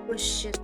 Oh shit.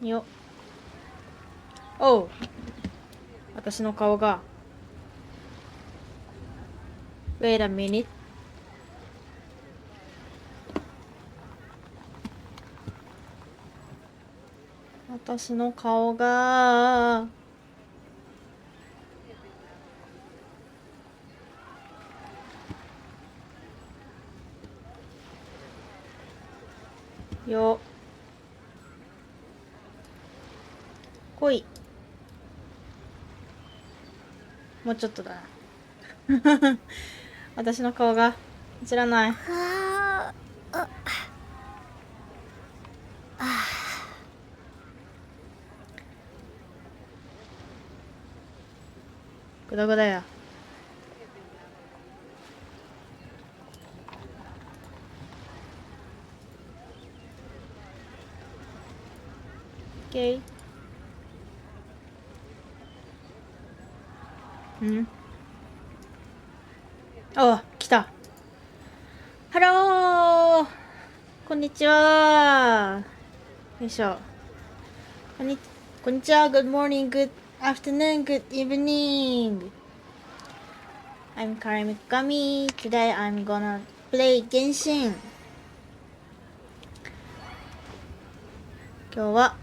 よ。おう。私の顔が。Wait a minute. 私の顔が。よ。来い。もうちょっとだな。私の顔が映らない。グダグダや。オッケー。あ、来た。ハロー。こんにちは。よいしょ。こんにちは。Good morning, good afternoon, good evening. I'm Karamikami. Today I'm gonna play Genshin. 今日は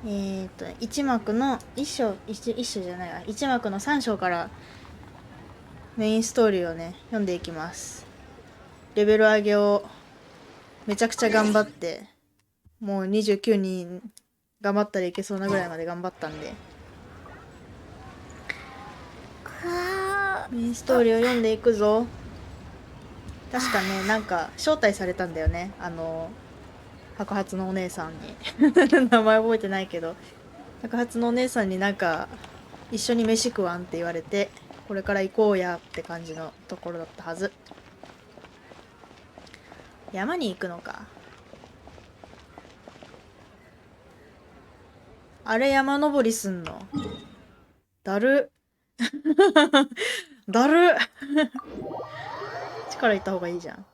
1幕の1章じゃないわ、1幕の3章からメインストーリーをね読んでいきます。レベル上げをめちゃくちゃ頑張って、もう29人頑張ったらいけそうなぐらいまで頑張ったんで、メインストーリーを読んでいくぞ。確かね、なんか招待されたんだよね、白髪のお姉さんに名前覚えてないけど、白髪のお姉さんになんか一緒に飯食わんって言われて、これから行こうやって感じのところだったはず。山に行くのか。あれ山登りすんのだるだる力いった方がいいじゃん。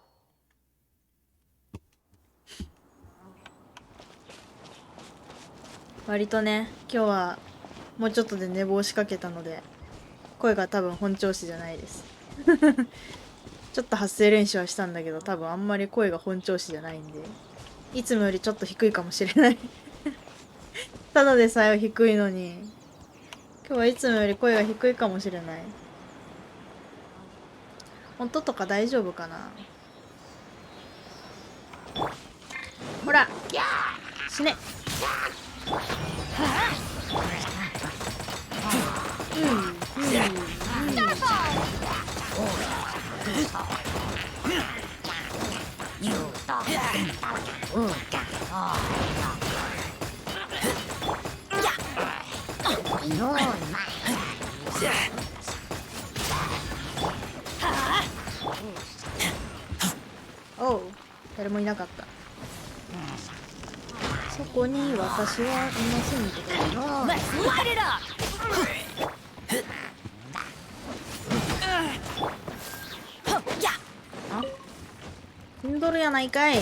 割とね、今日はもうちょっとで寝坊しかけたので、声が多分本調子じゃないですちょっと発声練習はしたんだけど、多分あんまり声が本調子じゃないんで、いつもよりちょっと低いかもしれないただでさえ低いのに、今日はいつもより声が低いかもしれない。音とか大丈夫かな。ほら死ね。おう、誰もいなかった。そこに私はいませんけど。あ、死んどるやないかい。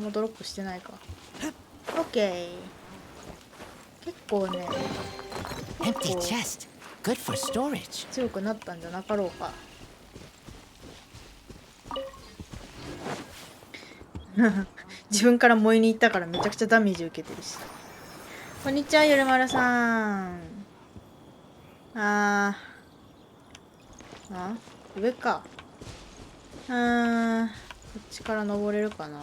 もドロップしてないか。オッケー。結構ね、強くなったんじゃなかろうか。自分から燃えに行ったからめちゃくちゃダメージ受けてるし。こんにちは、ゆるまるさん。上か。こっちから登れるかな。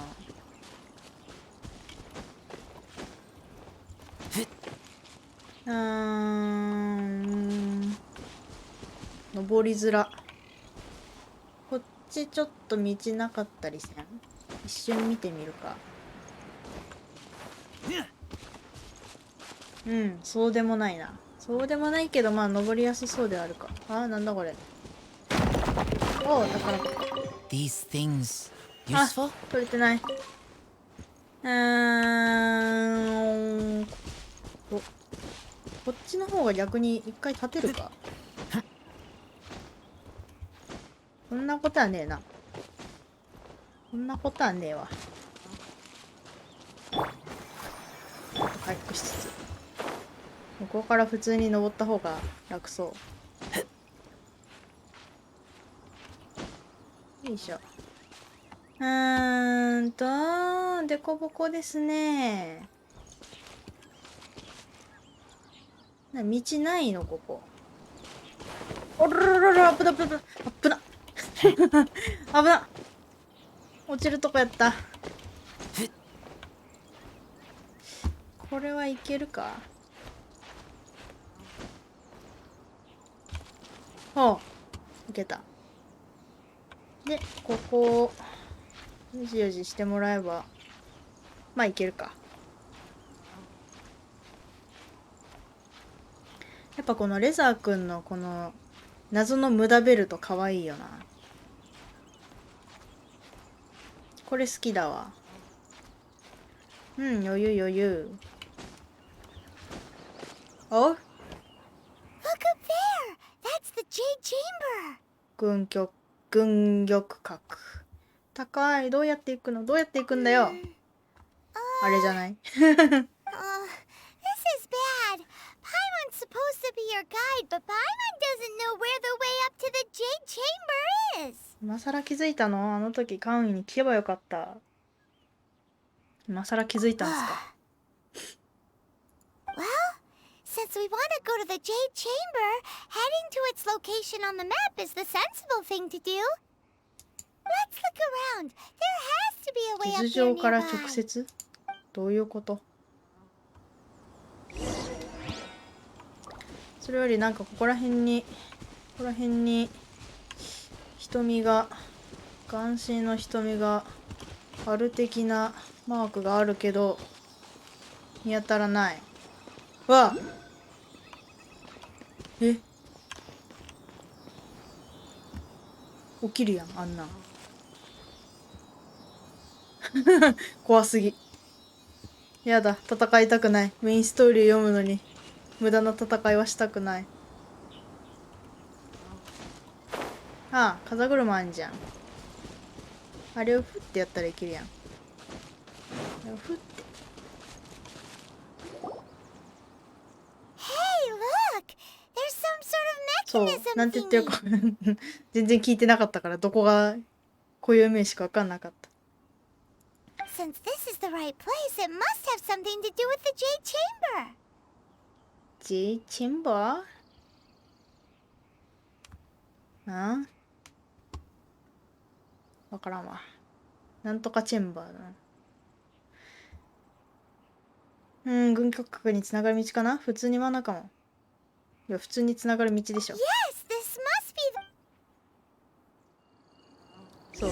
登りづら。こっちちょっと道なかったりせん？一瞬見てみるか。うん、そうでもないな。そうでもないけど、まあ登りやすそうであるか。なんだこれ。おお、宝箱。取れてない。こっちの方が逆に一回立てるか。そんなことはねえな。そんなことはねえわ。回復しつつ。ここから普通に登った方が楽そう。よいしょ。でこぼこですね。道ないのここ。おらららら、危な危な危な危な。落ちるとこやった。これはいけるか。いけた。でここをよじよじしてもらえばまあいけるか。やっぱこのレザーくんのこの謎の無駄ベルトかわいいよな。これ好きだわ。余裕余裕。お、軍玉閣。高い。どうやって行くの？どうやって行くんだよ。あれじゃない？今更気づいたの？あの時カウイに聞けばよかった。今更気づいたんすか。Since we want to go to the Jade Chamber, heading to its location on the map is the sensible thing to do. Let's look around. There has to be a way up 地 there 図上から直 nearby. 接？どういうこと？それよりなんかここら辺に瞳が、眼神の瞳がある的なマークがあるけど見当たらない。わあ、起きるやんあんなん。怖すぎ。やだ、戦いたくない。メインストーリー読むのに無駄な戦いはしたくない。風車あんじゃん。あれをフッてやったらいけるやん。フッて。そう、なんて言ってるか全然聞いてなかったからどこが固有名詞か分かんなかった。Since this is the right place, it must have something to do with the Jade Chamber. Jade Chamber? わからんわ。なんとかチェンバーだな。軍局閣につながる道かな？普通に真ん中も。いや、普通につながる道でしょ。Yes, this must be the... そう。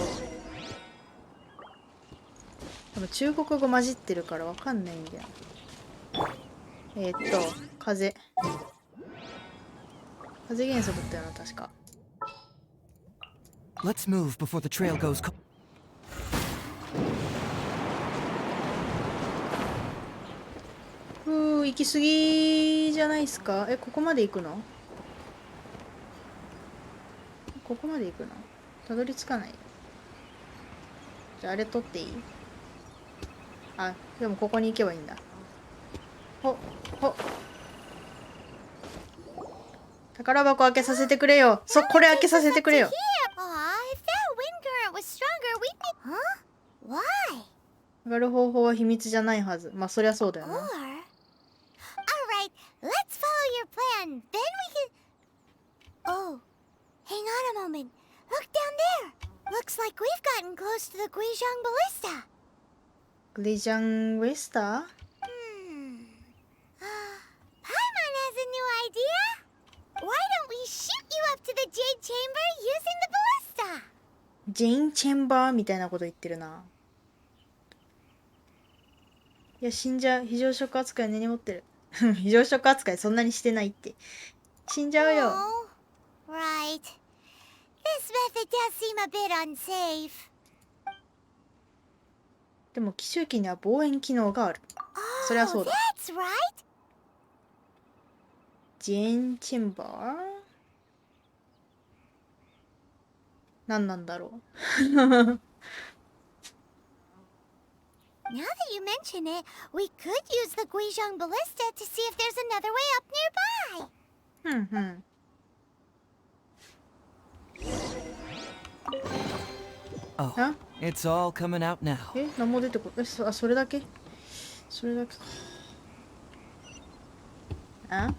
多分中国語混じってるからわかんないんだよ。風原則ってよな、確か。Let's move before the trail goes cold. 行き過ぎじゃないっすか。ここまで行くの？ここまで行くの？たどり着かない。じゃああれ取っていい？あ、でもここに行けばいいんだ。ほ宝箱開けさせてくれよ。これ開けさせてくれよ。 Aw, if that wind current was stronger, we'd be. Huh? Why? 上がる方法は秘密じゃないはず。まあそりゃそうだよ Or. な。 Alright, let's follow your plan. Then we can. Oh, hang on a moment. Look down there. Looks like we've gotten close to the Guizhong Ballista. グリジャンウェスター Paimon has a new idea. Why don't we shoot you up to the Jade Chamber using the ballista? ジェインチェンバーみたいなこと言ってるな。いや、死んじゃう。非常食扱い根に持ってる。非常食扱いそんなにしてないって。死んじゃうよ。 Oh, right. This method does seem a bit unsafe. でも奇襲機には望遠機能がある。そりゃそうだ。 That's right. ジェインチェンバー何なんだろう。 Now that you mention it, we could use the Guizhong Ballista to see if there's another way up nearby. ふんふん。Oh, Huh? it's all coming out now. 何も出てこない。それだけそれだけか。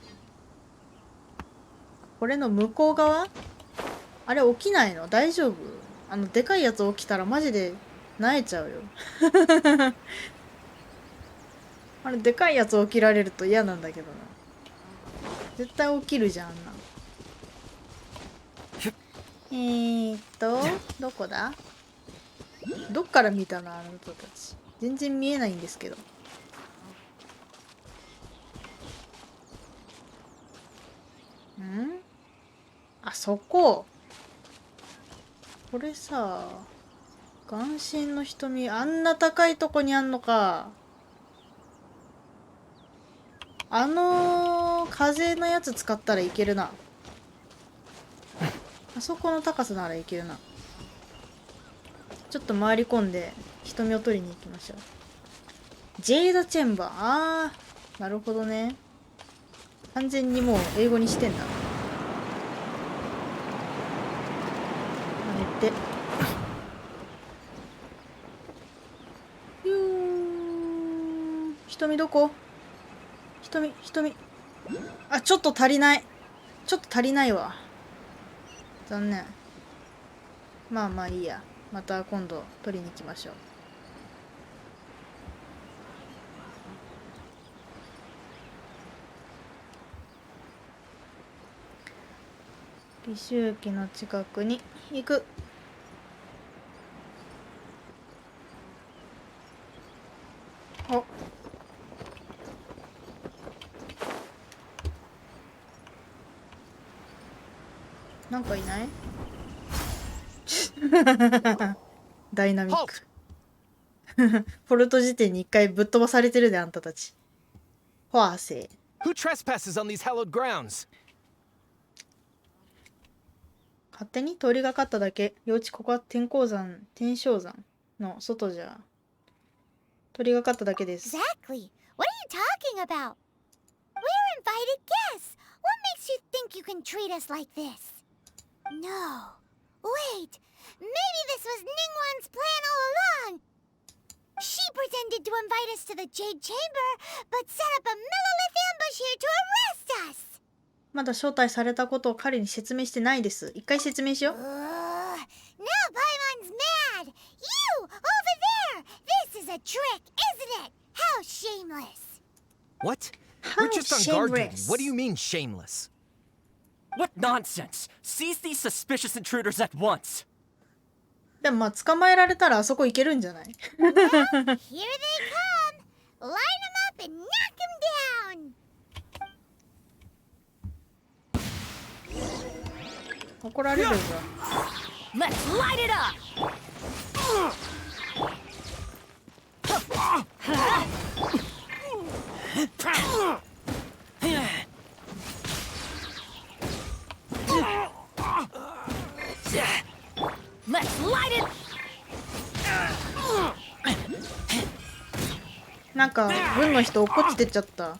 これの向こう側あれ起きないの？大丈夫？でかいやつ起きたらマジで萎えちゃうよ。あれでかいやつ起きられると嫌なんだけどな。絶対起きるじゃん、あんな。どこだ？どっから見たのあなたたち。全然見えないんですけど。あそこ。これさ、眼神の瞳あんな高いとこにあんのか。風のやつ使ったらいけるな。あそこの高さならいけるな。ちょっと回り込んで瞳を取りに行きましょう。ジェイドチェンバー。あー、なるほどね。完全にもう英語にしてんだ。寝て。瞳どこ？瞳。あ、ちょっと足りない。ちょっと足りないわ。残念。まあまあいいや。また今度取りに行きましょう。奇襲機の近くに行く。お。なんかいない？ダイナミック。ポルト時点に一回ぶっ飛ばされてるで、あんたたち。フォアセー。 Who trespasses on these hallowed grounds? 勝手に通りがかっただけ。幼稚、ここは天正山の外じゃ。通りがかっただけです。 Exactly. What are you talking about? We're invited guests. What makes you think you can treat us like this? No. Wait. Maybe this was Ningguang's plan all along. She pretended to invite us to the Jade Chamber, but set up a Millelith ambush here to arrest us. まだ招待されたことを彼に説明してないです。一回説明しよう。 Now Paimon's mad. You, over there. This is a trick, isn't it? How shameless. What? How We're just on guard duty. shameless. What do you mean shameless? What nonsense! Seize these suspicious intruders at once! でもまあ捕まえられたらあそこ行けるんじゃない？ Here they come. Line them up and knock them down. 怒られるぞ。 Let's light it up! Let's light it! なんか軍の人落っこちてっちゃった。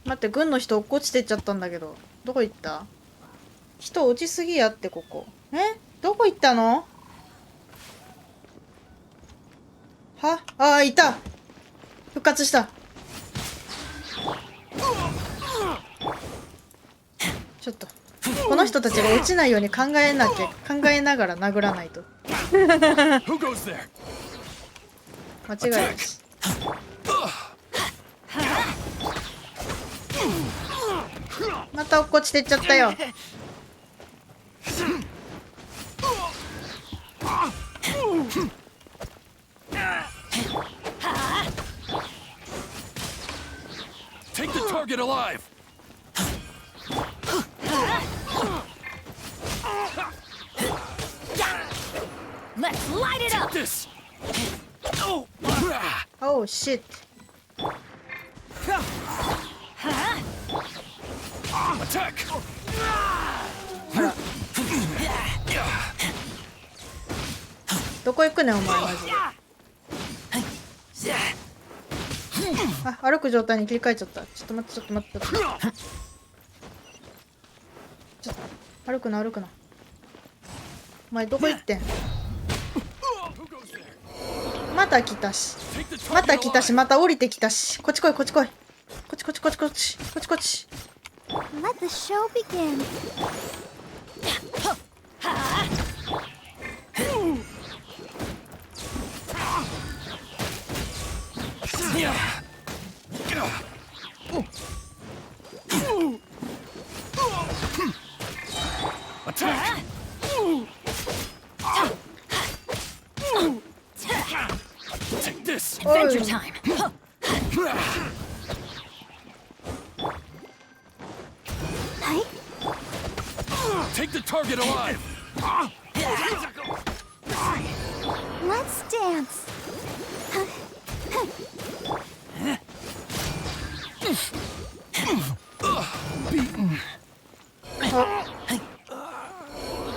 待って、軍の人落っこちてっちゃったんだけど、どこ行った？人落ちすぎやって。ここどこ行ったの？はあー、いた。復活した。ちょっとこの人たちが落ちないように考えながら殴らないと。間違いないし。また落っこちてっちゃったよ。Take the target alive. Let's light it up! This. Oh shit. Attack. どこ行くねんお前マジで。あ、歩く状態に切り替えちゃった。ちょっと待って。ちょっと歩くな。お前どこ行ってん？また来たしまた降りてきたし。こっち来い。こっち。Let the show begin. Attack. Take this. Adventure time. Take the target alive. Let's dance.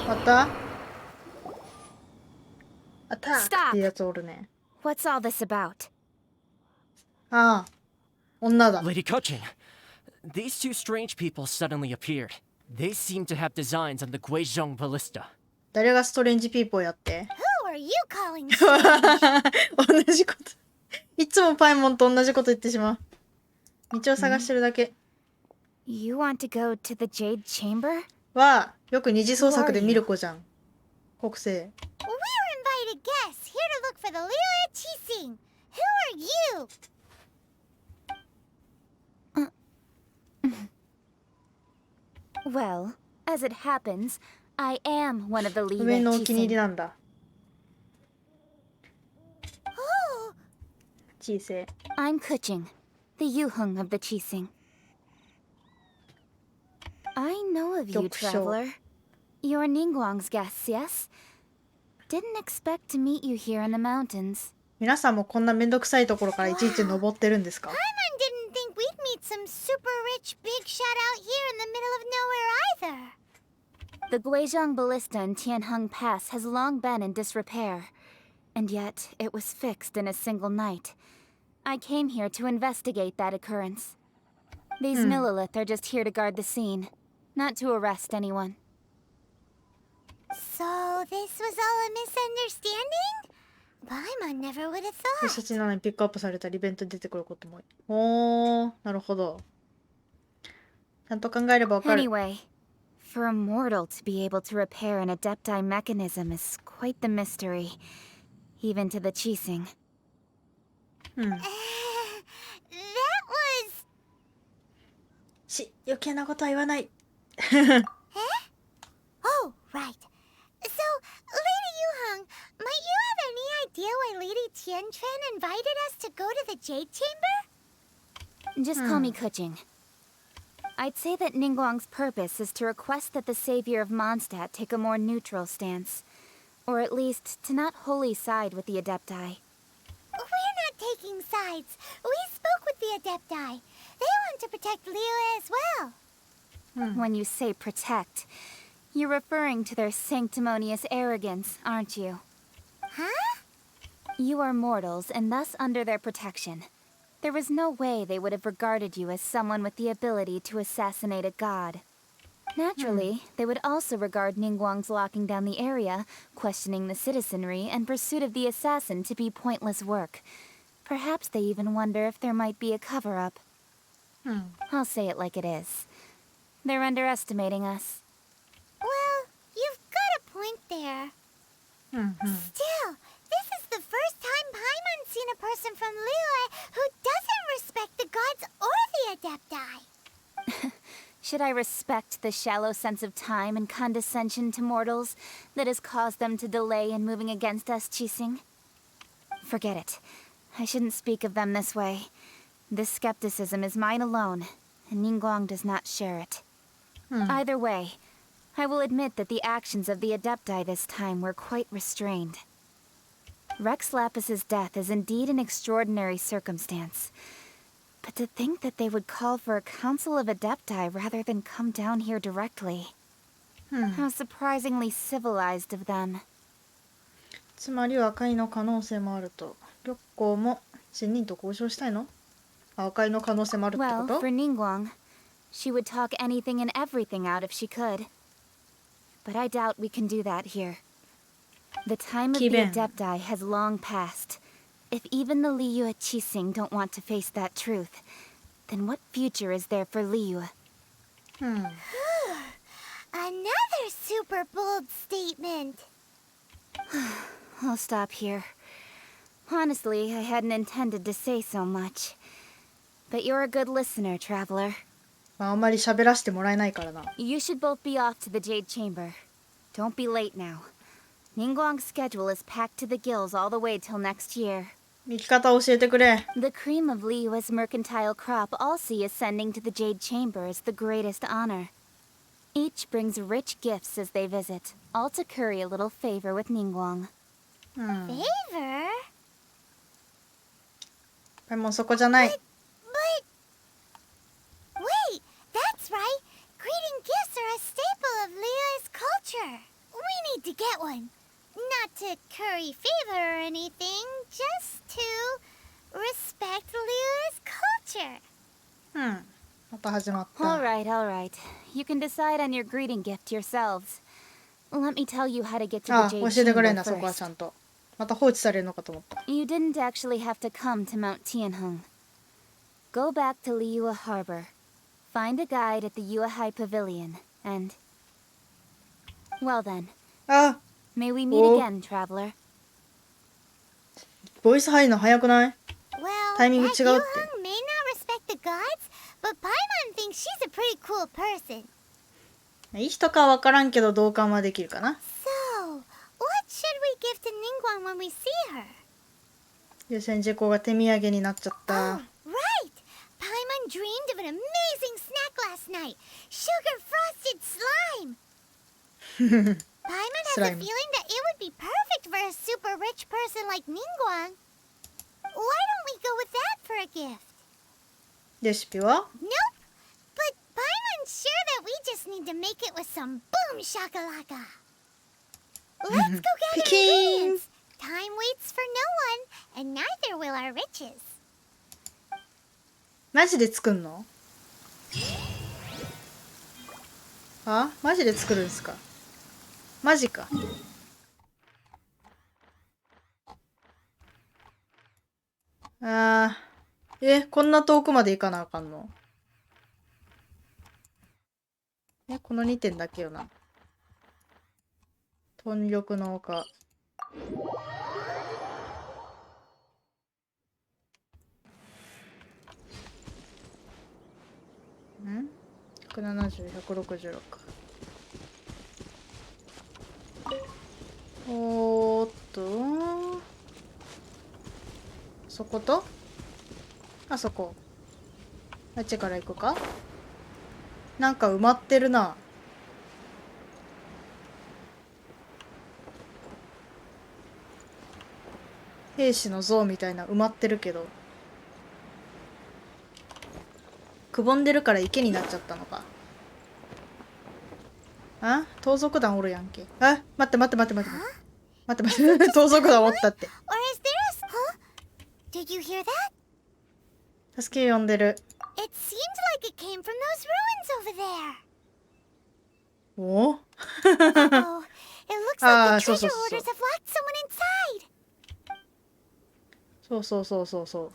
またアタックっていうやつおるね。 What's all this about? ああ、女だ。 Lady Kuching, these two strange people suddenly appeared. They seem to have designs on the Guizhong ballista. 誰がストレンジピーポーやって？ Who are you calling strange? 同じこと。いつもパイモンと同じこと言ってしまう。道を探してるだけ。You want to go to the Jade Chamber? はよく二次創作で見る子じゃん。国政。 We're invited guests here to look for the Lila Qixing. Who are you? Well, as it happens, I am one of the 上 Lila のお気に入り Qixing. なんだ。 Oh, 小さい。 I'm Kuching, the Yuheng of the Qixing. I know of you, Yokusho. traveler. You're Ningguang's guests, yes? Didn't expect to meet you here in the mountains. 皆さんもこんなめんどくさいところからいちいち登ってるんですか？ Paimon didn't think we'd meet some super rich big shot out here in the middle of nowhere either. The Guizhong Ballista in Tianheng Pass has long been in disrepair, and yet it was fixed in a single night. I came here to investigate that occurrence. These Millilith are just here to guard the scene, not to arrest anyone. So this was all a misunderstanding? Paimon never would have 警 thought. 察なのにピックアップされたイベントに出てくることも多い。おー、なるほど。ちゃんと考えればわかる。 Anyway, for a mortal to be able to repair an Adepti mechanism is quite the mystery, even to the Qixing. うん。 That was... 余計なことは言わない。 Oh, right. So, Lady Yuheng, might you have any idea why Lady Tianquan invited us to go to the Jade Chamber? Just call me Kuching. I'd say that Ningguang's purpose is to request that the savior of Mondstadt take a more neutral stance. Or at least, to not wholly side with the Adepti. We're not taking sides. We spoke with the Adepti. They want to protect Liyue as well. When you say protect, you're referring to their sanctimonious arrogance, aren't you? You are mortals and thus under their protection. There was no way they would have regarded you as someone with the ability to assassinate a god. Naturally, they would also regard Ningguang's locking down the area, questioning the citizenry, and pursuit of the assassin to be pointless work. Perhaps they even wonder if there might be a cover-up. I'll say it like it is. They're underestimating us. Well, you've got a point there. Still, this is the first time Paimon's seen a person from Liyue who doesn't respect the gods or the Adepti. Should I respect the shallow sense of time and condescension to mortals that has caused them to delay in moving against us, Qixing? Forget it. I shouldn't speak of them this way. This skepticism is mine alone, and Ningguang does not share it. Either way, I will admit that the actions of the Adepti this time were quite restrained. Rex Lapis's death is indeed an extraordinary circumstance. But to think that they would call for a council of Adepti rather than come down here directly. How surprisingly civilized of them. つまり和解の可能性もあると。緑光も仙人と交渉したいの？和解の可能性もあるってこ Well, と？ for Ningguang, she would talk anything and everything out if she could. But I doubt we can do that here. The time of the Kiben. Adepti has long passed. If even the Liyue Qixing don't want to face that truth, then what future is there for Liyue? Another super bold statement. I'll stop here. Honestly, I hadn't intended to say so much. But you're a good listener, traveler. まあ、あんまり喋らせてもらえないからな。 You should both be off to the Jade Chamber. Don't be late now. Ningguang's schedule is packed to the gills all the way till next year. 生き方を教えてくれ。 The cream of Liyue's mercantile crop all see ascending to the Jade Chamber as the greatest honor. Each brings rich gifts as they visit, all to curry a little favor with Ningguang. Favor? でもそこじゃない。 But... Wait, that's right. Greeting gifts are a staple of Liyue's culture. We need to get one. Not to curry favor or anything, just to respect Liyue's culture. また始まった。 All right. You can decide on your greeting gift yourselves. Let me tell you how to get to あ、 the 教 Jade えてくれん Chamber な、そこはちゃ first. んと。また放置されるのかと思った。 You didn't actually have to come to Mount Tianheng. Go back to Liyue Harbor. Find a guide at the Yuehai Pavilion, and... Well then, あ、 may we meet Oh. again, traveler. ボイス入るの早くない？ Well, タイミング that 違うっ Yuheng て。 may not respect the gods, but Paimon thinks she's a pretty cool person. いい人かは分からんけど同感はできるかな。 So, what should we give to Ningguang when we see her? 優先事項が手土産になっちゃった。 Right! Paimon dreamed of an amazing snack last night. Sugar-frosted slime! Paimon has a Slime. feeling that it would be perfect for a super rich person like Ningguang. Why don't we go with that for a gift? レシピは？ Nope! But Paimon's sure that we just need to make it with some boom shakalaka. Let's go gather Picking. ingredients. Time waits for no one, and neither will our riches. マジで作んの？あ？マジで作るんすか？マジか。こんな遠くまで行かなあかんの？この2点だけよな。豚緑の丘。170、166。おーっと。そこと？あそこ。あっちから行くか？なんか埋まってるな。兵士の像みたいな埋まってるけど。くぼんでるから池になっちゃったのか。あ？盗賊団おるやんけ。あ、待って。待って。盗賊団おったって。Or is there a Did you hear that? 助け呼んでる。 It seemed like it came from those ruins over there. お Oh, it looks like the so, treasure so. hoarders have locked someone inside. そうそうそうそうそう。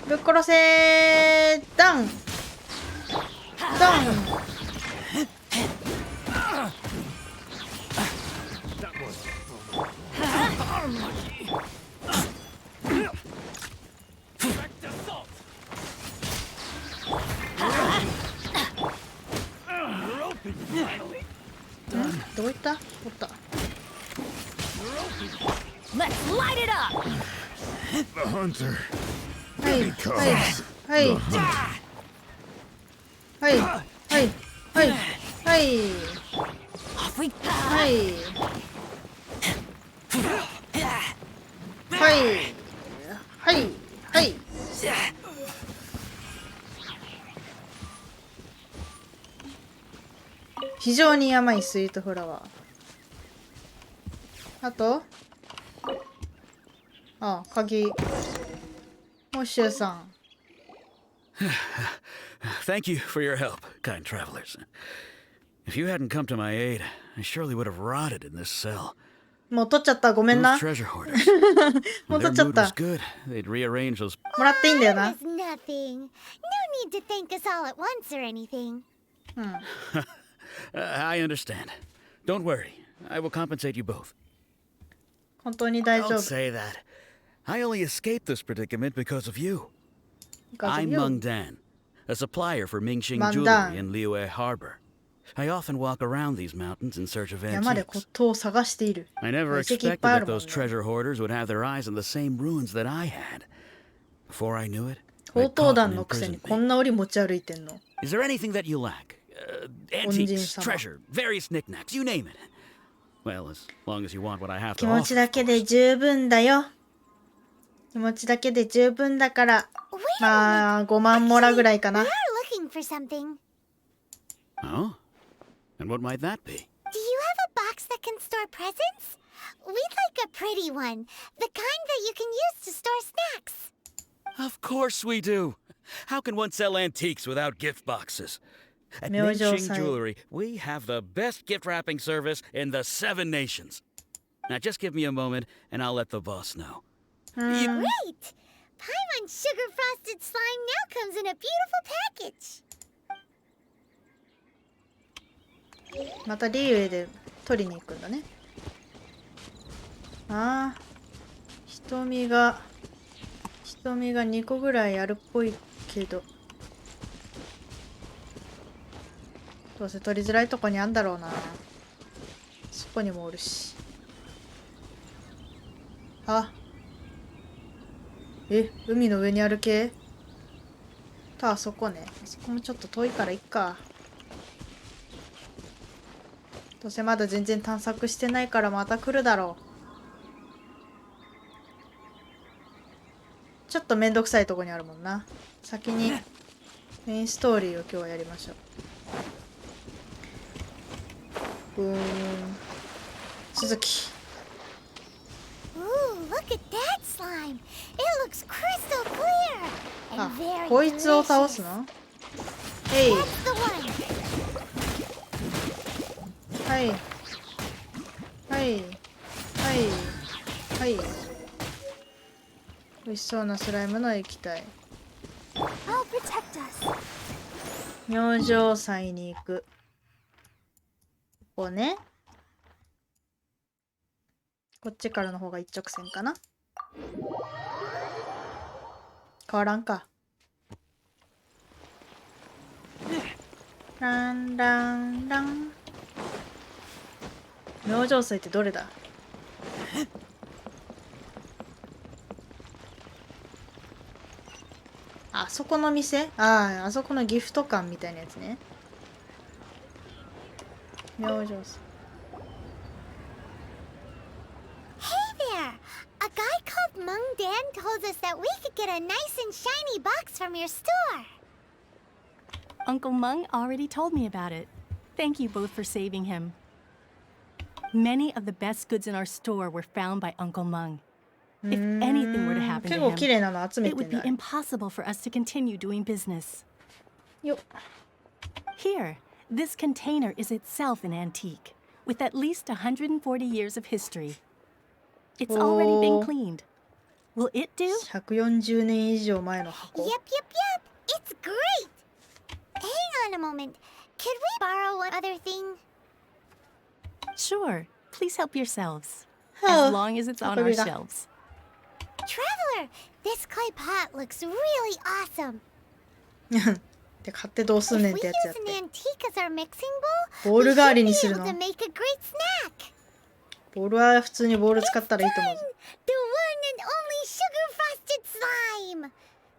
ぶっ殺せーダンダン。どういったおった。 Let's light it up! The hunter. はいはいはいはいはいはいはい Off we はいはいはいはい非常に甘いスイートフラワー。あと鍵。モッシュさん。 Thank you for your help, kind travelers. If you hadn't come to my aid, I surely would have rotted in this cell. もう取っちゃった。ごめんな。 Those treasure hoarders. も When う取 their っちゃっ mood was た。 good, they'd rearrange those. もらっていいんだよ It な。 was nothing. No need to thank us all at once or anything. うん。 I understand. Don't worry. I will compensate you both. 本当に大丈 Don't 夫。 say that. I only escaped this predicament because of you. Because of I'm you. Meng Dan, a supplier for Mingxing Meng Jewelry Dan. in Liyue Harbor. I often walk around these mountains in search of 山で antiques. 骨董を探している。 I never 遺跡いっ expected ぱいあ that るもん those ね。 treasure hoarders would have their eyes on the same ruins that I had. Before I knew it, 強 they'd 盗 caught 団 and のくせに imprisoned こ me. んな檻持ち歩いてんの。 Is there anything that you lack? Antiques, Onjin-sama. treasure, various knickknacks, you name it. Well, as long as you want what I have 気 to 持ち offer. だけで十分だよ。気持ちだけで十分だから。 Wait a まあ、5万モラぐらいか We な。 are looking for something. Oh? And what might that be? Do you have a box that can store presents? We'd like a pretty one. The kind that you can use to store snacks. Of course we do. How can one sell antiques without gift boxes? At Myojo Mingxing Sai. Jewelry, we have the best gift wrapping service in the 7 nations. Now just give me a moment and I'll let the boss know. Great! Paimon sugar frosted slime now comes in a beautiful package. またリーウェイで取りに行くんだね。ああ、瞳が2個ぐらいあるっぽいけど、どうせ取りづらいとこにあんだろうな。そこにもおるし。あ、海の上にある系？あそこね。あそこもちょっと遠いからいっか。どうせまだ全然探索してないからまた来るだろう。ちょっとめんどくさいとこにあるもんな。先にメインストーリーを今日はやりましょう。続き。 Ooh, look at that slime. It looks crystal clear あ and very こいつを倒す delicious. の？えい。 That's the one. はいはいはいはい。美味しそうなスライムの液体。 I'll protect us. 明星祭に行く。ここね。こっちからの方が一直線かな。変わらんか。ランランラン。明星祭ってどれだ？あそこの店？あそこのギフト館みたいなやつね。明星祭。 Hey there! A guy called Meng Dan told us that we could get a nice and shiny box from your store. Uncle Meng already told me about it. Thank you both for saving him. Many of the best goods in our store were found by Uncle Meng. If anything were to happen 結 to 構綺 him, 麗なの集め it て would ん be だ。 impossible for us to continue doing business. よっ。 Here, this container is itself an antique, with at least 140 years of history. It's already been Oh. cleaned. Will it do? 140年以上前の箱。 Yep, yep, yep. It's great. Hang on a moment. Could we borrow one other thing? Sure. Please help yourselves. Oh, As long as it's on our sorry. shelves. Traveler, this clay pot looks really awesome. で買ってどうすんね If んっ we てやつやっ use て。 an antique as our mixing bowl, ボー we ル代わ should り be にする able の。 to make a great snack. ボールは普通にボール使ったらいいと思うぞ。 The one and only sugar-frosted slime.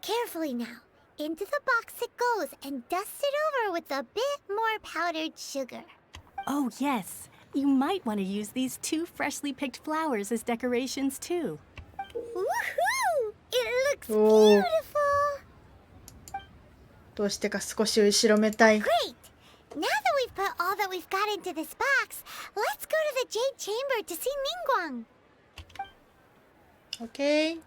Carefully now. Into the box it goes and dust it over with a bit more powdered sugar. Oh, yes. You might want to use these 2 freshly picked flowers as decorations, too. Woohoo! It looks Oh. beautiful. どうしてか少し後ろめたい。 Great. Now that we've put all that we've got into this box, let's go to the Jade Chamber to see Ningguang. オッケー。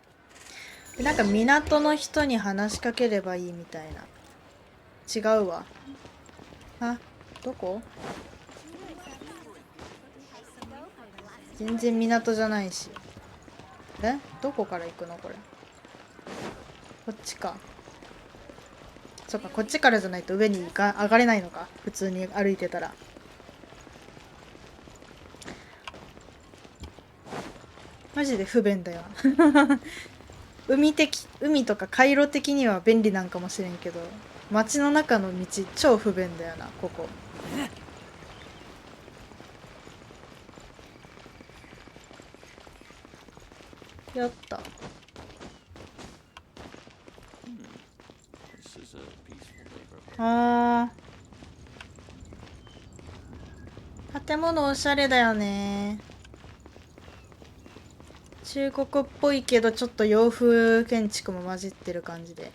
でなんか港の人に話しかければいいみたいな。違うわ。あ、どこ？全然港じゃないし。え？どこから行くのこれ？こっちか。そっか、こっちからじゃないと上に上がれないのか。普通に歩いてたら。マジで不便だよ。海とか回路的には便利なんかもしれんけど、街の中の道超不便だよな、ここ。やった。あー、建物おしゃれだよね。中国っぽいけどちょっと洋風建築も混じってる感じで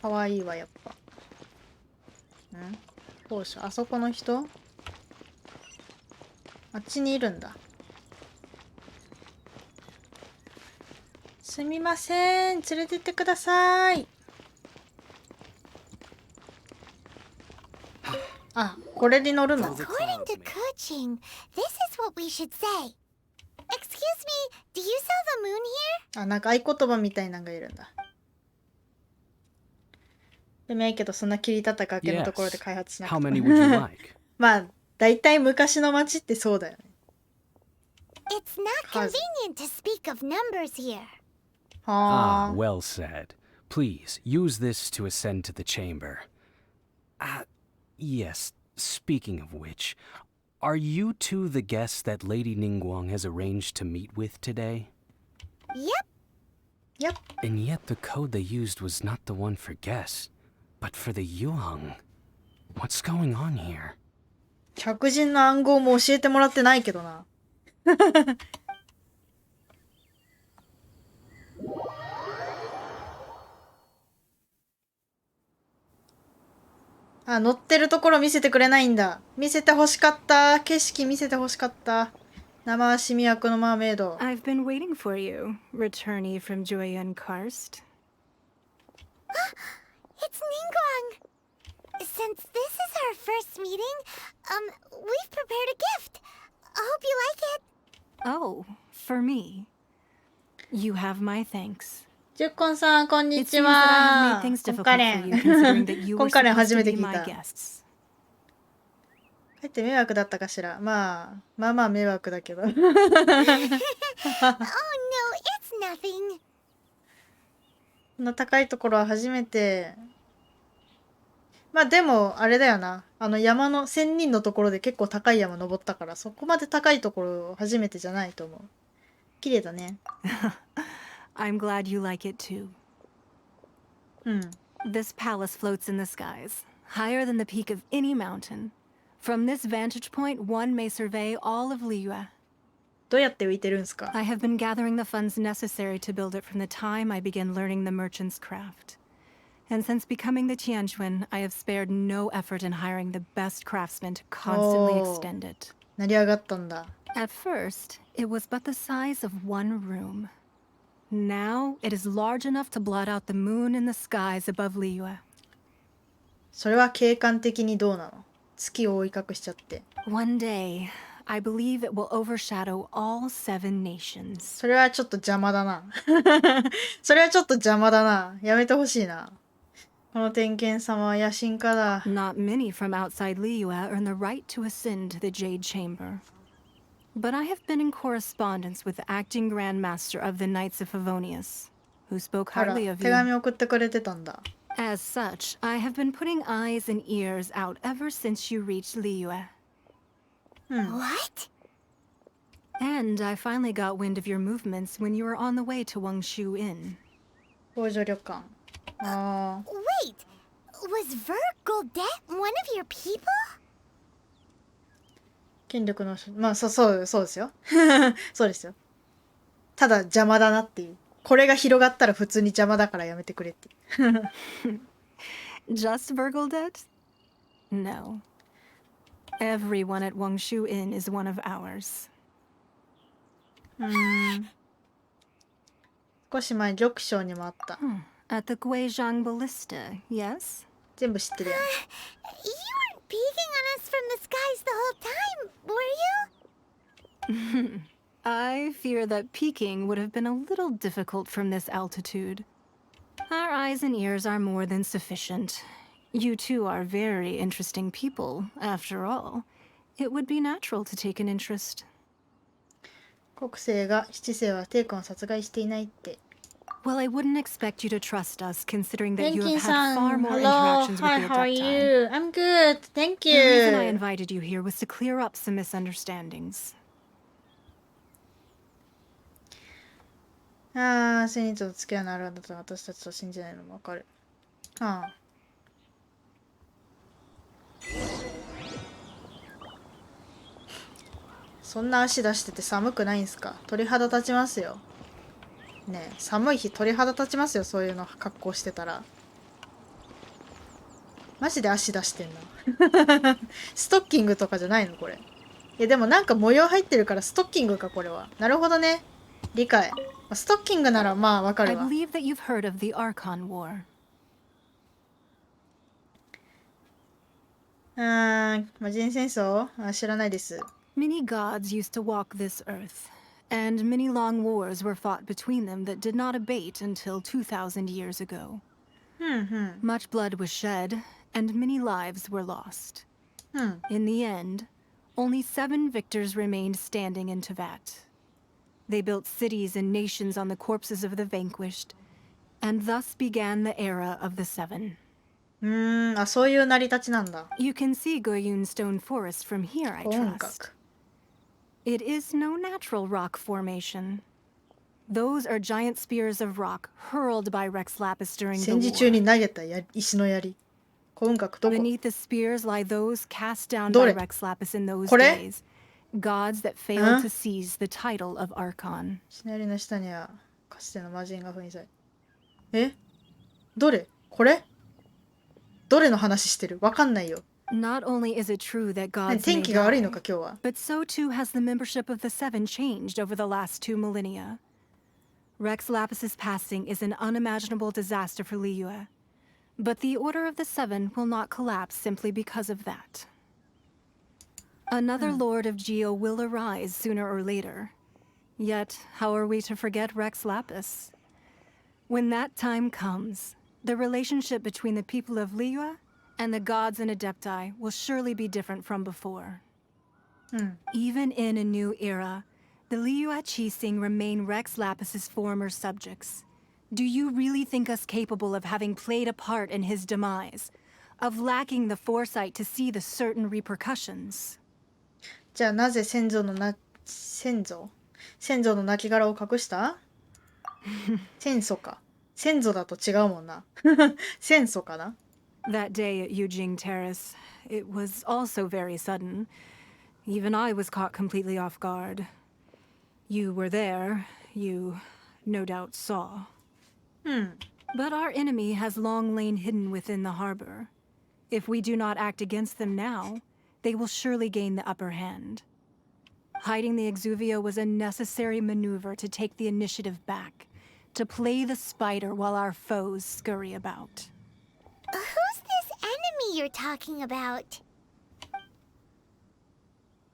かわいいわやっぱ。校舎、あそこの人あっちにいるんだ。すみません、連れてってください。あ、これに乗るの。 According to Kuching, this is what we should say. Excuse me, do you sell the moon here? あ、なんか合言葉みたいなのがいるんだ。でもいいけど、そんな切り立った崖のところで開発しなく How て many も。 would you like? まあ、だいたい昔の街ってそうだよね。 It's not convenient to speak of numbers here. Ah, はあ。 well said. Please, use this to ascend to the chamber. Yes, speaking of which, are you two the guests that Lady Ningguang has arranged to meet with today? Yep. Yep. And yet the code they used was not the one for guests, but for the yuan. What's going on here? 客人の暗号も教えてもらってないけどな。あ、乗ってるところ見せてくれないんだ。見せてほしかった。景色見せてほしかった。生足魅惑のマーメイド。 I've been waiting for you, returnee from Joyen Karst. It's Ningguang. Since this is our first meeting, we've prepared a gift. I hope you like it. Oh, for me. You have my thanks. ジュッコンさん、こんに It ち seems that I は。 have made things コン difficult カレ for you, considering that ン。 you コ were ンカレン supposed 初 to めて be 聞い my た。 guests. 帰って迷惑だったかしら。まあ迷惑だけど。 Oh no, it's nothing. こんな高いところは初めて。まあでもあれだよな。山の1000人のところで結構高い山登ったから、そこまで高いところ初めてじゃないと思う。綺麗だね。I'm glad you like it too. うん。 This palace floats in the skies, higher than the peak of any mountain. From this vantage point, one may survey all of Liyue. どうやって浮いてるんすか？ I have been gathering the funds necessary to build it from the time I began learning the merchant's craft. And since becoming the Tianquan, I have spared no effort in hiring the best craftsmen to constantly Oh. extend it. 成り上がったんだ。At first, it was but the size of one room. Now, it is large enough to blot out the moon in the skies above Liyue. それは景観的にどうなの？月を覆い隠しちゃって。One day, I believe it will overshadow all 7 nations. それはちょっと邪魔だな。それはちょっと邪魔だな。やめてほしいな。この天剣様は野心家だ。Not many from outside Liyue earn the right to ascend to the Jade Chamber. But I have been in correspondence with the acting Grandmaster of the Knights of Favonius, who spoke あら、 highly of 手 you. 紙送ってくれてたんだ。As such, I have been putting eyes and ears out ever since you reached Liyue. What? And I finally got wind of your movements when you were on the way to Wangshu Inn. 北条旅館。ああ。 Wait, was Vergoldet one of your people? 権力のまあそうですよ。そうですよ。ただ邪魔だなっていう。これが広がったら普通に邪魔だからやめてくれって。Just Vergoldet? No. Everyone at Wangshu Inn is one of ours. 少し前玉章にもあった。 At the Guizhang Ballista, yes? 全部知ってるやん。You weren't peeking on us from the skies the whole time, were you? I fear that peeking would have been a little difficult from this altitude. Our eyes and ears are more than sufficient. You two are very interesting people, after all. It would be natural to take an interest. 国政が七世は帝君を殺害していないって。 Well, I wouldn't expect you to trust us, considering that you have 天 had 金さん、 far more Hello, interactions hi, with your how are Deptai. you? I'm good, thank The reason I you. invited you here was to clear up some misunderstandings. ああ、セニと付き合いのあるんだと私たちと信じないのもわかる。ああ。そんな足出してて寒くないんすか？鳥肌立ちますよ。ねえ、寒い日鳥肌立ちますよ、そういうの格好してたら。マジで足出してんな。ストッキングとかじゃないのこれ。いやでもなんか模様入ってるからストッキングかこれは。なるほどね。理解。ストッキングならまあわか I るわ。 believe that you've heard of the Archon War. 魔人戦争？知らないです。 Many gods used to walk this earth, and many long wars were fought between them that did not abate until 2,000 years ago. Much blood was shed, and many lives were lost. In the end, only 7 victors remained standing in Tevat. They built cities and nations on the corpses of the vanquished, and thus began the era of the 7. あ、そういう成り立ちなんだ。 You can see Goyun Stone Forest from here, I 音 trust. 楽。 It is no natural rock formation. Those are giant spears of rock hurled by Rex Lapis during 戦時 the 中 war. に投げた石の槍。音楽どこ？ Beneath the spears lie those cast down ど by れ？ Rex Lapis in those これ？ days, gods that failed to seize the title of Archon. 石の槍の下にはかつての魔人が封印され。え？どれ？これ？どれの話してる？わかんないよ。 Not only is it true that 何 gods 天 may 気が悪い die, のか今日は。 but so too has the membership of the 7 changed over the last 2 millennia. Rex Lapis's passing is an unimaginable disaster for Liyue, but the Order of the 7 will not collapse simply because of that. Another Lord of Geo will arise sooner or later. Yet, how are we to forget Rex Lapis? When that time comes, the relationship between the people of Liyue and the gods and Adepti will surely be different from before. Even in a new era, the Liyue Qixing remain Rex Lapis's former subjects. Do you really think us capable of having played a part in his demise? Of lacking the foresight to see the certain repercussions? じゃあなぜ先祖の亡骸を隠した？戦祖か。先祖だと違うもんな。戦祖かな。 That day at Yujing Terrace, it was also very sudden. Even I was caught completely off guard. You were there. You, no doubt, saw. But our enemy has long lain hidden within the harbor. If we do not act against them now, they will surely gain the upper hand. hiding the Exuvia was a necessary maneuver to take the initiative back, to play the spider while our foes scurry about. Who's this enemy you're talking about?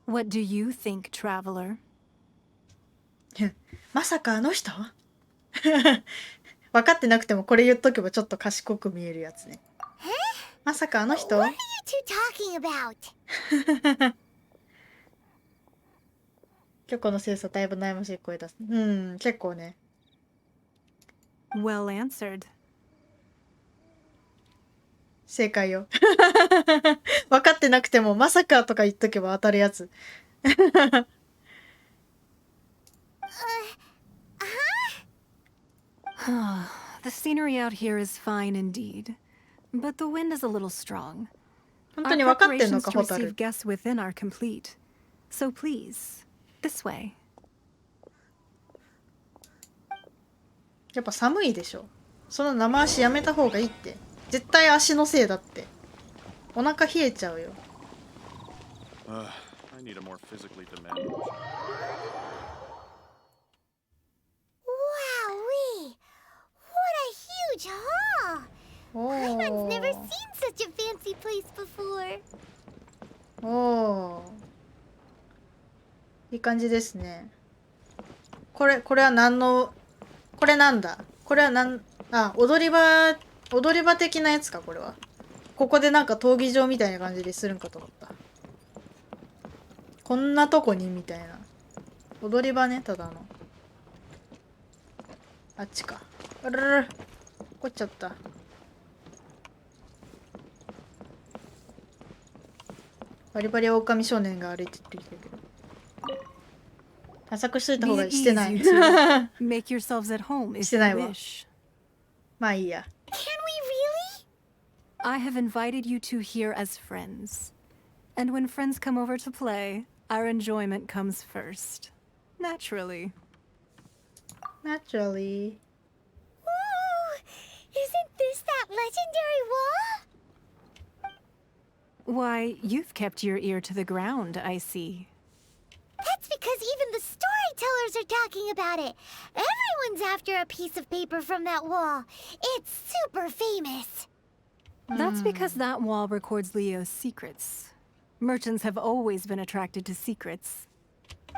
What do you think, traveler? まさかあの人分かってなくてもこれ言っとけばちょっと賢く見えるやつね。まさかあの人 What are you two talking about? 今日この精査だいぶ悩ましい声出す。うん、結構ね。Well answered. 正解よ。分かってなくてもまさかとか言っとけば当たるやつ。The scenery out here is fine indeed, but the wind is a little strong. 本当に Our 分かってんの preparations か、 to ホタル。 receive guests within are complete. So please, this way. やっぱ寒いでしょ。その生足やめた方がいいって。絶対足のせいだって。お腹冷えちゃうよ。I need a more physically demanding job. Wowee! What a huge hall! お I've never ー seen such a fancy place before. おー、いい感じですね。これは何の、これなんだ、これは踊り場的なやつか、これは。ここでなんか闘技場みたいな感じでするんかと思った。こんなとこにみたいな。踊り場ね、ただの。あっちか。あららら、怒っちゃった。バリバリ狼少年が歩いてってるけど。探索しといた方 Be が at してな ease, い。 you two. Make yourselves at home if して you ないわ。 wish. まあいいや。 Can we really? I have invited you two here as friends. And when friends come over to play, our enjoyment comes first. Naturally. Naturally. Ooh! Isn't this that legendary wall? Why, you've kept your ear to the ground, I see. That's because even the storytellers are talking about it. Everyone's after a piece of paper from that wall. It's super famous. That's because that wall records Leo's secrets. Merchants have always been attracted to secrets.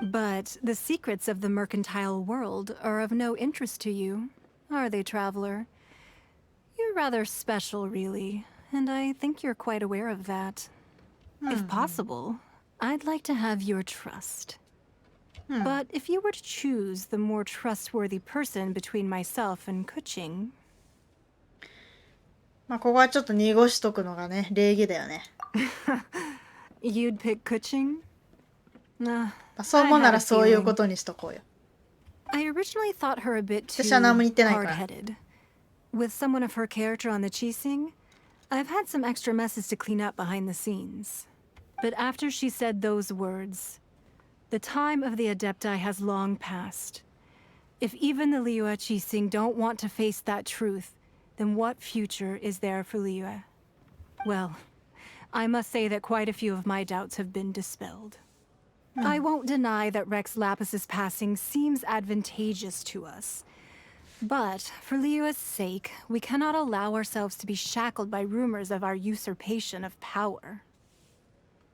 But the secrets of the mercantile world are of no interest to you, are they, traveler? You're rather special, really, and I think you're quite aware of that. If possible, I'd like to have your trust. But if you were to choose the more trustworthy person between myself and Kuching... まあここはちょっと濁しとくのがね、礼儀だよね。You'd pick Kuching? Nah, そう思うならそういうことにしとこうよ。 I originally thought her a bit too 私は何も言ってないから。 hard-headed. With someone of her character on the Chising, I've had some extra messes to clean up behind the scenes. But after she said those words, the time of the Adepti has long passed. If even the Liyue Chising don't want to face that truth, then what future is there for Liyue? Well, I must say that quite a few of my doubts have been dispelled. I won't deny that Rex Lapis's passing seems advantageous to us. But for Liyue's sake, we cannot allow ourselves to be shackled by rumors of our usurpation of power.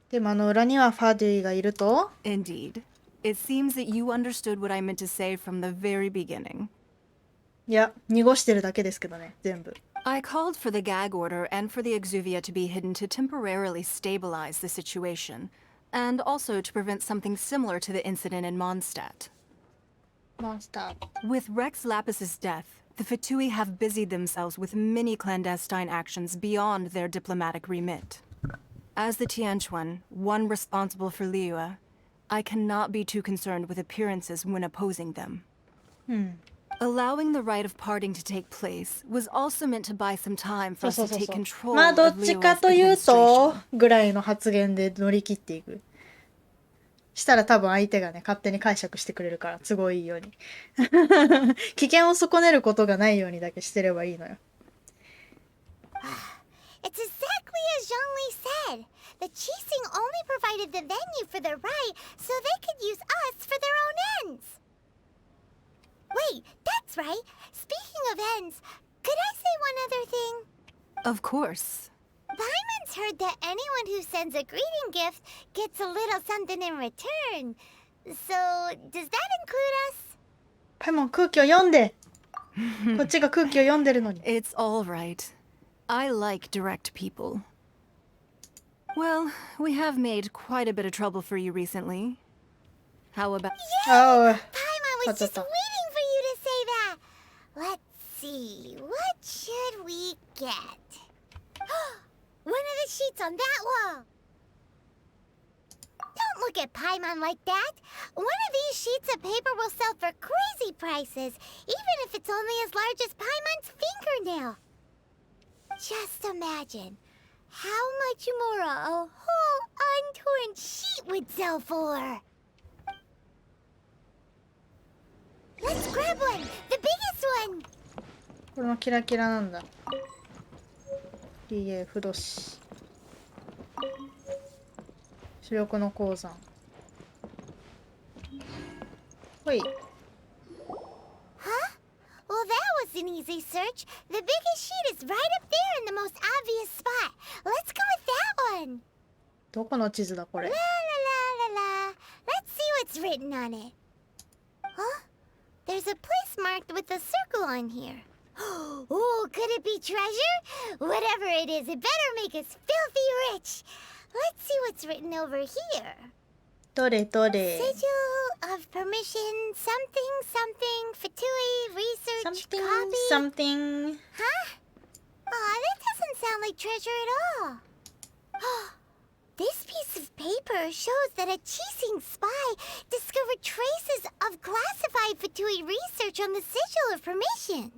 でも裏にはファデュイがいると Indeed. It seems that you understood what I meant to say from the very beginning. いや、濁してるだけですけどね、全部。 I called for the gag order and for the Exuvia to be hidden to temporarily stabilize the situation, and also to prevent something similar to the incident in Mondstadt. モンスター。 With Rex Lapis's death, the Fatui have busied themselves with many clandestine actions beyond their diplomatic remit. As the Tianquan, one responsible for Liyue, I cannot be too concerned with appearances when opposing them. Allowing the rite of parting to take place was also meant to buy some time for us to take control まあ of どっちか Liyue's というと administration. ぐらいの発言で乗り切っていく。したら多分相手がね勝手に解釈してくれるから都合いいように危険を損ねることがないようにだけしてればいいのよ。 It's exactly as Zhongli said, the Qixing only provided the venue for the rite so they could use us for their own ends. Wait, that's right. Speaking of ends, could I say one other thing? Of course. Paimon's heard that anyone who sends a greeting gift gets a little something in return. So, does that include us? パイモン空気を読んで。こっちが空気を読んでるのに。It's all right. I like direct people. Well, we have made quite a bit of trouble for you recently. How about... Oh, Paimon was just waiting for you to say that. Let's see, what should we get? One of the sheets on that wall. Don't look at Paimon like that. One of these sheets of paper will sell for crazy prices, even if it's only as large as Paimon's fingernail. Just imagine how much more a whole untorn sheet would sell for. Let's grab one, the biggest one. これもキラキラなんだ。リエ不動詞。主力の鉱山。ほい。Huh? Well, that was an easy search. The biggest sheet is right up there in the most obvious spot. Let's go with that one. どこの地図だこれ。La la la la la. Let's see what's written on it. Huh? There's a place marked with a circle on here. Oh, could it be treasure? Whatever it is, it better make us filthy rich. Let's see what's written over here. どれどれ。 Sigil of permission, something, something, Fatui, research, something copy. something. Huh? Aw, that doesn't sound like treasure at all. This piece of paper shows that a Qixing spy discovered traces of classified Fatui research on the Sigil of permission.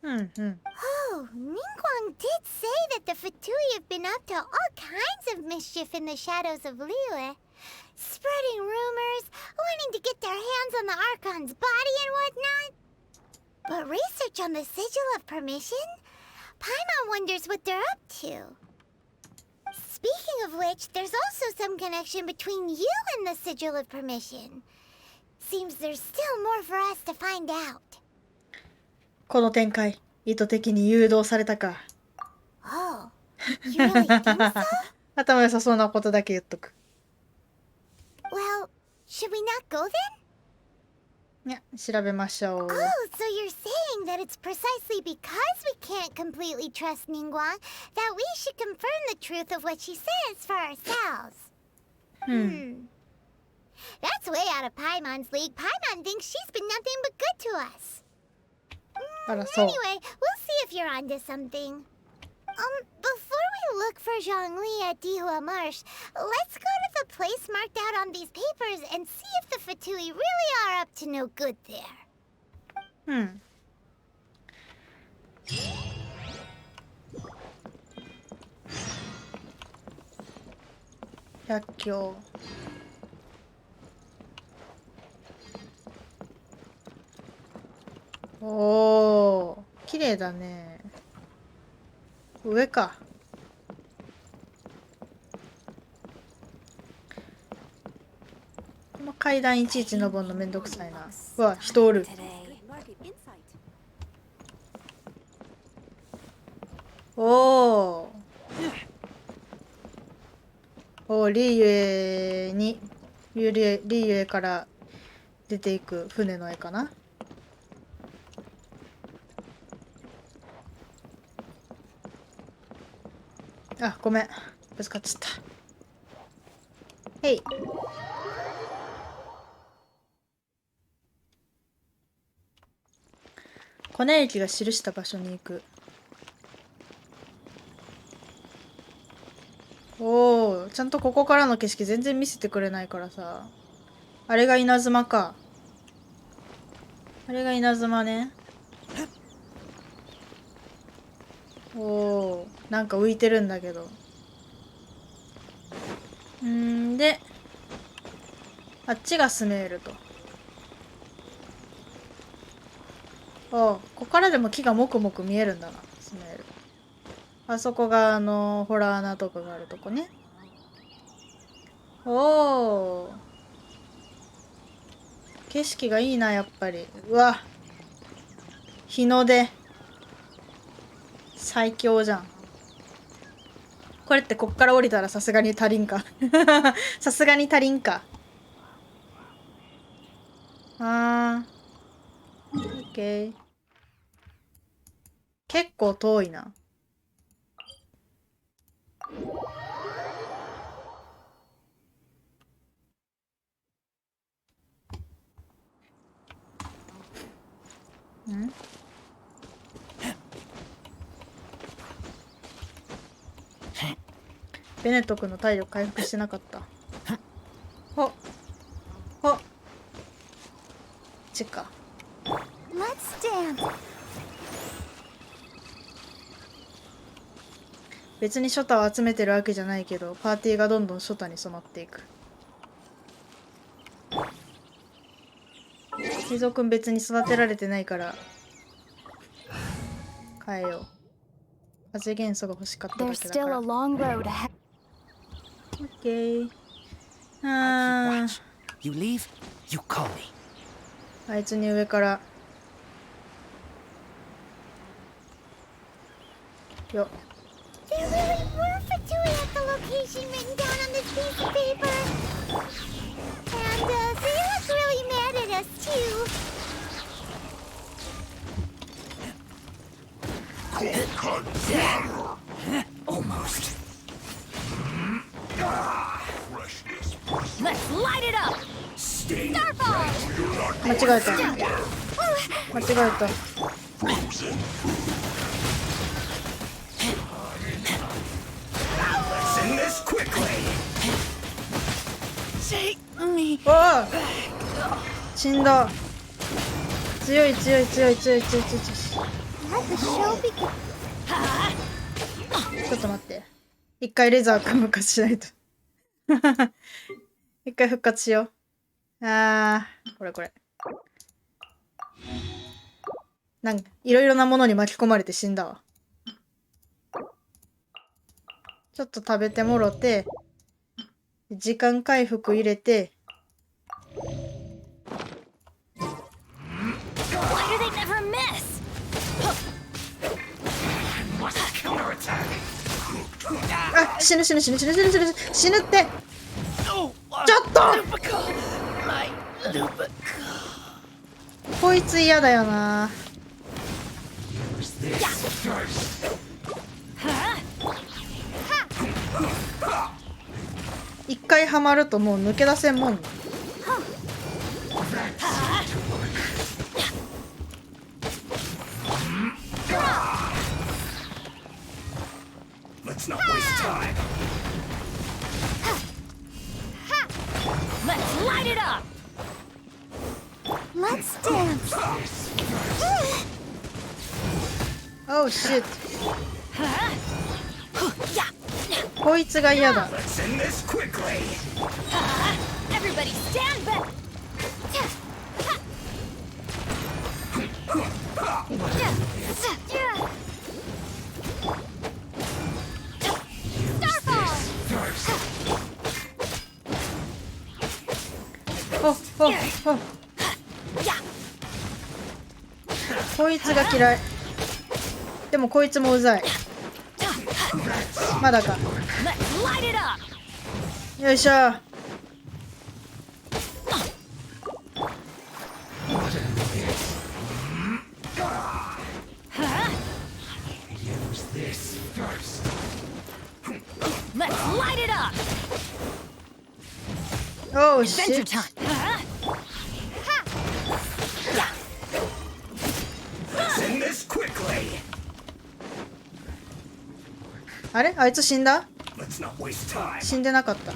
Oh, Ningguang did say that the Fatui have been up to all kinds of mischief in the shadows of Liyue. Spreading rumors, wanting to get their hands on the Archon's body and whatnot. But research on the Sigil of permission? Paimon wonders what they're up to. Speaking of which, there's also some connection between you and the Sigil of permission. Seems there's still more for us to find out. この展開、意図的に誘導されたか。Oh, you really think so? 頭良さそうなことだけ言っとく。Well, should we not go then? いや、調べましょう。Oh, so you're saying that it's precisely because we can't completely trust Ningguang that we should confirm the truth of what she says for ourselves. That's way out of Paimon's league. Paimon thinks she's been nothing but good to us. あら、そう。 Anyway, we'll see if you're onto something. Before we look for Zhongli at Dihua Marsh, let's go to the place marked out on these papers and see if the Fatui really are up to no good there. 百況。おー、綺麗だね。上か。この階段いちいち登るのめんどくさいな。うわ、人おる。おー。おー、リーユエに、リーユエから出ていく船の絵かな。あ、ごめん。ぶつかっちゃった。へい。粉雪が記した場所に行く。おお、ちゃんとここからの景色全然見せてくれないからさ。あれが稲妻か。あれが稲妻ね。おお、なんか浮いてるんだけど。で、あっちがスメールと。おお、ここからでも木がもくもく見えるんだな、スメール。あそこがホラー穴とかがあるとこね。おー、景色がいいな、やっぱり。うわ、日の出最強じゃん。これってこっから降りたらさすがに足りんか。さすがに足りんか。オッケー。結構遠いな。ん？ベネット君の体力回復してなかった。ほっほっちか。 Let's dance. 別にショタを集めてるわけじゃないけど、パーティーがどんどんショタに染まっていく。水蔵くん別に育てられてないから変えよう。風元素が欲しかっただ There's けだか still ら。 a long road ahead. オッケー。You leave, you call me. あいつに上からよっ。 There really were Fatui at the location written down on this piece of paper. And they look really mad at us too. Almost. Let's light it up! Starfall! 間違えた。間違えた。おお、死んだ。強い強い強い強い強い強い強い。 Let the show begin. ちょっと待って。一回レザー復活しないと。一回復活しよう。これこれ。なんかいろいろなものに巻き込まれて死んだわ。ちょっと食べてもろて、時間回復入れて。 Why do they never miss? あ、死ぬ死ぬ死ぬ死ぬ死ぬ死ぬ死ぬって。ちょっとこいつ嫌だよな。一回ハマるともう抜け出せんもん。Let's not waste time. Let's light it up! Let's dance. Oh shit. こいつが嫌だ。 Let's end this quickly. Everybody stand back! Oh, こいつが嫌い。でもこいつもうざい。まだか。よいしょ。Oh shit. あれ、あいつ死んだ？死んでなかった。ん？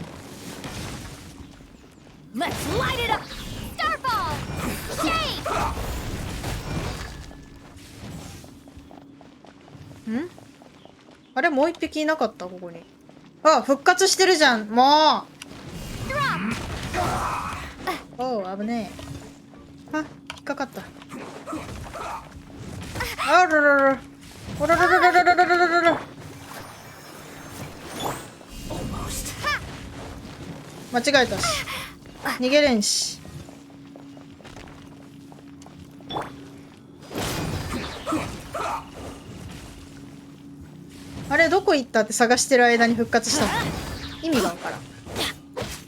あれ、もう一匹いなかったここに。あ、復活してるじゃん。もう。おう、危ねえ。あ、引っかかった。あららら。おらららららららららら。間違えたし逃げれんし。あれどこ行ったって探してる間に復活したの。意味がわからん。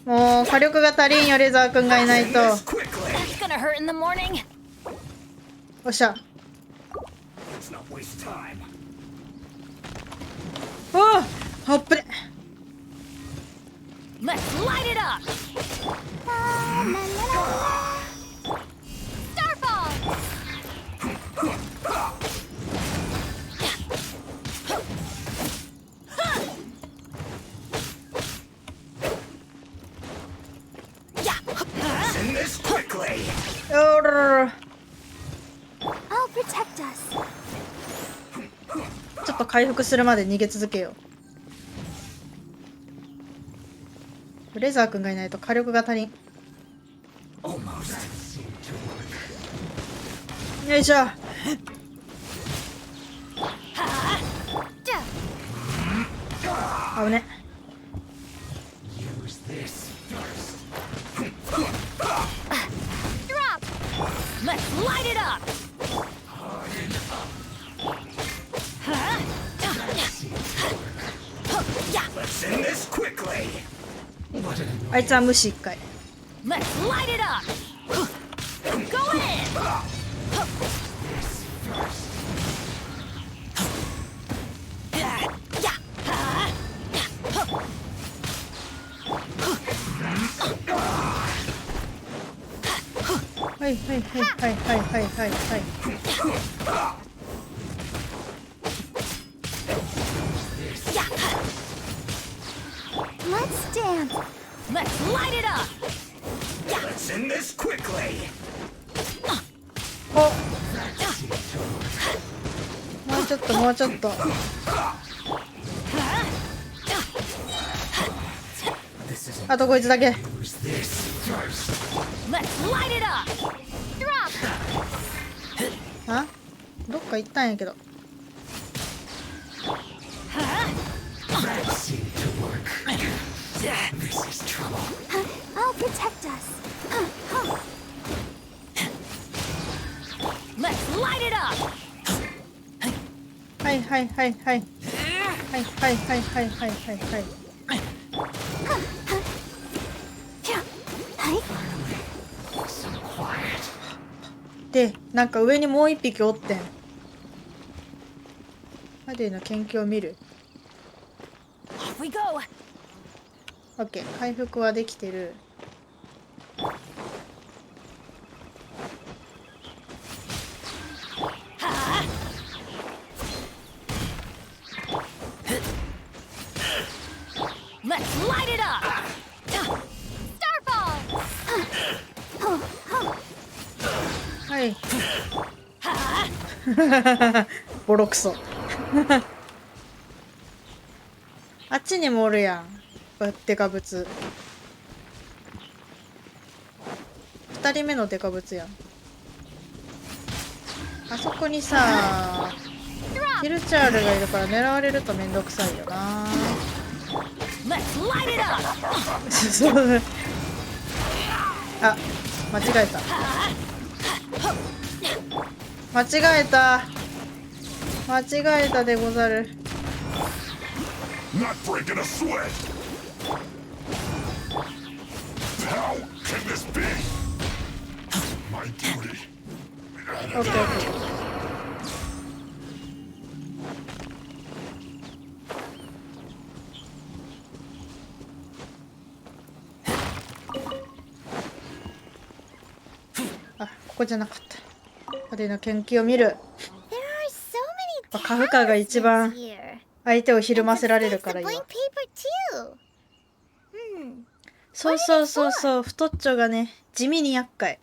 もう火力が足りんよ、レザーくんがいないと。That's gonna hurt in the morning. おっしゃ。 Let's not waste time. おお、あっぶね。 Let's light it up. Starfall. Send this quickly. おら、 I'll protect us. ちょっと回復するまで逃げ続けよう。レザーくんがいないと火力が足りん。 Almost. よいしょ。あぶね。 Use this first. Drop. Let's light it up. Let's send this quickly. あいつは無視1回。 Let's light it up. Go in.はいはいはいはいはいはいはいはい。 Let's dance. Let's light it up. Let's send this quickly. お、もうちょっともうちょっと。 あとこいつだけ。 Use this first. Let's light it up. Drop. あ、どっか行ったんやけど。 That seemed to work. This is trouble. I'll protect us. Let's light it up. はいはいはいはい。はいはいはいはいはいはいはい。 So quiet. で、なんか上にもう一匹おってん。マディの研究を見る。 Off we go. オッケー、回復はできてる。 Let's light it up. Starfall. はい。ボロクソ。あっちにもおるやん。デカブツ。2人目のデカブツやん。あそこにさ、ヒルチャールがいるから狙われるとめんどくさいよな。Let's light it up. そうあ、間違えた。間違えた。間違えたでござる。 Not breaking a sweat. How can this be? My duty. オッケーオッケー。あ、ここじゃなかった。パディの研究を見る。 There are so many カフカが一番 here. 相手をひるませられるから And 今。 the blank paper too. そうそうそうそう、太っちょがね、地味に厄介。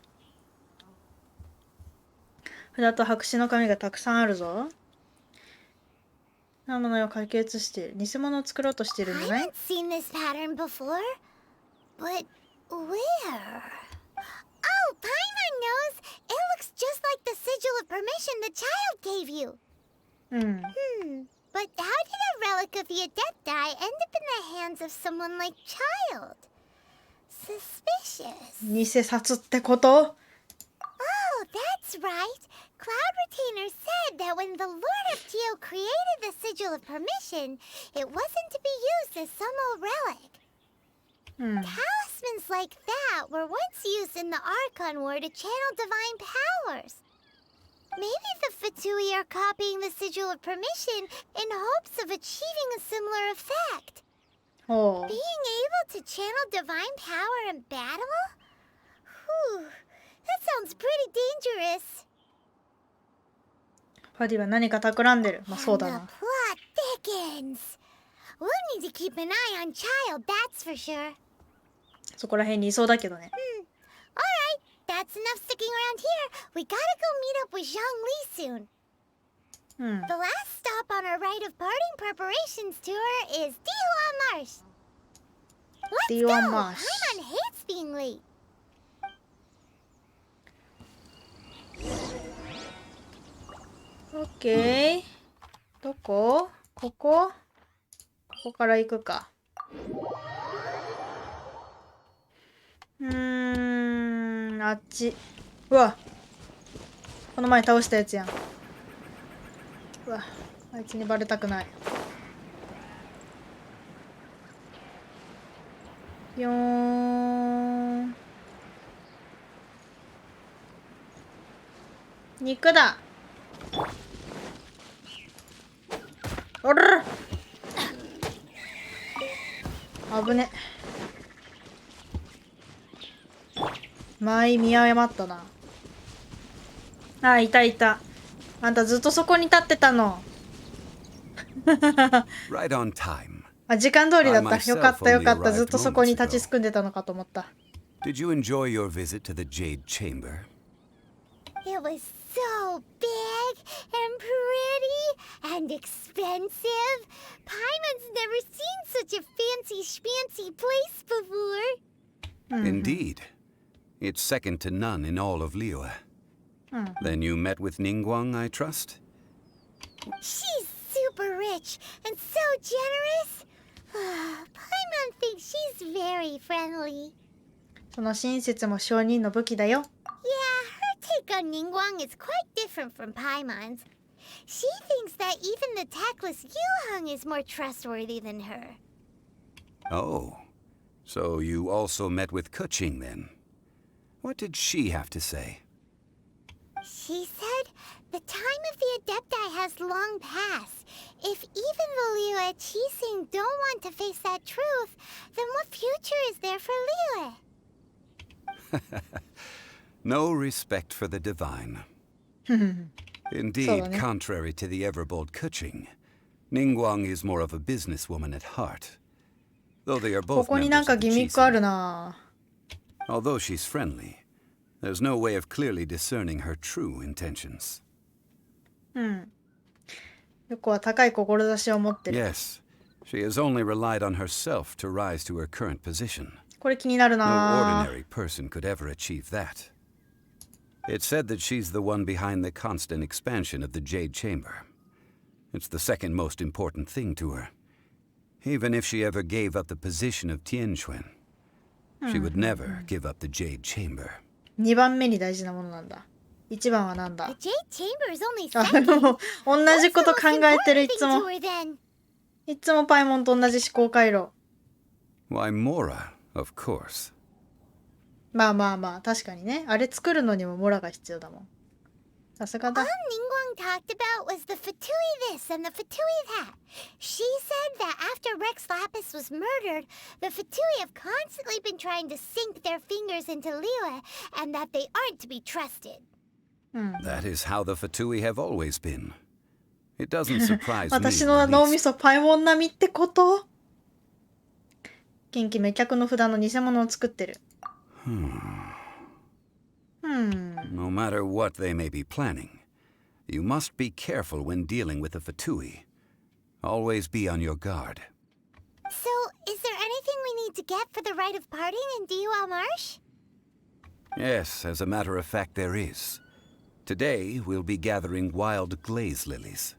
札と白紙の紙がたくさんあるぞ。なものを解決している。偽物を作ろうとしているん I じゃない？ haven't seen this pattern before. But where? Oh, Paimon knows. It looks just like the sigil of permission the child gave you. うん。 But how did a relic of your death die end up in the hands of someone like Child? Suspicious. 偽札ってこと？ Oh, that's right. Cloud Retainer said that when the Lord of Geo created the Sigil of Permission, it wasn't to be used as some old relic. Talismans like that were once used in the Archon War to channel divine powers. Maybe the Fatui are copying the Sigil of Permission in hopes of achieving a similar effect. ほう。 Being able to channel divine power in battle? Whew, that sounds pretty dangerous. ファディは何か企んでる。まあそうだ And the な。 plot thickens. We'll need to keep an eye on Child, that's for sure. そこら辺にいそうだけどね。Alright, that's enough sticking around here. We gotta go meet up with Zhang Li soon. うん。 The last stop on our rite of parting preparations tour is Dihua Marsh. Let's Dihua go! Marsh. Paimon hates being late. オッケー。どこ？ここ？ここから行くか。あっち。うわ。この前倒したやつやん。うわ。あいつにバレたくない。よーん。肉だ。おら。危ね。前見誤ったな。あ、いたいた。あんたずっとそこに立ってたの。Right on time. あ、時間通りだった。よかったよかった。ずっとそこに立ちすくんでたのかと思った。Did you enjoy your visit to the Jade Chamber? It was so big and pretty and expensive. Paimon's never seen such a fancy schmancy place before. Indeed. It's second to none in all of Liyue. Then you met with Ningguang, I trust? She's super rich and so generous. Paimon thinks she's very friendly. その親切も証人の武器だよ。Yeah, her take on Ningguang is quite different from Paimon's. She thinks that even the tactless Yuheng is more trustworthy than her. Oh. So you also met with Keqing then? What did she have to say? She said the time of the Adepti has long passed. If even the Liyue Qixing don't want to face that truth, then what future is there for Liyue? No respect for the divine. Indeed, contrary to the ever-bold Keqing, Ningguang is more of a businesswoman at heart. Though they are こ both こになん members か of the ギミックある Qixing. な。 Although she's friendly, there's no way of clearly discerning her true intentions. よくは高い志を持ってる。 Yes, she has only relied on herself to rise to her current position. これ気になる No な。 ordinary person could ever achieve that. It's said that she's the one behind the constant expansion of the Jade Chamber. It's the second most important thing to her. Even if she ever gave up the position of Tianquan, she would never give up the Jade Chamber. 2番目に大事なものなんだ。1番はなんだ。 The Jade Chamber is only あ second. の、同じ What's こと the 考 most えてる important いつ thing も。 to her then? いつもパイモンと同じ思考回路。 Why, Mora, of course. まあまあまあ、確かにね。あれ作るのにもモラが必要だもん。さすがだ。 All Ningguang talked about was the Fatui this and the Fatui that. She said that after Rex Lapis was murdered, the Fatui have constantly been trying to sink their fingers into Liyue and that they aren't to be trusted. That is how the Fatui have always been. It doesn't surprise me 私 in の the 脳み least. そパイモン並みってこと？元気滅却の札の偽物を作ってる。No matter what they may be planning, you must be careful when dealing with the Fatui. Always be on your guard. So, is there anything we need to get for the rite of parting in Dihua Marsh? Yes, as a matter of fact, there is. Today, we'll be gathering wild glaze lilies.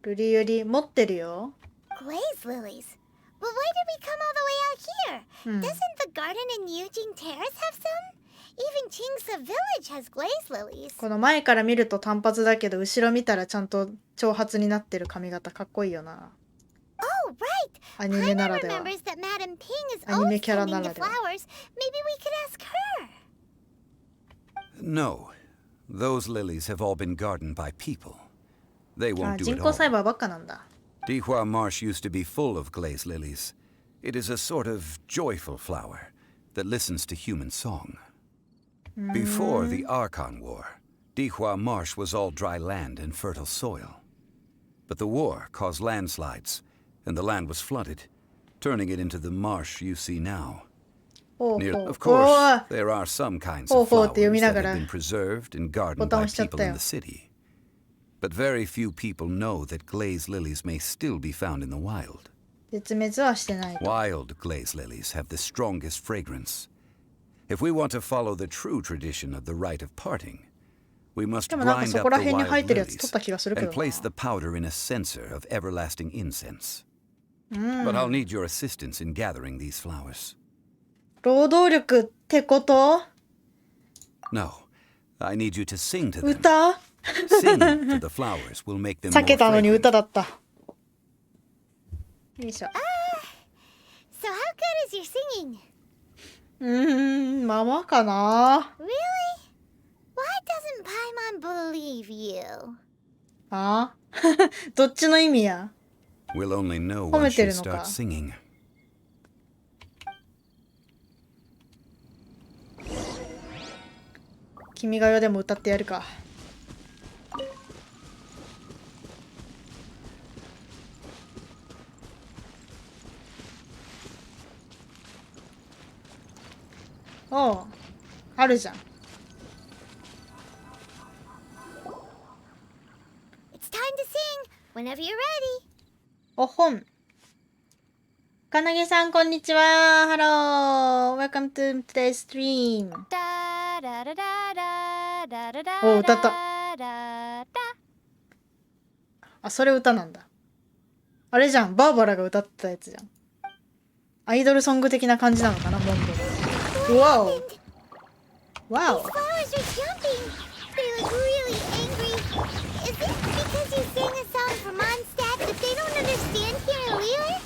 ルリユリ持ってるよ。 Glaze lilies. But why did we come all the way out here? Hmm. Doesn't the garden in Eugene Terrace have some? Even Chingsa Village has glaze lilies. この前から見ると単発だけど、後ろ見たらちゃんと長髪になってる髪型かっこいいよな。Oh, right. アニメなら Paimon では。 remembers that Madame Ping is アニメ always キャラ tending な the らでは。 flowers. Maybe we could ask her. No. Those lilies have all been gardened by people. They あ、 won't do 人 it 工 all. 栽培ばっかなんだ。Dihua Marsh used to be full of glaze lilies. It is a sort of joyful flower that listens to human song. Before the Archon War, Dihua Marsh was all dry land and fertile soil. But the war caused landslides, and the land was flooded, turning it into the marsh you see now. ほう Near, ほう。 of お course, ー there are some kinds ほう of ほうって読 flowers みな that が have ら been preserved and gardened ボタン by 押しちゃっ people た in よ。 the city. But very few people know that glaze lilies may still be found in the wild. 絶滅はしてないと。 Wild glaze lilies have the strongest fragrance. If we want to follow the true tradition of the rite of parting, we must でもなんか grind そ up こら the 辺に生え wild てるやつ取 lilies った気がするけ and どな。 place the powder in a censer of everlasting incense. But I'll need your assistance in gathering these flowers. 労働力ってこと？ No, I need you to sing to them. 歌？ Sing to the flowers will make them 避 more けたのに fragrant. 歌だった。よいしょ。 So how good is your singing? ままかな。 Really? Why doesn't Paimon believe you? あどっちの意味や？ We'll only know 褒め once て you るのか？ start singing. 君が代でも歌ってやるか。おう、あるじゃん。It's time to sing whenever you're ready. おほん。かなげさん、こんにちは。ハロー。Welcome to today's stream. お、歌った。あ、それ歌なんだ。あれじゃん。バーバラが歌ってたやつじゃん。アイドルソング的な感じなのかな、モンドの。わお。わお。 Flowers are jumping. They look really angry. Is it because you sang a song for Mondstadt that they don't understand here in Liyue?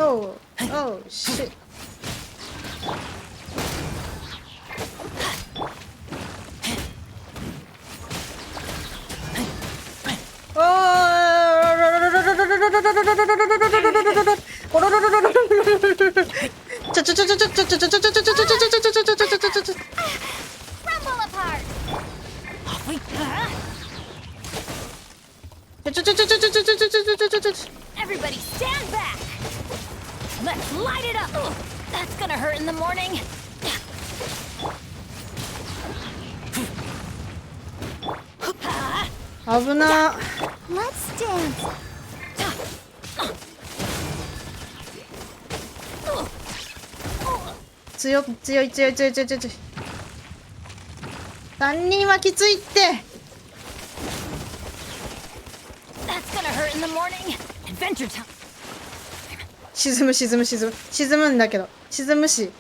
Oh, oh, shit. Rumble apart. Everybody stand back! Let's light it up! Ugh, that's gonna hurt in the morning. Ah, 危な。 Let's dance. 強い。3人はきついって。 that's gonna hurt in the morning. Adventure time. 沈むんだけど。沈むし。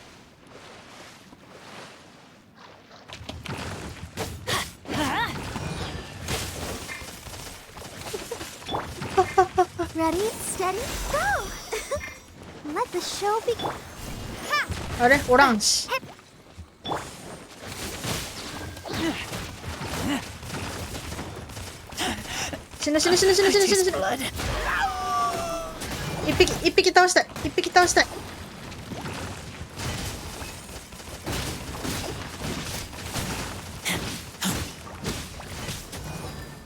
Ready, steady, go. Let the show begin. あれおらんし。死ぬ。一匹倒したい。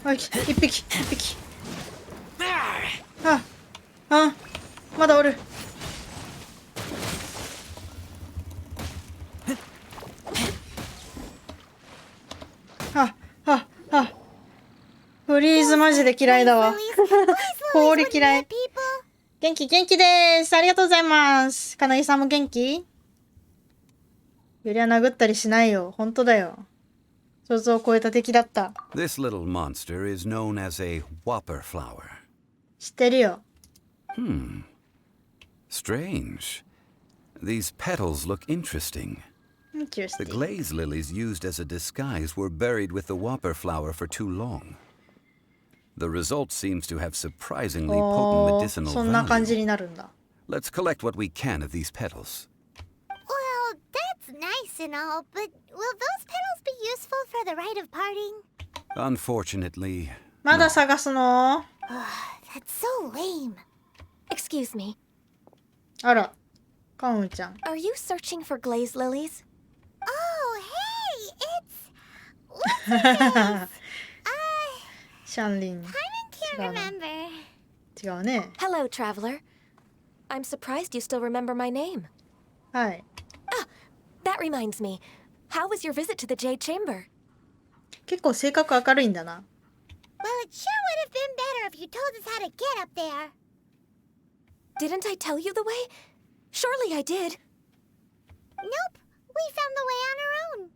はい、一匹。まだおる。フリーズマジで嫌いだわ。氷嫌い。元気元気です。ありがとうございます。かなぎさんも元気？よりは殴ったりしないよ。本当だよ。想像を超えた敵だった。 This little monster is known as a whopper flower. 知ってるよ。Strange. These petals look interesting. The Interesting. glaze lilies used as a disguise were buried with the whopper flower for too long. The result seems to have surprisingly potent おー、 medicinal そんな感じ value. になるんだ。 Let's collect what we can of these petals. Well, that's nice and all, but will those petals be useful for the rite of parting? Unfortunately, まだ探すの？ That's so lame. Excuse me. あら、カウンちゃん。 Are you searching for glaze lilies? Oh, hey, it's... シャンリン。 I can't remember. 違うね。 Hello, traveler. I'm surprised you still remember my name. はい。 That reminds me. How was your visit to the Jade Chamber? 結構性格明るいんだな。 Well, it sure would have been better if you told us how to get up there. Didn't I tell you the way? Surely I did. Nope, we found the way on our own.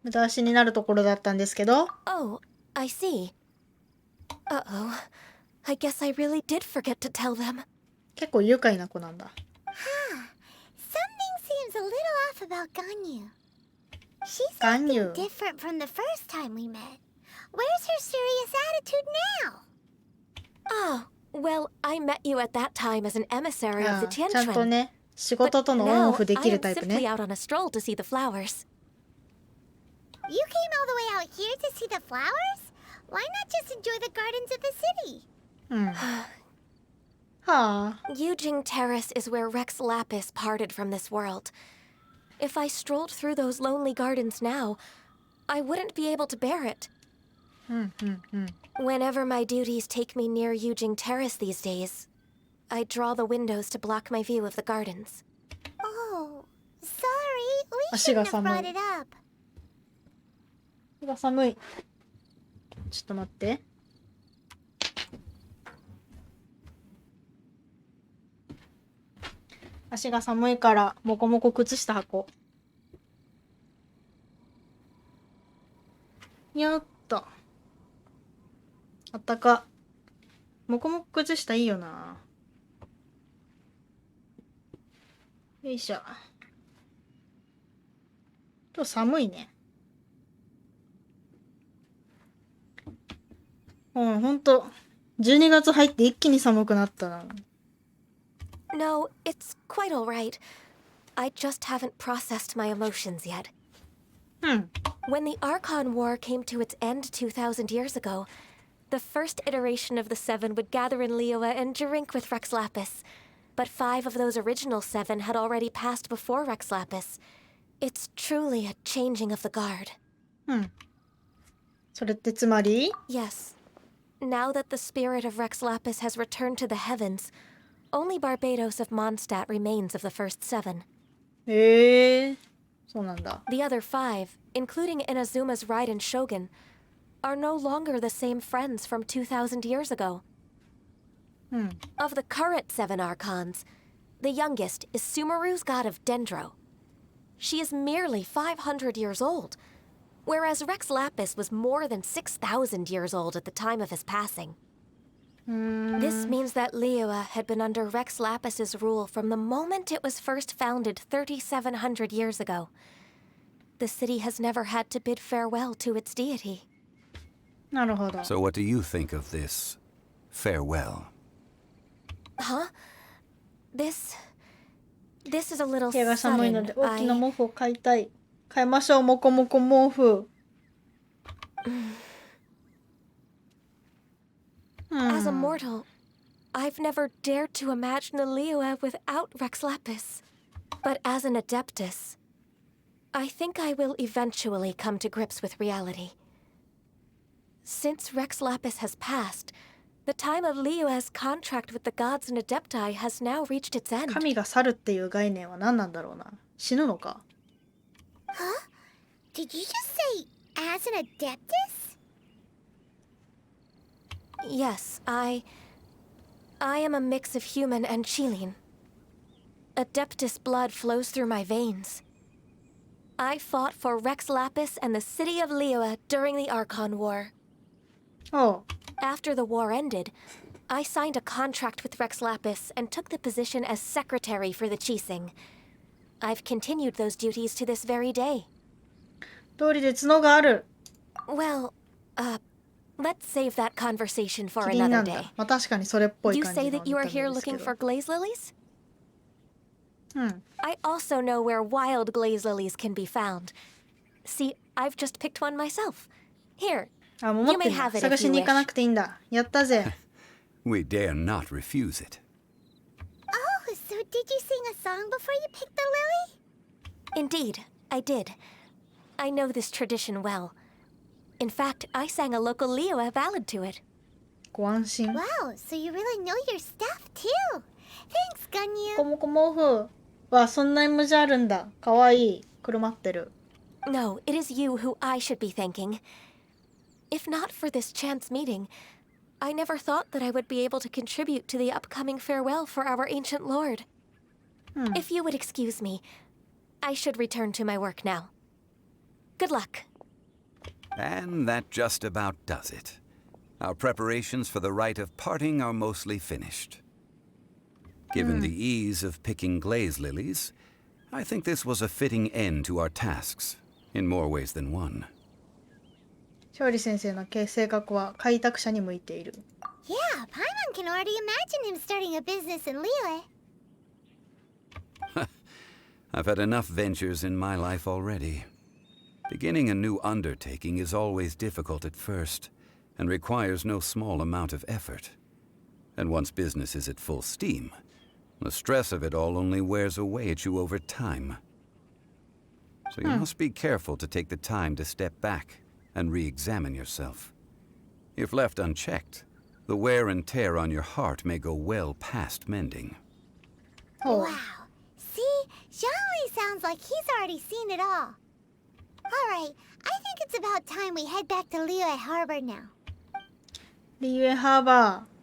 無駄足になるところだったんですけど。 Oh, I see. Uh-oh. I guess I really did forget to tell them. 結構愉快な子なんだ。 Something seems a little off about Ganyu. She's Ganyu. acting different from the first time we met. Where's her serious attitude now? Oh, well, I met you at that time as an emissary あ of あ the ちゃんと Tianquan. ね、仕 But 事とのオンオ now フで I きる am タイプ simply ね。 out on a stroll to see the flowers. You came all the way out here to see the flowers? Why not just enjoy the gardens of the city? うん。はあ。 Yujing Terrace is where Rex Lapis parted from this world. If I strolled through those lonely gardens now, I wouldn't be able to bear it. うんうんうん。 Whenever my duties take me near Yujing Terrace these days, I draw the windows to block my view of the gardens. Oh, sorry. We 足が shouldn't have 寒 brought い。 it up. 足が寒い。ちょっと待って。足が寒いからもこもこ靴下履こう。よっと。あったか。もこもこ靴下いいよな。よいしょ。今日寒いね。うん、ほんと。12月入って一気に寒くなったな。 No, it's quite all right. I just haven't processed my emotions yet. うん。 When the Archon War came to its end 2,000 years ago, the first iteration of the Seven would gather in Liyue and drink with Rex Lapis. But 5 of those original 7 had already passed before Rex Lapis. It's truly a changing of the guard. うん。それってつまり Yes. Now that the spirit of Rex Lapis has returned to the heavens, only Barbados of Mondstadt remains of the first 7. そうなんだ。 The other 5, including Inazuma's Raiden Shogun, are no longer the same friends from 2,000 years ago. うん。 Of the current 7 Archons, the youngest is Sumeru's god of Dendro. She is merely 500 years old, whereas Rex Lapis was more than 6,000 years old at the time of his passing. This means that Liyue had been under Rex Lapis's rule from the moment it was first founded 3,700 years ago. The city has never had to bid farewell to its deity. なるほど。 So what do you think of this farewell? Huh? This is a little 部屋が寒いの sudden. で大きな I... 毛布を買いたい。買いましょう、もこもこ毛布。As a mortal, I've never dared to imagine a Liyue without Rex Lapis. But as an Adeptus, I think I will eventually come to grips with reality. Since Rex Lapis has passed, the time of Liyue's contract with the gods and Adepti has now reached its end. 神が去るっていう概念は何なんだろうな。死ぬのか。 Huh? Did you just say as an adeptus? Yes, I am a mix of human and Qilin. Adeptus blood flows through my veins. I fought for Rex Lapis and the city of Liyue during the Archon War. Oh. After the war ended, I signed a contract with Rex Lapis and took the position as secretary for the Qixing. I've continued those duties to this very day. 通りで角がある。 Well, let's save that conversation for キリンな another んだ。 day. まあ確かにそれっぽい You 感じの say 見 that た you 目 are ですけ here ど。 looking for glaze lilies? うん。 I also know where wild glaze lilies can be found. See, I've just picked one myself. Here, あ、もう持 you って may んだ。 have it 探 if し you に行か wish. なくていいんだ。やったぜ。We dare not refuse it. Oh, so did you sing a song before you picked the lily? Indeed, I did. I know this tradition well. In fact, I sang a local Liyue ballad to it. ご安心。 Wow, so you really know your stuff too. Thanks, こ Ganyu. もこ毛布。わ、そんな絵文字あるんだ。かわいい。くるまってる。 No, it is you who I should be thanking. If not for this chance meeting, I never thought that I would be able to contribute to the upcoming farewell for our ancient lord. If you would excuse me, I should return to my work now. Good luck. And that just about does it. Our preparations for the rite of parting are mostly finished. Given the ease of picking glaze lilies, I think this was a fitting end to our tasks, in more ways than one. 勝利先生の性格は開拓者に向いている。 Yeah, Paimon can already imagine him starting a business in Liyue. I've had enough ventures in my life already. Beginning a new undertaking is always difficult at first, and requires no small amount of effort. And once business is at full steam, the stress of it all only wears away at you over time. So you must be careful to take the time to step back and re-examine yourself. If left unchecked, the wear and tear on your heart may go well past mending. Oh. Wow. See, Zhongli sounds like he's already seen it all. Alright, I think it's about time we head back to Liyue Harbor now. リュエハーバー。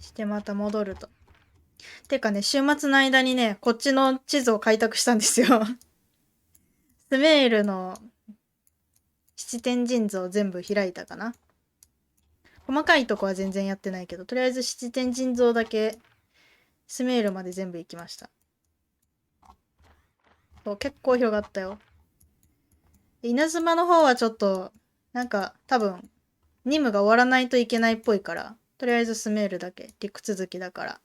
してまた戻ると。てかね、週末の間にね、こっちの地図を開拓したんですよ。スメールの七天神図を全部開いたかな。細かいとこは全然やってないけど、とりあえず七天神図だけスメールまで全部行きました。そう結構広がったよ。稲妻の方はちょっとなんか多分任務が終わらないといけないっぽいから、とりあえずスメールだけ陸続きだから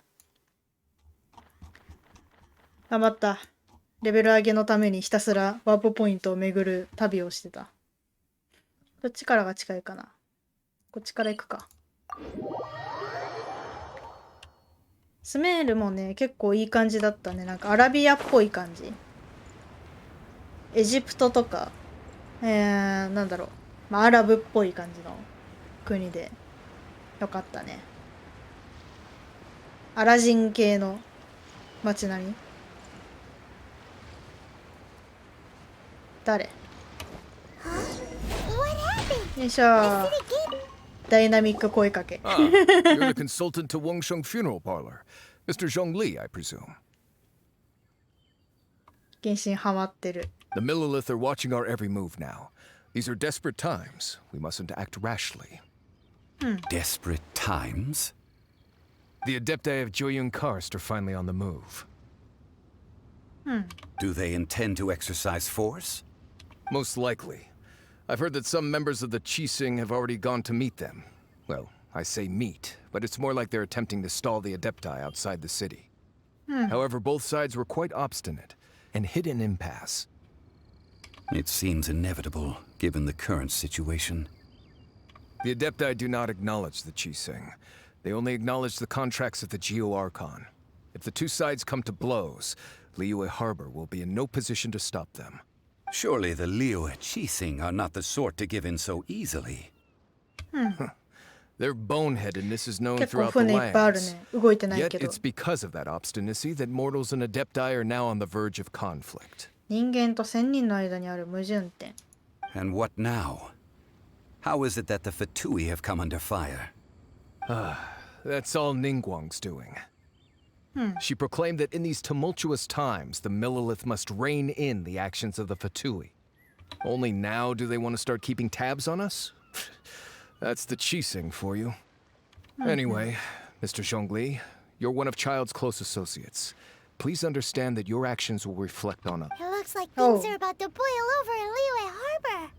頑張った。レベル上げのためにひたすらワープポイントを巡る旅をしてた。どっちからが近いかな。こっちから行くか。スメールもね結構いい感じだったね。なんかアラビアっぽい感じ。エジプトとかなんだろう、まあ、アラブっぽい感じの国でよかったね。アラジン系の街並み。誰？ What happened? よいしょ。ダイナミック声かけ。Ah, you're the consultant to Wangsheng Funeral Parlor. Mr. Zhongli, I presume. 原神ハマってる。 The Millilith are watching our every move now. These are desperate times. We mustn't act rashly. Desperate times? The Adepti of Joyun Karst are finally on the move. Do they intend to exercise force? Most likely. I've heard that some members of the Qixing have already gone to meet them. Well, I say meet, but it's more like they're attempting to stall the Adepti outside the city. However, both sides were quite obstinate and hit an impasse. It seems inevitable, given the current situation. The Adepti do not acknowledge the Qixing. They only acknowledge the contracts of the Geo-Archon. If the two sides come to blows, Liyue Harbor will be in no position to stop them. Surely the Liyue Qixing are not the sort to give in so easily. Their boneheadedness is known 結構 throughout the 船いっぱいある lands. ね。動いてない Yet けど。 it's because of that obstinacy that mortals and Adepti are now on the verge of conflict. 人間と仙人の間にある矛盾点。 And what now? How is it that the Fatui have come under fire? That's all Ningguang's doing. She proclaimed that in these tumultuous times, the Millelith must rein in the actions of the Fatui. Only now do they want to start keeping tabs on us? That's the Qixing for you. Anyway, Mr. Zhongli, you're one of Child's close associates. Please understand that your actions will reflect on us. It looks like things are about to boil over in Liyue Harbor.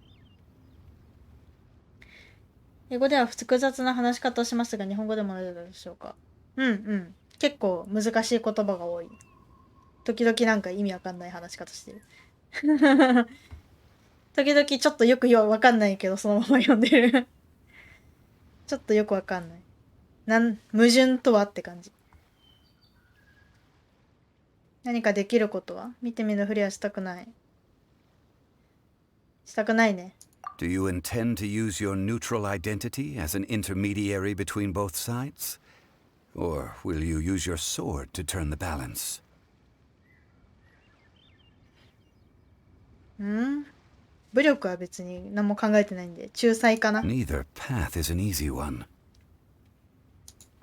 英語では複雑な話し方をしますが、日本語でも大丈夫でしょうか。結構難しい言葉が多い。時々なんか意味わかんない話し方してる。時々ちょっとよくわかんないけど、そのまま読んでる。ちょっとよくわかんない。矛盾とはって感じ。何かできることは見て見ぬふりはしたくない。したくないね。Do you intend to use your neutral identity as an intermediary between both sides? Or will you use your sword to turn the balance? 武力は別に何も考えてないんで、仲裁かな。Neither path is an easy one.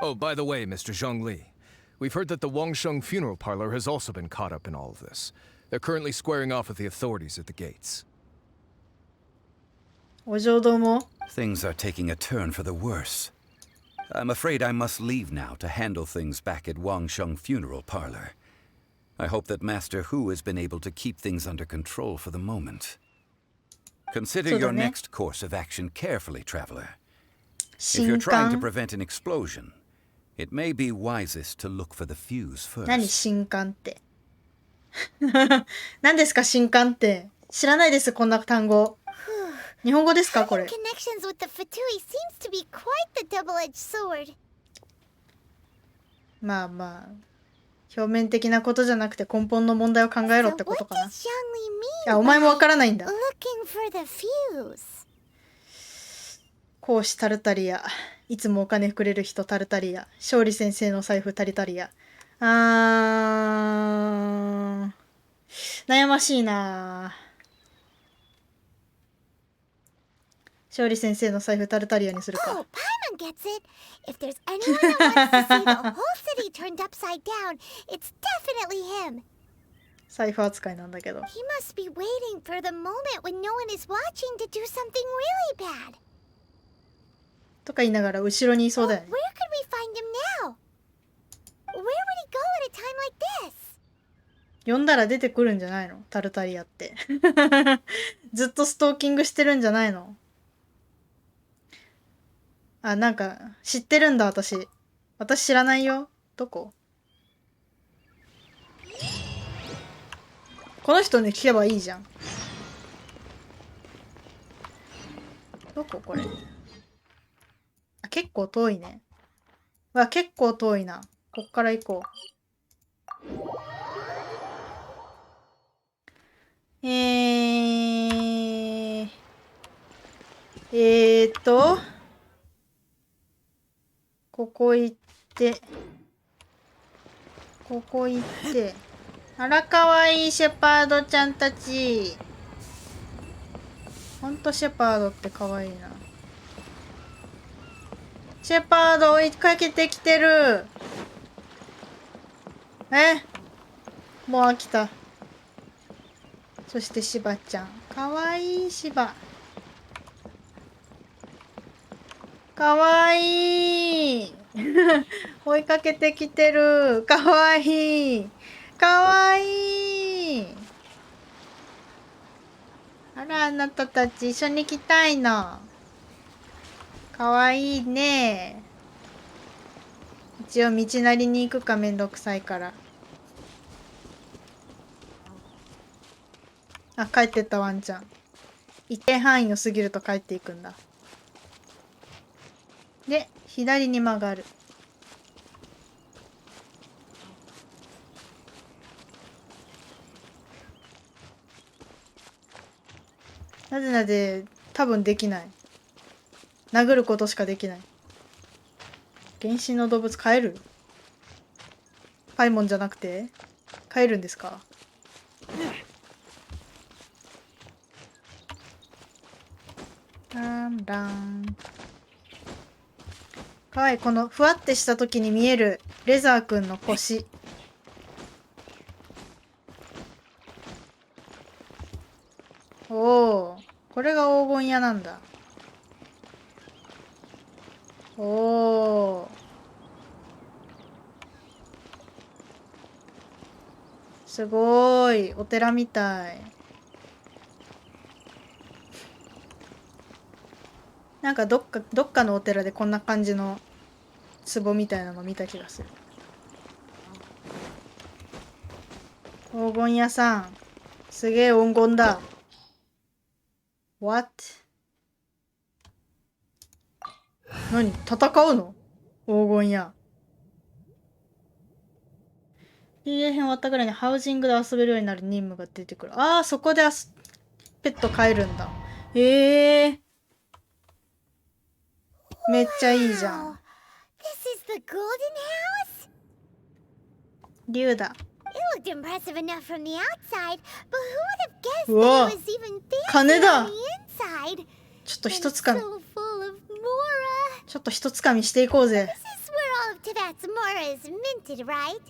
Oh, by the way, Mr. Zhongli, we've heard that the Wangsheng funeral parlor has also been caught up in all of this. They're currently squaring off with the authorities at the gates. お嬢ども。Things are taking a turn for the worse. I'm afraid I must leave now to handle things back at Wangsheng funeral parlor. I hope that Master Hu has been able to keep things under control for the moment. Consider your next course of action carefully, traveler. If you're trying to prevent an explosion, it may be wisest to look for the fuse first. 何新刊って。何ですか新刊って。知らないです、こんな単語。日本語ですかこれ。Connections with the Fatui seems to be quite the double-edged sword. まあまあ、表面的なことじゃなくて根本の問題を考えろってことかな。あ、お前もわからないんだ。講師タルタリア。いつもお金くれる人タルタリア。勝利先生の財布タルタリア。悩ましいな。勝利先生の財布タルタリアにするか。Oh, Paimon gets it. If there's anyone that wants to see the whole city turned upside down, it's definitely him. 財布扱いなんだけど。He must be waiting for the moment when no one is watching to do something really bad. とか言いながら後ろにいそうだよね。Where could we find him now? Where would he go at a time like this? 呼んだら出てくるんじゃないのタルタリアって。ずっとストーキングしてるんじゃないのあ、なんか知ってるんだ私。私知らないよ。どここの人に聞けばいいじゃん。どここれ。あ、結構遠いね。わ、結構遠いな。こっから行こう。ここ行って、ここ行って、あらかわいいシェパードちゃんたち。ほんとシェパードってかわいいな。シェパード追いかけてきてる。もう飽きた。そしてシバちゃん。かわいいシバ。かわいい。追いかけてきてる。かわいい。かわいい。あら、あなたたち一緒に来たいの。かわいいね。一応道なりに行くかめんどくさいから。あ、帰ってったワンちゃん。一定範囲を過ぎると帰っていくんだ。で、左に曲がる。なぜなぜ多分できない。殴ることしかできない。原神の動物飼える？パイモンじゃなくて飼えるんですか？ランラン。かわいい。このふわってした時に見えるレザーくんの腰。おお、これが黄金屋なんだ。おお。すごーい。お寺みたい。なんかどっかのお寺でこんな感じの壺みたいなの見た気がする。黄金屋さん。すげえ黄金だ。What? 何？戦うの？黄金屋。PA 編終わったぐらいにハウジングで遊べるようになる任務が出てくる。ああ、そこでペット飼えるんだ。へえ。めっちゃいいじゃん。This is the golden house? 竜だ。It looked impressive enough from the outside, but who would have guessed うわ that it was even 金 fancier だ。 on the inside? ちょっと一 And つかみ。 so full of mora. ちょっと一つかみしていこうぜ。 This is where all of Tibet's mora is minted, right?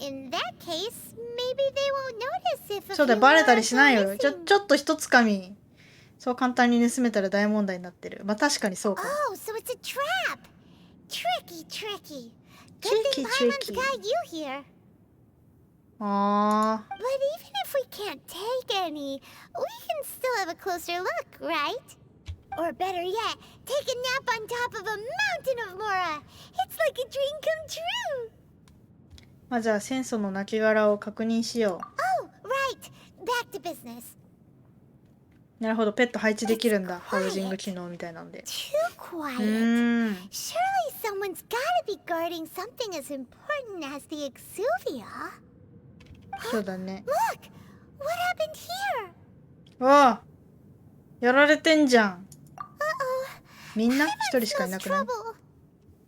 In that case, maybe they won't notice if a そうだ few よ、バレたり moras しない are よ。ち missing. ょっと一つかみ。そう簡単に盗めたら大問題になってる。まあ確かにそうかも。 Oh, so it's a trap. Tricky. Good thing Tricky. Paimon's got you here. あ But even if we can't take any, we can still have a closer look, right? Or better yet, take a nap on top of a mountain of mora. It's like a dream come true. まあじゃあ戦争の亡骸を確認しよ Oh, right. Back to business. う。なるほど、ペット配置できるんだ。ハウジング機能みたいなんで。 Too quiet. Surely Surely someone's gotta be guarding something as important as the Exuvia. そうだね。 Look! What happened here? わあ、やられてんじゃん。 Uh-oh. みんな一 Paimon 人しかいな smells くない？ trouble.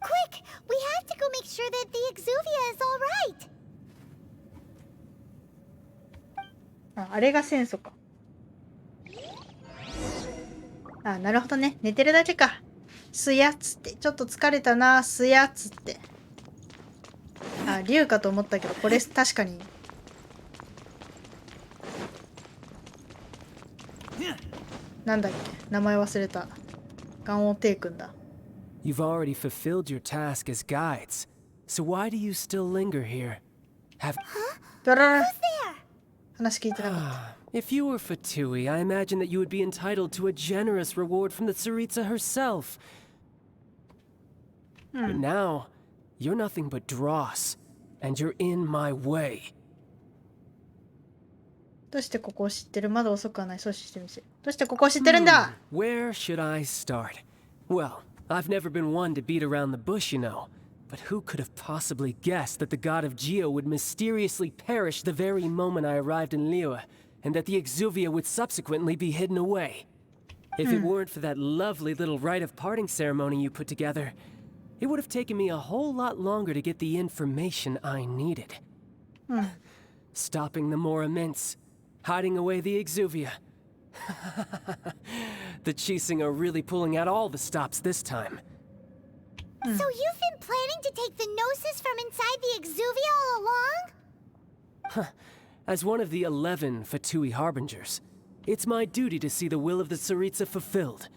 Quick! We have to go make sure that the Exuvia is all right. あれが戦争か。あ、なるほどね。寝てるだけか。すやっつって。ちょっと疲れたな。すやっつって。あ、竜かと思ったけど、これ確かに。なんだっけ、名前忘れた。ガンオテイ君だ。 You've already fulfilled your task as guides, so why do you still linger here? Have だらら。 Who's there? 話聞いてなかった。 If you were Fatui, I imagine that you would be entitled to a generous reward from the Tsaritsa herself. But now, you're nothing but dross, and you're in my way. どうしてここを知ってる？まだ遅くはない。阻止してみせ。どうしてここを知ってるんだ？ Where should I start? Well, I've never been one to beat around the bush, you know. But who could have possibly guessed that the god of Geo would mysteriously perish the very moment I arrived in Liyue, and that the Exuvia would subsequently be hidden away? If it weren't for that lovely little rite of parting ceremony you put together, it would have taken me a whole lot longer to get the information I needed. Stopping the Mora Mints, hiding away the Exuvia. The Chising are really pulling out all the stops this time. So you've been planning to take the Gnosis from inside the Exuvia all along? As one of the 11 Fatui Harbingers, it's my duty to see the will of the Tsaritsa fulfilled.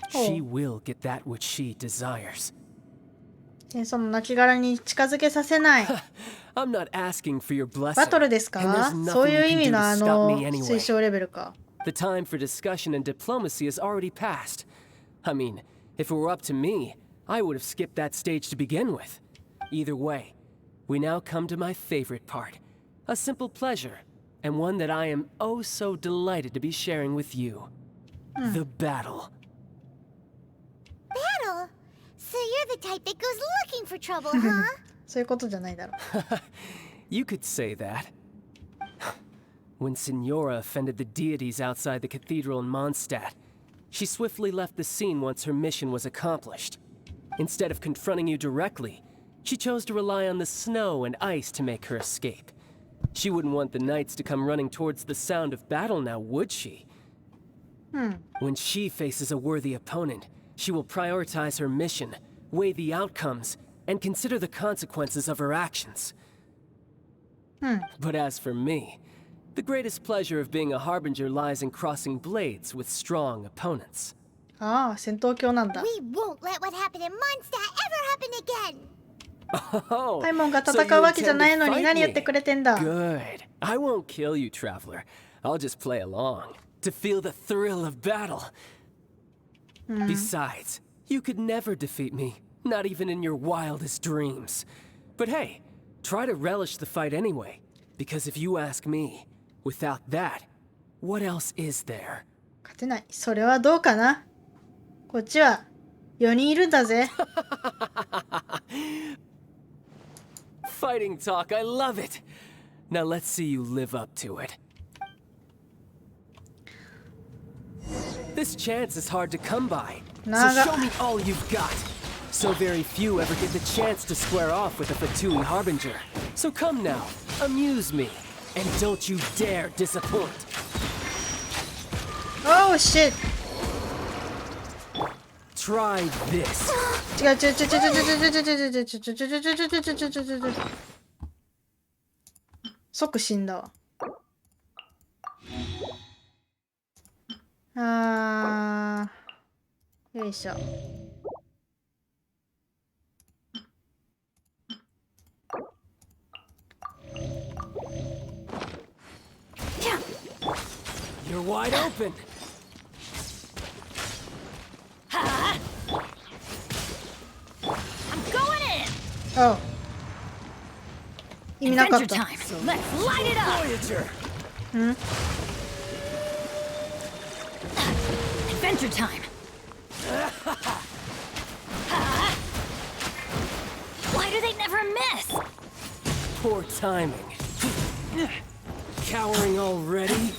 She will get that which she desires. 戦争の亡骸に近づけさせない。 I'm not asking for your blessing. バトルですか？ and there's そう nothing いう you 意 can 味 do の to stop me 推 anyway. 奨レベルか。 The time for discussion and diplomacy has already passed. I mean, if it were up to me, I would have skipped that stage to begin with. Either way, we now come to my favorite part. A simple pleasure, and one that I am oh so delighted to be sharing with you. The battle. Battle? So you're the type that goes looking for trouble, huh? そういうことじゃないだろう。 You could say that. When Signora offended the deities outside the cathedral in Mondstadt, she swiftly left the scene once her mission was accomplished. Instead of confronting you directly, she chose to rely on the snow and ice to make her escape. She wouldn't want the knights to come running towards the sound of battle now, would she? When she faces a worthy opponent, she will prioritize her mission, weigh the outcomes, and consider the consequences of her actions. But as for me, the greatest pleasure of being a harbinger lies in crossing blades with strong opponents. ああ、戦闘狂なんだ。 We won't let what happened in Mondstadt ever happen again. Oh, パイモンが so 戦う you わけじゃ intend ない to のに fight 何やって me? くれてんだ。 Good. I won't kill you, traveler. I'll just play along to feel the thrill of battle. Besides, you could never defeat me, not even in your wildest dreams. But hey, try to relish the fight anyway, because if you ask me, without that, what else is there? 勝てない。それはどうかな。こっちは4人いるんだぜ。Fighting talk, I love it. Now let's see you live up to it. This chance is hard to come by, so show me all you've got. So very few ever get the chance to square off with a Fatui Harbinger. So come now, amuse me, and don't you dare disappoint. Oh shit! Try this. 違う違う違う違う違う違う違う違う違う違う違う違う違う違う。即死んだわ。よいしょ。You're wide open. I'm going in. Oh. 意味なかっ Adventure た。 time. Let's light it up. Voyager. Adventure time. Why do they never miss? Poor timing. Cowering already? .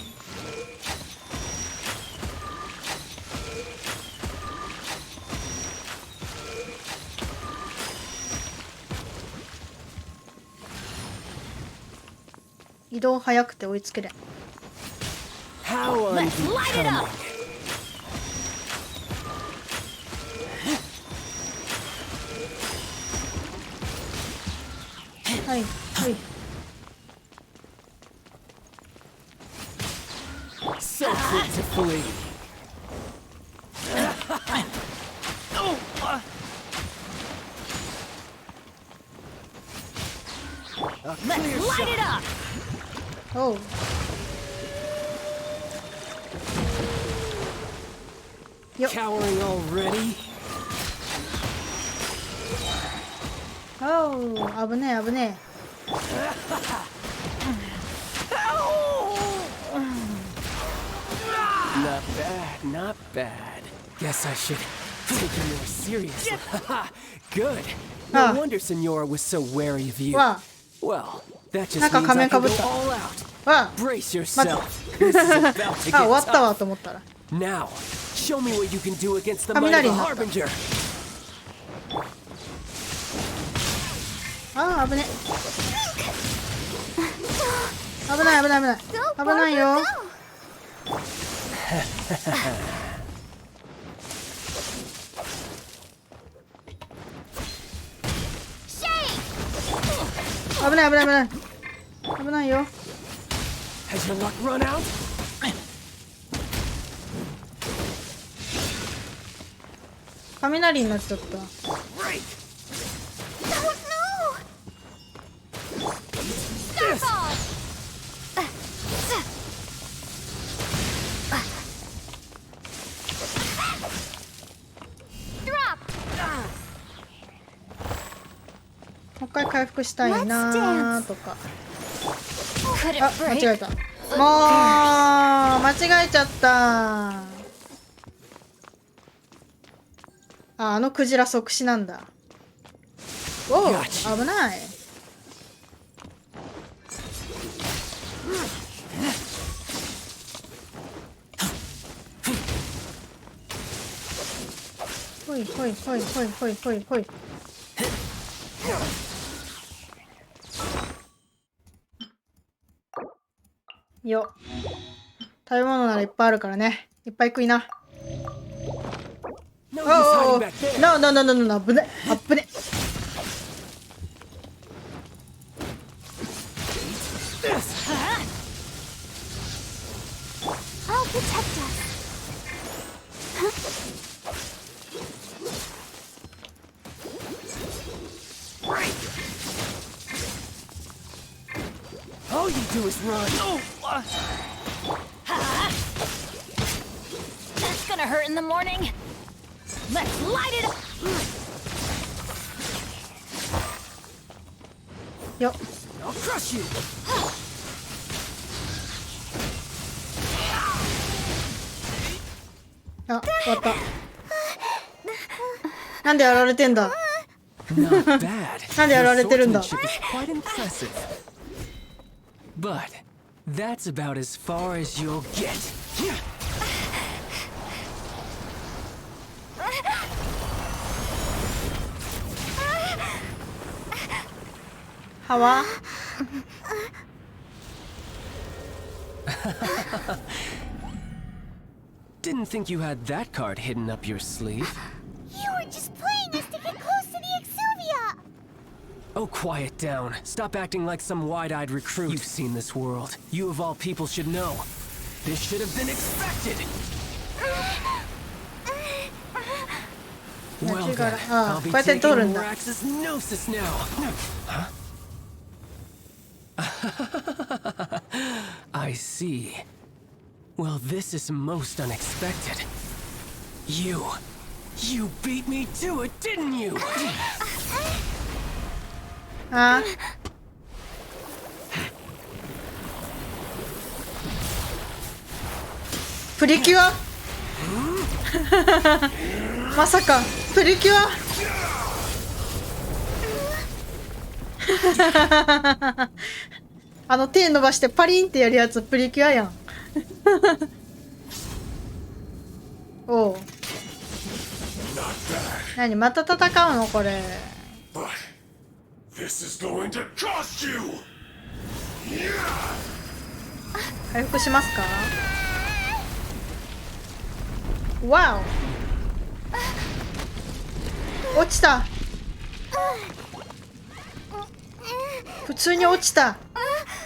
移動早くて追いつけれん。 How Let's light it unbecoming. up. はいはい。 So quick to flee. Let's light it up. おう。Cowering already? おう。危ねえ危ね Not bad, not bad. Guess I should take you more seriously. Good. No wonder Senora was so wary of you. Wow. Well, that just なんか means 仮 I 面か can ぶ go った。 all out. わ Brace 待っ yourself. This is about to あ、 get 終わったわ tough. と思ったら。 Now, show me what you can do against the might of 雷 a になった。 harbinger. ああ、危ね。危ない危ない危ない。危ないよ。危ない危ない危ない。危ないよ。 Has your luck run out? 雷になっちゃった。 Break. Drop. もう一回回復したいなーとか。 Could it あ、間 break? 違えた。もう間違えちゃった。あのクジラ即死なんだ。おお、危ない。ほいほいほいほいほいほいほい。よ。食べ物ならいっぱいあるからね。いっぱい食いな。 No use おお hiding back there. なななななな、ぶねあぶね。 I'll protect us. All you do is run. Oh, That's gonna hurt in the morning. Let's light it up. よっ。 I'll crush you. あ、終わった。なんでやられてんだ。 Not bad. なんでやられてるんだ。 Your swordsmanship is quite impressive. But that's about as far as you'll get. はわ。 Didn't think you had that card hidden up your sleeve. You were just playing us to get close to the Exuvia! Oh, quiet down. Stop acting like some wide-eyed recruit. You've seen this world. You of all people should know. This should have been expected. Well then, I'll be taking Morax's gnosis now. Huh? I see. Well, this is most unexpected. You beat me to it, didn't you? あ。プリキュア。まさかプリキュア。あの手伸ばしてパリンってやるやつプリキュアやん。おう。何また戦うのこれ。 But this is going to cost you. 回復しますか。わお。落ちた。普通に落ちた。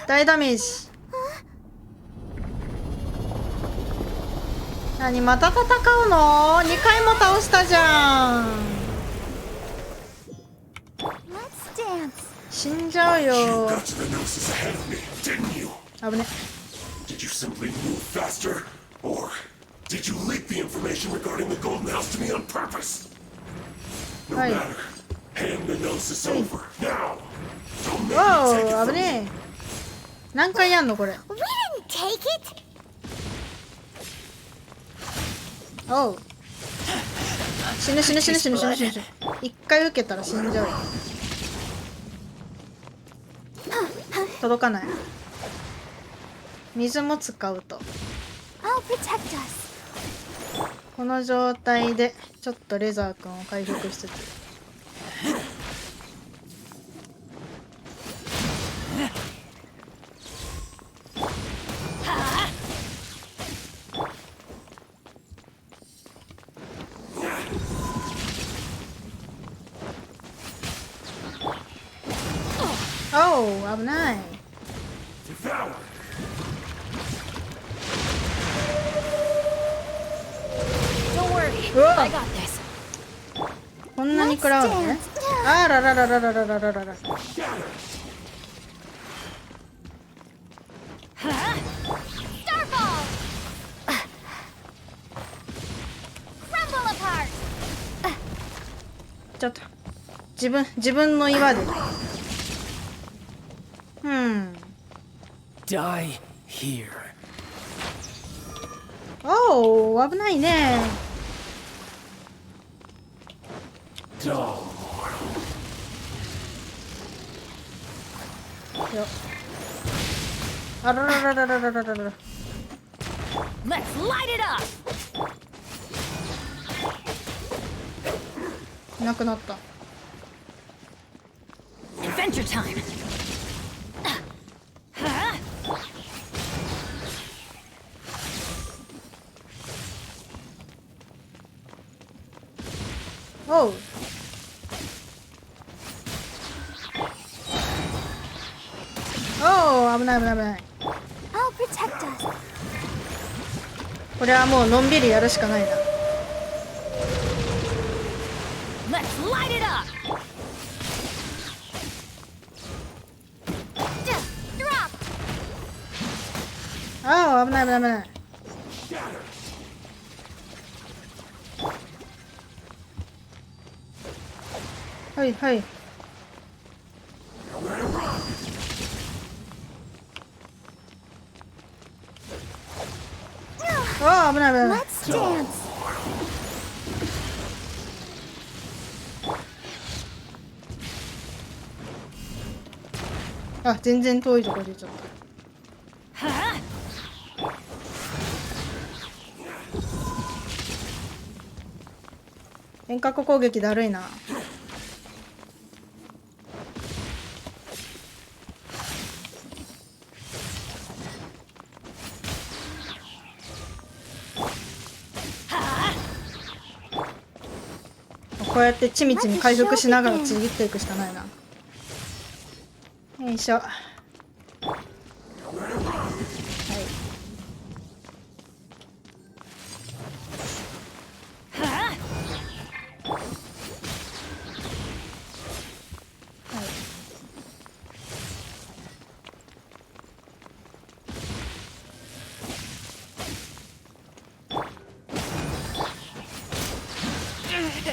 大ダメージ。何また戦うの？2回も倒したじゃん。死んじゃうよ。 Got to the gnosis ahead of me, didn't you? 危ね。 Did you simply move faster, or did you leak the information regarding the golden house to me on purpose? No Hey. matter. Hand the gnosis over now. Don't make わ me take it お、危 from you. ねえ。何回やんのこれ。 We didn't take it! おう。死ぬ死ぬ死ぬ死ぬ死ぬ死ぬ死ぬ。一回受けたら死んじゃうよ。届かない。水も使うと。 I'll protect us. この状態でちょっとレザー君を回復しつつ。おう、危ない。 Devour. Don't worry. うわ I got this. こんなに食らうのね。あらららららららららら。 Starfall! Crumble apart! ちょっと自分の岩で。Die here. おお、危ないね。 Dull. よ。あららららららららら。 Let's light it up. いなくなった。 Adventure time. おう。おう、危ない危ない危ない。 I'll protect us. これはもうのんびりやるしかないな。 Let's light it up! Drop. ああ、危ない危ない危ない。はいはい。ああ、危ない危ない。 Let's dance. あ、全然遠いとこ出ちゃった。遠隔攻撃だるいな。こうやってちみちみ回復しながらちぎっていくしかないな。よいしょ。はい。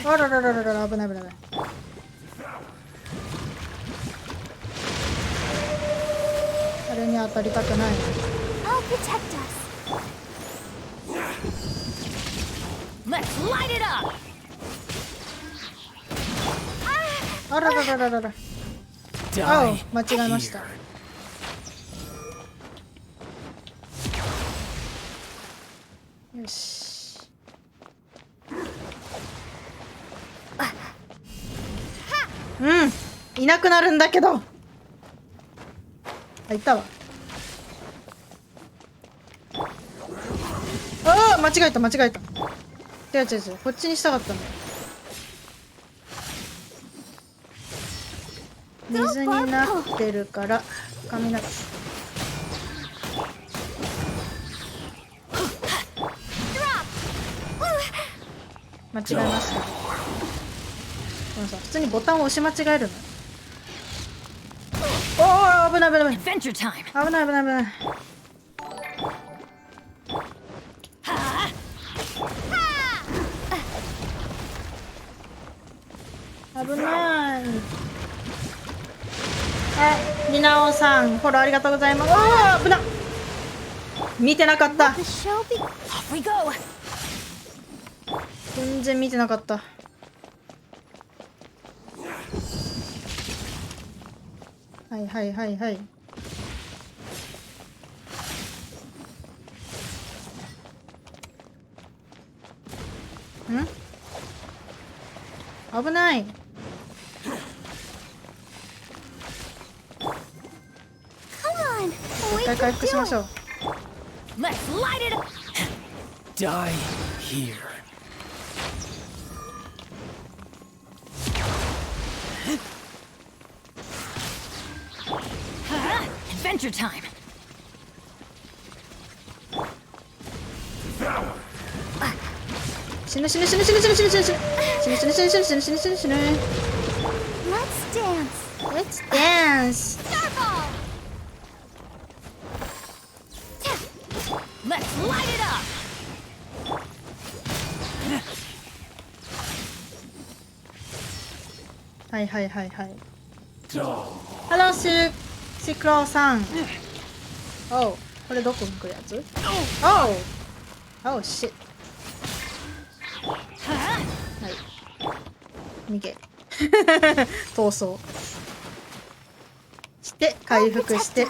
あららららら、危ない危ない危ない。あれに当たりたくない。 I'll protect us. Let's light it up! あらららららら。あ Die 間違えました。 よし。うん、いなくなるんだけど。あ、いたわ。ああ、間違えた間違えた。違う違う違う、こっちにしたかったんだよ。水になってるから髪なが間違えました。このさ、普通にボタンを押し間違えるの。おお、危ない危ない危ない。 Adventure time! 危ない危ない危ない。危ない。りなおさん、フォローありがとうございます。ああ、危ない。見てなかった。 The show be. Off we go! 全然見てなかった。はいはいはいはい。ん？危ない。 Come on. 一回回復しましょう。 Let's light it up! Die here. Adventure time! 死ぬ死ぬ死ぬ死ぬ死ぬ死ぬ死ぬ死ぬ死ぬ死ぬ死ぬ死ぬ死ぬ死ぬ死ぬ。 Let's dance. Let's dance. Starfall. Let's light it up! はいはいはいはい。ハローシクロさん。おう、これどこに来るやつ？おう、おう、シッ。はい。逃げ。逃走。して回復して。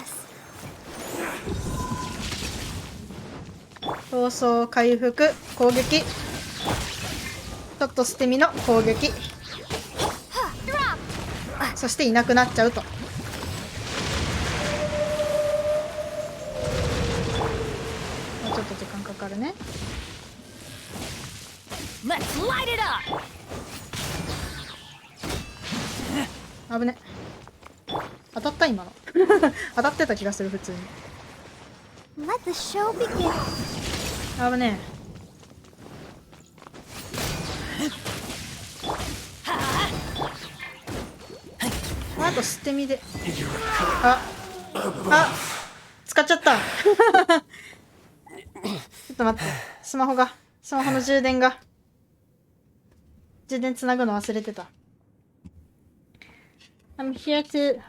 逃走回復攻撃。ちょっと捨て身の攻撃。そしていなくなっちゃうと。もうちょっと時間かかるね。 Let's light it up! 危ね。当たった今の。当たってた気がする普通に。Let the show begin. 危ねえ。あと捨て身で。あ使っちゃった。ちょっと待って。スマホの充電つなぐの忘れてた。I'm here to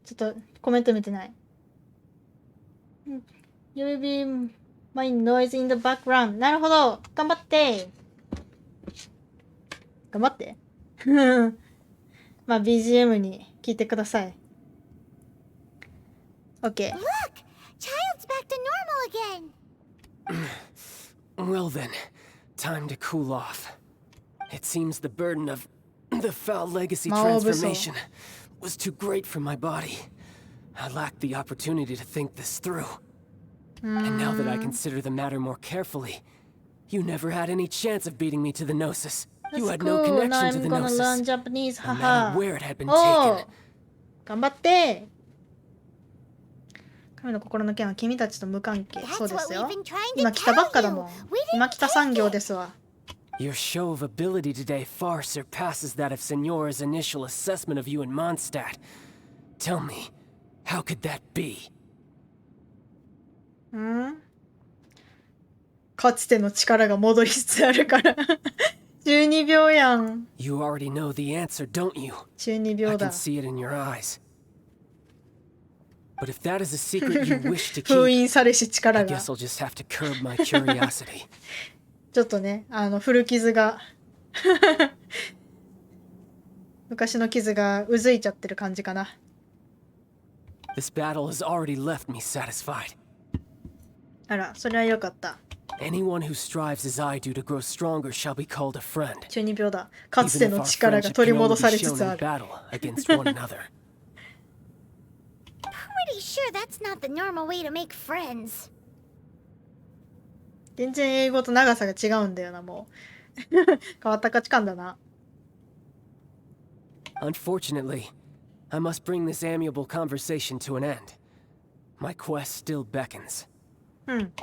ちょっとコメント見てない。You will be my noise in the background. なるほど。頑張って。まあ BGM に聞いてください。OK。Look! Child's back to normal again! Well then, time to cool off. It seems the burden of the foul legacy transformation was too great for my body. I lacked the opportunity to think this through. And now that I consider the matter more carefully, you never had any chance of beating me to the Gnosis. You had no connection to the Gnosis, no matter where it had been taken. 頑張って。神の心の剣は君たちと無関係。そうですよ。今来たばっかだもん。今来た産業ですわ。Your show of ability today far surpasses that of Senora's initial assessment of you in Mondstadt. Tell me, how could that be? かつての力が戻りつつあるから。12秒やん。You already know the answer, don't you? 12秒 I だ。 can see it in your eyes. But if that is a secret you wish to 封 keep, 印されし力 I が。 guess I'll just have to curb my curiosity. ちょっとね、古傷が昔の傷がうずいちゃってる感じかな。This battle has already left me satisfied. あら、それはよかった。Anyone who strives as I do to grow stronger shall be called a friend. 12秒だ。かつ Even て if の our 力が friendship 取り can 戻 only さ be れつ shown つあ in る。 battle against one another. Pretty sure that's not the normal way to make friends. 全然英語と長さが違うんだよな、もう。変わった価値観だな。Unfortunately, I must bring this amiable conversation to an end. My quest still beckons.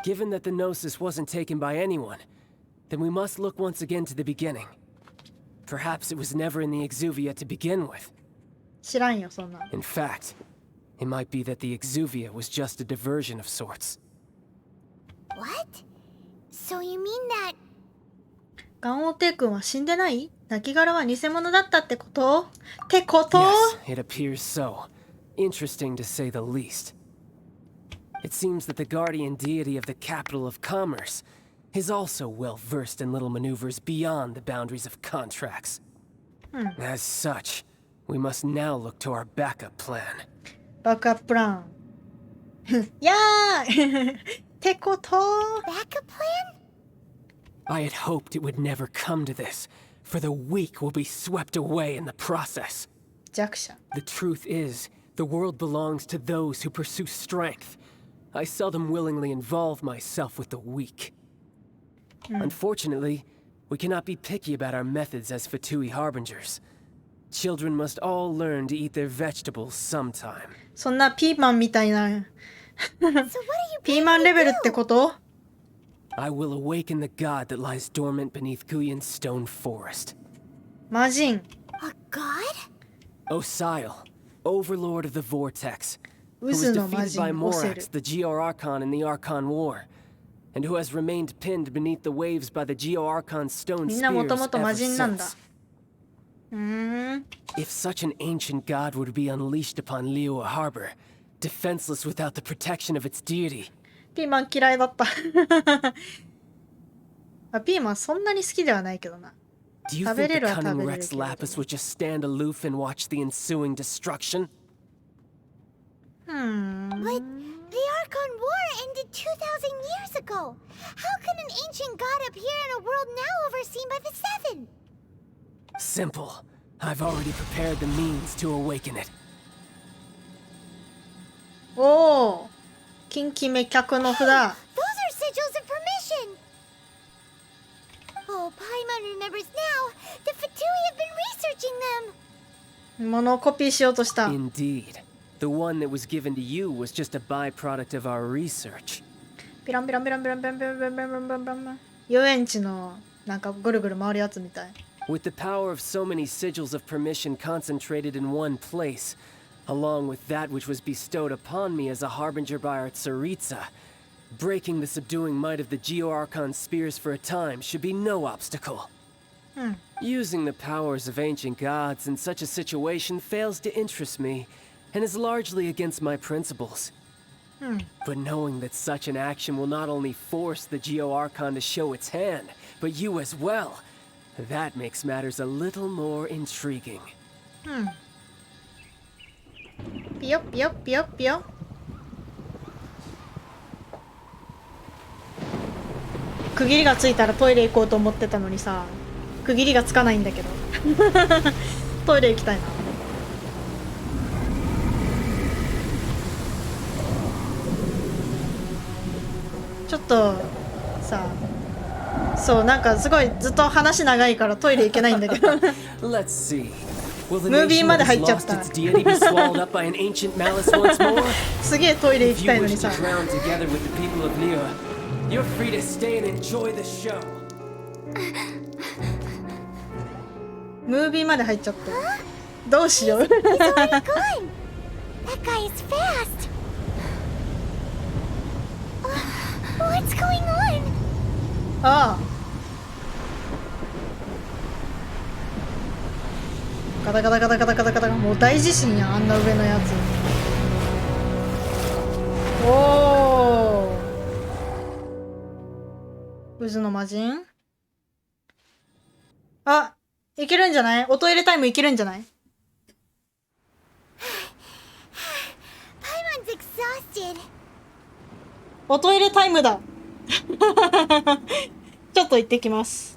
Given that the Gnosis wasn't taken by anyone, then we must look once again to the beginning. Perhaps it was never in the Exuvia to begin with. 知らんよ、そんな。In fact, it might be that the Exuvia was just a diversion of sorts. What? So you mean that... ガンオテイ君は死んでない？亡骸は偽物だったってこと？ Yes, it appears so. Interesting to say the least. It seems that the guardian deity of the capital of commerce is also well versed in little maneuvers beyond the boundaries of contracts. As such, we must now look to our backup plan. バックアッププラン。やーってこと？ Backup plan? I had hoped it would never come to this, for the weak will be swept away in the process. 弱者。 The truth is, the world belongs to those who pursue strength. I seldom willingly involve myself with the weak. Unfortunately, we cannot be picky about our methods as Fatui harbingers. Children must all learn to eat their vegetables sometime. そんなピーマンみたいな。 So what are you ピーマンレベルってこと？ I will awaken the god that lies dormant beneath Guyan's stone forest. 魔人。 A god? Osial, overlord of the vortex, who was 渦の魔 defeated by 人、オセル。 Morax, the Geo-Archon in the Archon War, and who has remained pinned beneath the waves by the Geo-Archon stone みんなもと spears もと魔 ever 人なんだ。 since. If such an ancient god were to be unleashed upon Liyue Harbor, defenseless without the protection of its deity, ピーマン嫌いだった。あ、ピーマンそんなに好きではないけどな。 do you 食べ think れ the るは食 cunning べれる Rex けど。 Lapis would just stand aloof and watch the ensuing destruction? But the Archon War ended 2,000 years ago. How can an ancient god appear in a world now overseen by the Seven? Simple. I've already prepared the means to awaken it. おお。金決め客の札。 Those are sigils of permission. Oh, Paimon remembers now. The Fatui have been researching them. 物をコピーしようとした。 Indeed. The one that was given to you was just a byproduct of our research. ピランピランピランピランピランピランピランピランピランピランピランピラン。遊園地のなんかぐるぐる回るやつみたい。 With the power of so many sigils of permission concentrated in one place, along with that which was bestowed upon me as a harbinger by our Tsaritsa, breaking the subduing might of the Geo-Archon spears for a time should be no obstacle. Using the powers of ancient gods in such a situation fails to interest me, and is largely against my principles. But knowing that such an action will not only force the Geo-Archon to show its hand, but you as well, that makes matters a little more intriguing. ピヨピヨピヨピヨ。区切りがついたらトイレ行こうと思ってたのにさ、区切りがつかないんだけど。トイレ行きたいな。ちょっとさ、そうなんかすごいずっと話長いからトイレ行けないんだけど。Let's see. ムービーまで入っちゃった。すげえトイレ行きたいのにさ。ムービーまで入っちゃった。どうしよう。ああ。ガタガタガタガタガタガタ、もう大地震やん、あんな上のやつ。おお。渦の魔人。あ、いけるんじゃない？おトイレタイムいけるんじゃない？おトイレタイムだ。ちょっと行ってきます。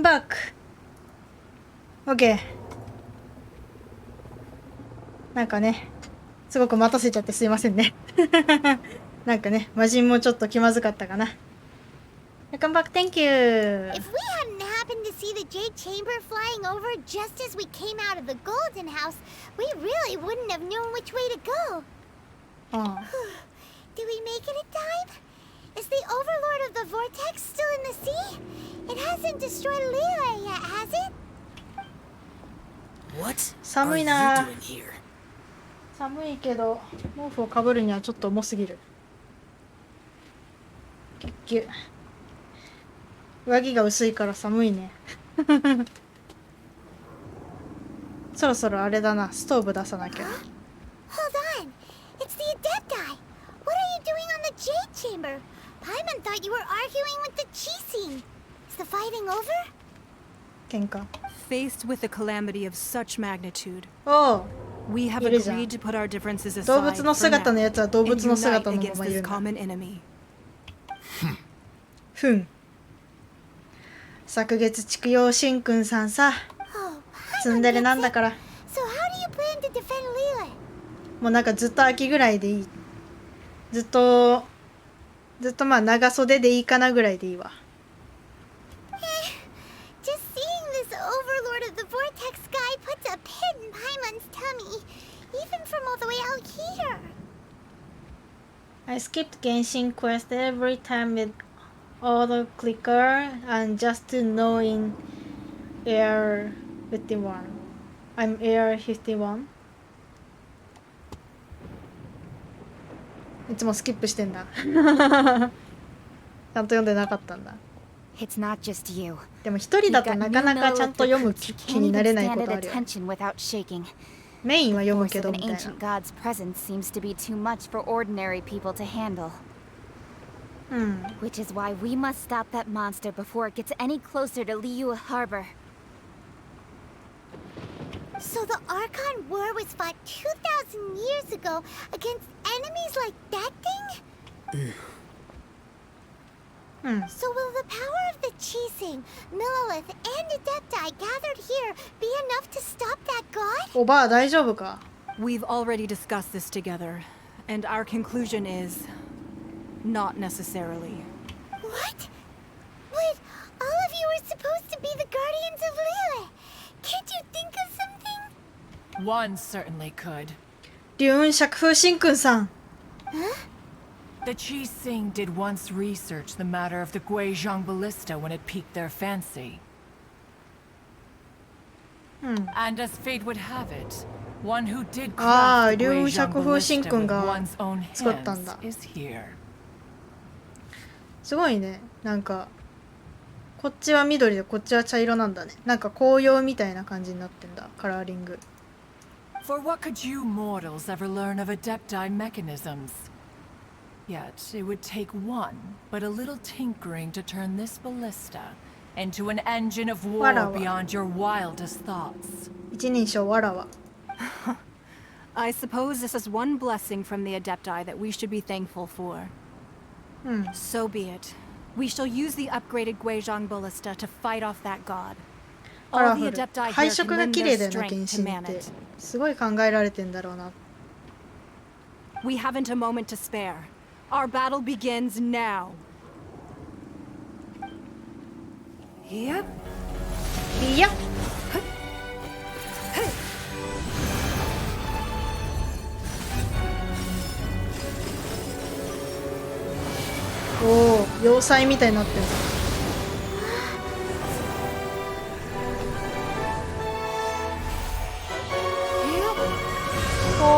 Welcome back. OK。なんかね、すごく待たせちゃってすいませんね。なんかね、魔人もちょっと気まずかったかな。Welcome back, thank you. If we hadn't happened to see the Jade Chamber flying over just as we came out of the Golden House, we really wouldn't have known which way to go. Oh. Did we make it in time? Is the Overlord of the Vortex still in the sea? It hasn't destroyed Liyue yet, has it? What 寒 are い you な。 doing here? 寒いけど毛布をかぶるにはちょっと重すぎる。結局上着が薄いから寒いね。そろそろあれだな、ストーブ出さなきゃ。Hold on. It's the Adepti. What are you doing on the Jade Chamber? Paimon thought you were arguing with the Qixing. Is the fighting over? 喧嘩。Faced with a calamity of such magnitude, おお、 we have いるじゃん。 agreed to put our differences 動 aside 物の for 姿の now やつは動 and 物の unite 姿のま against まい this るんだ。 common enemy. ふん。昨月畜養しんくんさんさ、 Oh, ツンデレなんだから。 so how do you plan to defend Liyue? もうなんかずっと秋ぐらいでいい。ずっとまあ長袖でいいかなぐらいでいいわ。Just seeing this Overlord of the Vortex guy puts a pit in Paimon's tummy, even from all the way out here. I skipped Genshin quest every time with auto clicker and just to know in air 51. I'm air 51. いつもスキップしてんだ。ちゃんと読んでなかったんだ。It's not just you. でも一人だとなかなかちゃんと読む気になれないことあるよ。 without shaking. メインは読む The け force ど of み an たいな。 ancient god's presence seems to be too much for ordinary people to handle. うん。 Which is why we must stop that monster before it gets any closer to Liyue Harbor. So the Archon War was fought 2,000 years ago against enemies like that thing? うん。 So will the power of the Qixing, Millelith, and Adepti gathered here be enough to stop that god? おばあ大丈夫か？ We've already discussed this together, and our conclusion is not necessarily. What? But all of you are supposed to be the guardians of Liyue. Can't you think of something? One certainly could. 龍雲釈風神君さん。 The Qixing did once research the matter of the Guizhong ballista when it piqued their fancy. And as fate would have it, one who did craft the Guizhong ballista with one's own hands is here. すごいね。なんかこっちは緑でこっちは茶色なんだね。なんか紅葉みたいな感じになってんだ。カラーリング。 For what could you mortals ever learn of Adepti mechanisms? Yet it would take one, but a little tinkering to turn this ballista into an engine of war beyond your wildest thoughts. 一人称わらわ。 I suppose this is one blessing from the Adepti that we should be thankful for. So be it. We shall use the upgraded Guizhong ballista to fight off that god. カラ All フ the ル。 Adepti 配 here 色 can が lend 綺 their 麗だよね、原 strength to 神 man って。 it. すごい考えられてんだろうな。 We haven't a moment to spare. Our battle begins now. Yep. いや。おお、要塞みたいになってる。おお。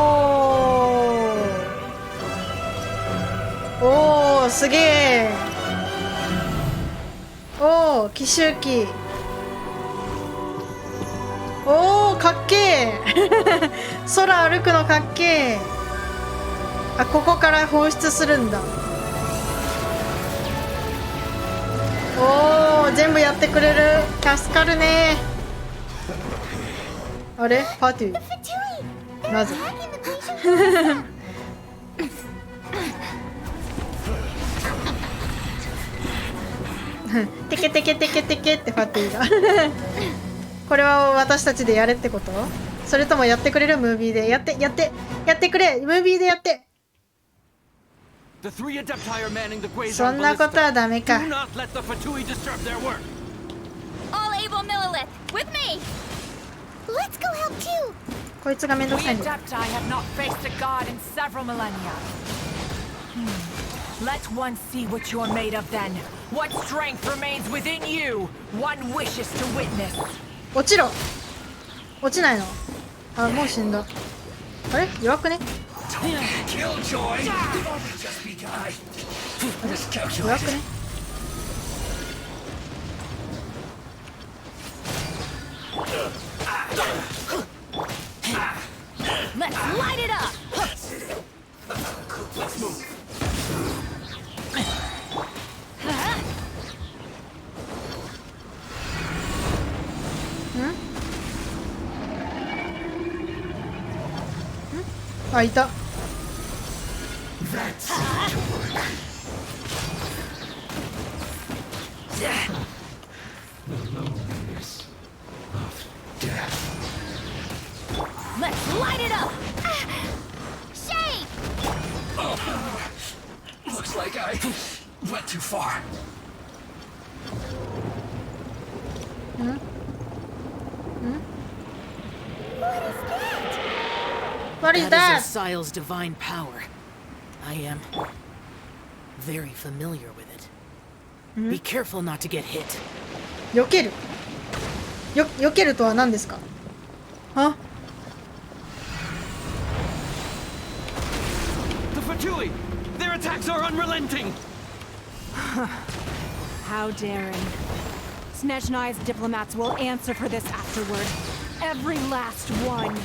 おお、すげえ。おお、奇襲機。おお、かっけえ。空歩くのかっけえ。あ、ここから放出するんだ。おお、全部やってくれる。助かるね。あれ、パーティー。なぜ。テケテケテケテケってファティがこれは私たちでやれってこと？それともやってくれる？ムービーでやってくれ、ムービーでやって。そんなことはダメか。All able Millilith, with me! Let's go help too. こいつがめんどくさいん We だ。 Adepti have not faced a god in several millennia. Let one see what you're made of then. What strength remains within you? One wishes to witness. 落ちろ。落ちないの？あ、もう死んだ。あれ？弱くね？弱くね？Let's light it up! Let's move. Hmm? あ、いた。Let's light it up! Shade! Looks like I went too far. Hmm? Hmm? What is that? That is Osial's divine power. I am very familiar with it. Be careful not to get hit. 避ける。避けるとは何ですか？あ？ The Fatui! Their attacks are unrelenting! How daring. Snezhnai's diplomats will answer for this afterward. Every last one.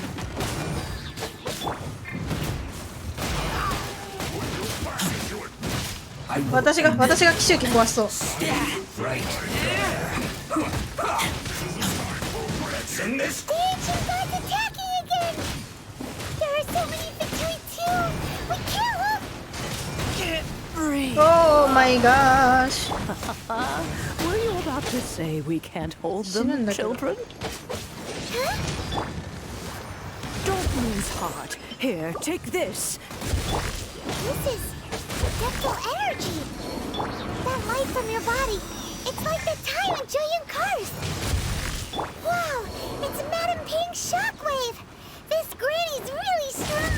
私が奇襲機壊しそう。 In this? The ancient god's attacking again. There are so many Fatui too. We can't look. Get free. Oh my gosh. Were you about to say we can't hold them, children? Don't lose heart. Here, take this. This is adeptal energy. That light from your body. It's like the time in Julian Cars. Wow, it's Madame Ping's shockwave. This granny's really strong.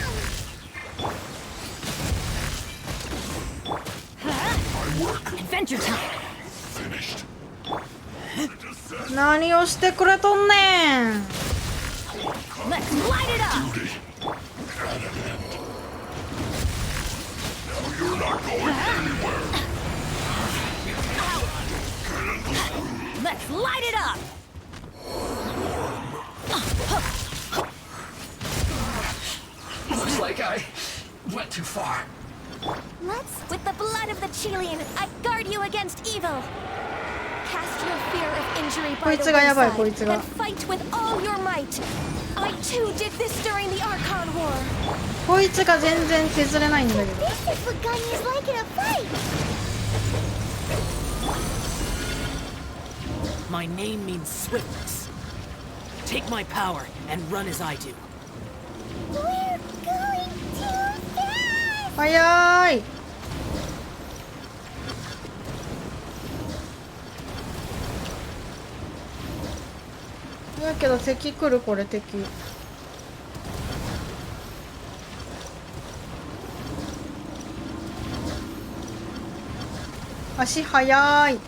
Adventure time! Finished. 何をしてくれとんねん。 Let's light it up! Duty. Now you're not going anywhere. Let's light it up! Looks like I went too far. Let's, with the blood of the Chilean, I guard you against evil. Cast your fear of injury by the wayside and fight with all your might. I too did this during the Archon War. こいつが全然削れないんだけど。 This is what Ganya's like in a fight. My name means swiftness. Take my power and run as I do. We're going too fast. 早い。だけど敵来るこれ敵。足早い。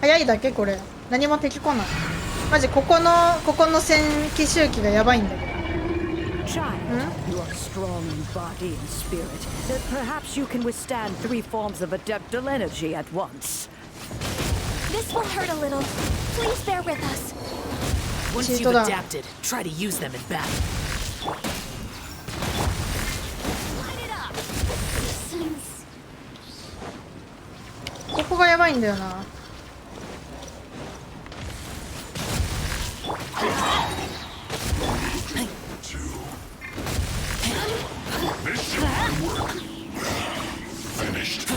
早いだけこれ。何も敵来ない。マジここの戦奇襲機がやばいんだけど。 Child, you are strong in body and spirit. Perhaps you can withstand 3 forms of adeptal energy at once. This will hurt a little. Please bear with us. Once you've adapted, try to use them in battle. Light it up! ここがやばいんだよな。 This should work. Finished.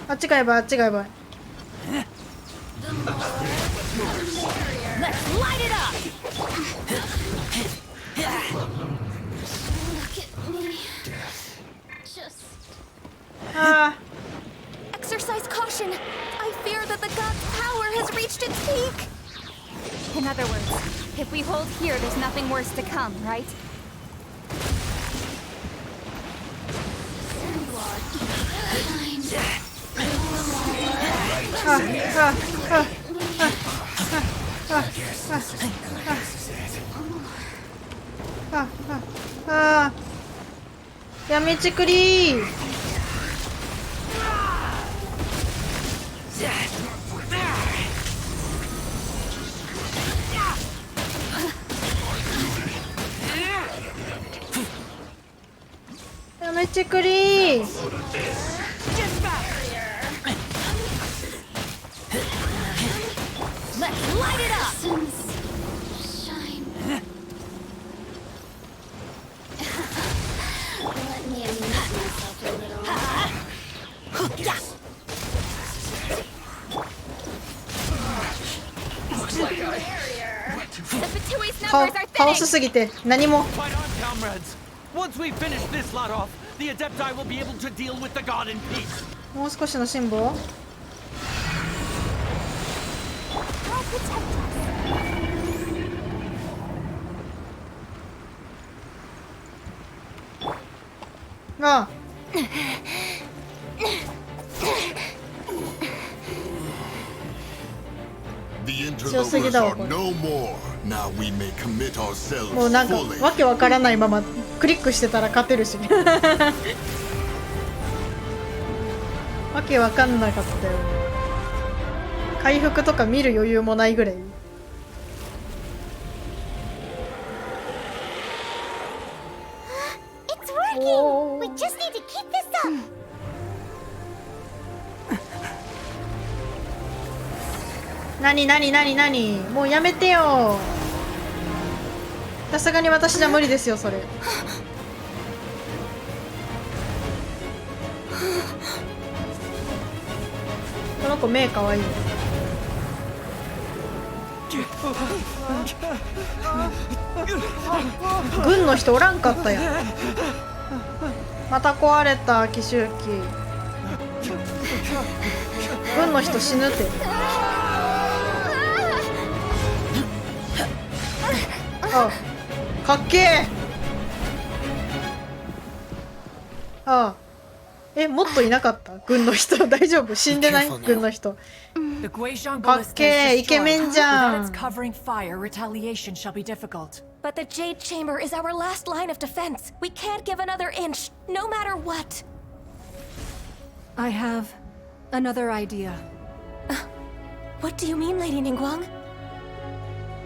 あっちがやばい、あっちがやばい。ああ。 Exercise caution. I fear that the god's power has reached its peak. In other words, if we hold here, there's nothing worse to come, right? Ah. やめちくりー。やめちくりー。カオスすぎて何も。 Once we finish this lot off, the Adepti will be able to deal with the god in peace. もう少しの辛抱。ああ。強すぎだわこれ。もうなんかわけわからないままクリックしてたら勝てるし。わけわかんなかったよ。回復とか見る余裕もないぐらい。It's working! We just need to keep this up! 何もうやめてよ。さすがに私じゃ無理ですよそれ。この子目かわいい。軍の人おらんかったやん。また壊れた奇襲機。軍の人死ぬって。あ、かっけえ。ああ、え、もっといなかった軍の人。大丈夫？死んでない軍の人。かっけえ、イケメンじゃん。 But the Jade Chamber is our last line of defense. We can't give another inch, no matter what. I have another idea. What do you mean, Lady Ningguang?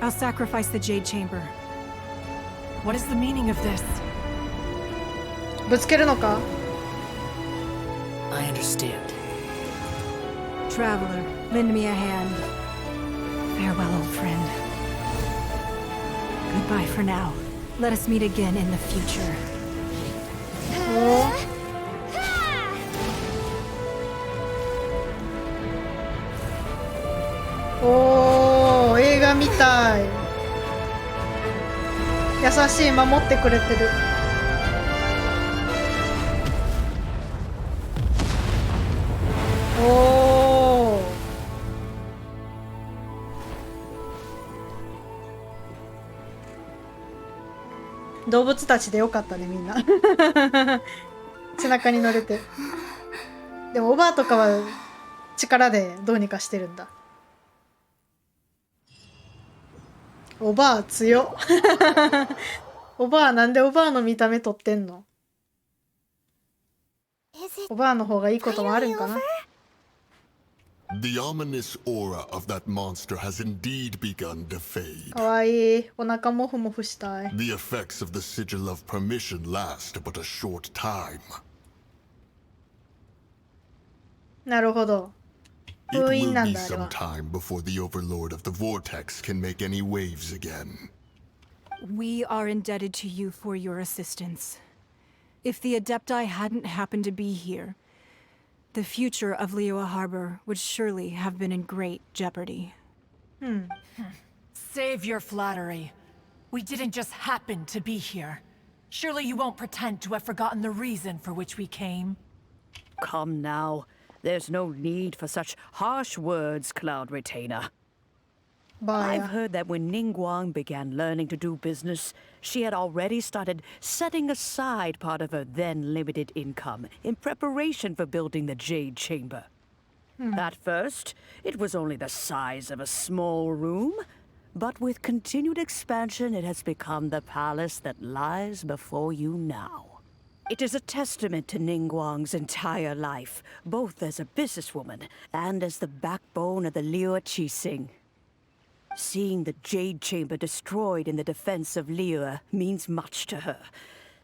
I'll sacrifice the Jade Chamber. What is the meaning of this? ぶつけるのか? I understand. Traveler, lend me a hand. Farewell, old friend. Goodbye for now. Let us meet again in the future. おー、映画みたい。優しい、守ってくれてる。おー。動物たちでよかったね、みんな。背中に乗れて。でもおばあとかは力でどうにかしてるんだ。おばあ強っ。おばあなんでおばあの見た目取ってんの？おばあの方がいいこともあるんかな。 The ominous aura of that monster has indeed begun to fade. かわいい。お腹もふもふしたい。 The effects of the sigil of permission last but a short time. なるほど。 It will 封印なん be だあれ some は。 time before the overlord of the vortex can make any waves again. We are indebted to you for your assistance. If the Adepti hadn't happened to be here, the future of Liyue Harbor would surely have been in great jeopardy. Save your flattery. We didn't just happen to be here. Surely you won't pretend to have forgotten the reason for which we came. Come now. There's no need for such harsh words, Cloud Retainer. I've heard that when Ningguang began learning to do business, she had already started setting aside part of her then limited income in preparation for building the Jade Chamber. At first, it was only the size of a small room, but with continued expansion, it has become the palace that lies before you now. It is a testament to Ningguang's entire life, both as a businesswoman and as the backbone of the Liyue Qixing. Seeing the Jade Chamber destroyed in the defense of Liyue means much to her.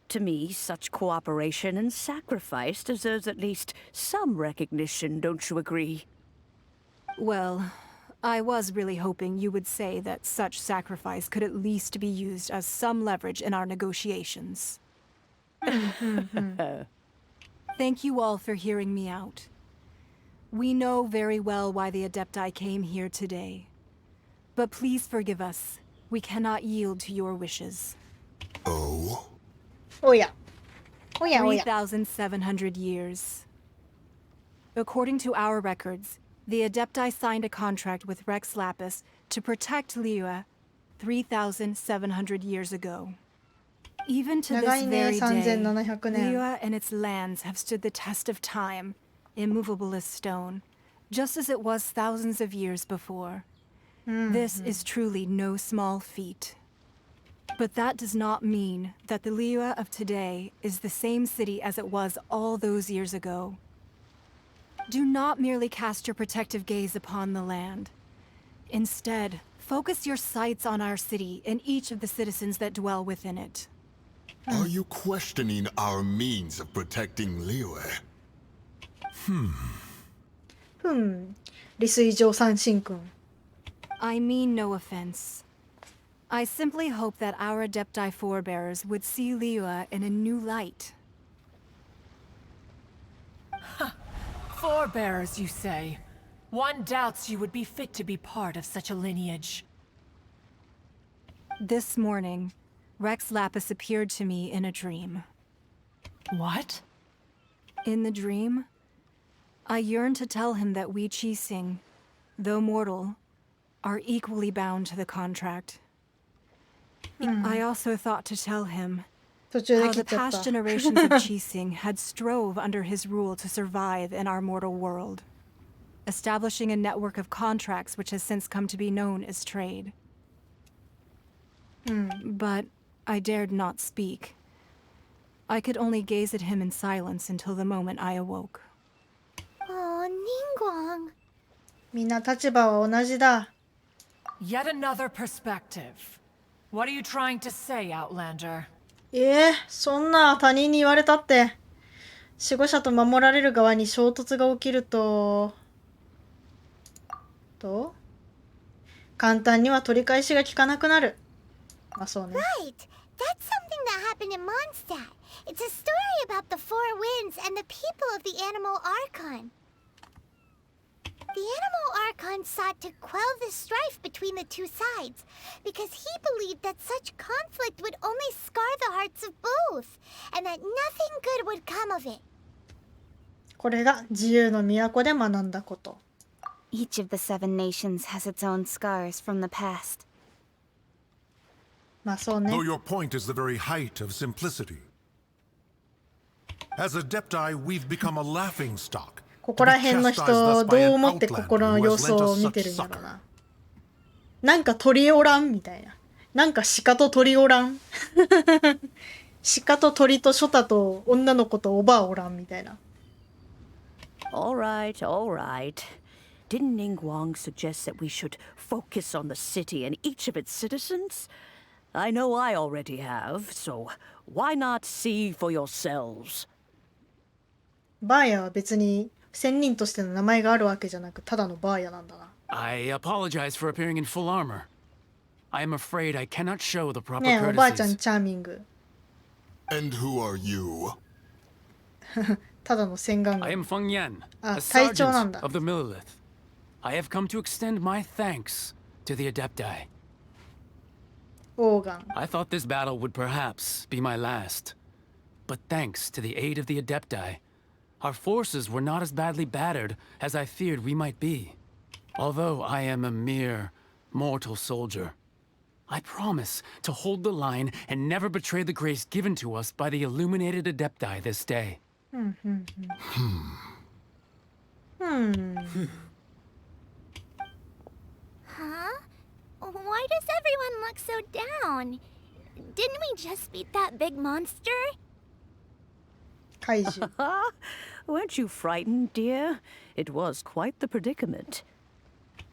To me, such cooperation and sacrifice deserves at least some recognition, don't you agree? Well, I was really hoping you would say that such sacrifice could at least be used as some leverage in our negotiations. Thank you all for hearing me out. We know very well why the Adepti came here today. But please forgive us. We cannot yield to your wishes. Oh? Oh yeah. Oh yeah, oh yeah. 3,700 years. According to our records, the Adepti signed a contract with Rex Lapis to protect Liyue 3,700 years ago. Even to this very day, Liyue and its lands have stood the test of time, immovable as stone, just as it was thousands of years before. This is truly no small feat. But that does not mean that the Liyue of today is the same city as it was all those years ago. Do not merely cast your protective gaze upon the land. Instead, focus your sights on our city and each of the citizens that dwell within it. Are you questioning our means of protecting Liyue? 利水上三神君。 I mean no offense. I simply hope that our Adepti forebears would see Liyue in a new light. Forebears, you say? One doubts you would be fit to be part of such a lineage. This morning, Rex Lapis appeared to me in a dream. What? In the dream, I yearned to tell him that we Qixing, though mortal, are equally bound to the contract. I also thought to tell him how the past generations of Qixing had strove under his rule to survive in our mortal world, establishing a network of contracts which has since come to be known as trade. But I dared not speak. I could only gaze at him in silence until the moment I awoke. Oh, Ningguang. みんな立場は同じだ。 Yet another perspective. What are you trying to say, Outlander? そんな他人に言われたって。守護者と守られる側に衝突が起きると簡単には取り返しが効かなくなる。まあそうね。Right. That's something that happened in Mondstadt. It's a story about the Four Winds and the people of the Animal Archon. The Animal Archon sought to quell the strife between the two sides because he believed that such conflict would only scar the hearts of both, and that nothing good would come of it. これが自由の都で学んだこと。Each of the seven nations has its own scars from the past. まあそうね。 Though your point is the very height of simplicity. As Adepti, we've become a laughing stock. ここら辺の人どう思って心の様子を見てるんだろうな。なんか鳥おらんみたいな。なんか鹿と鳥おらん鹿と鳥とショタと女の子とおばあおらんみたいな。All right, all right. Didn't Ningguang suggest that we should focus on the city and each of its citizens? I know I already have, so why not see for yourselves? バーヤは別に仙人としての名前があるわけじゃなく、ただのバーヤなんだな。I apologize for appearing in full armor. I am afraid I cannot show the proper ねえ、おばあちゃん courtesies. チャーミング。And who are you? ただの洗顔 I am Feng Yan, あ、 a 隊長なん sergeant だ。 of the Millelith. I have come to extend my thanks to the Adepti. オーガン。 I thought this battle would perhaps be my last. But thanks to the aid of the Adepti, our forces were not as badly battered as I feared we might be. Although I am a mere mortal soldier, I promise to hold the line and never betray the grace given to us by the illuminated Adepti this day. Huh? Why does everyone look so down? Didn't we just beat that big monster? Kaiju. Weren't you frightened, dear? It was quite the predicament.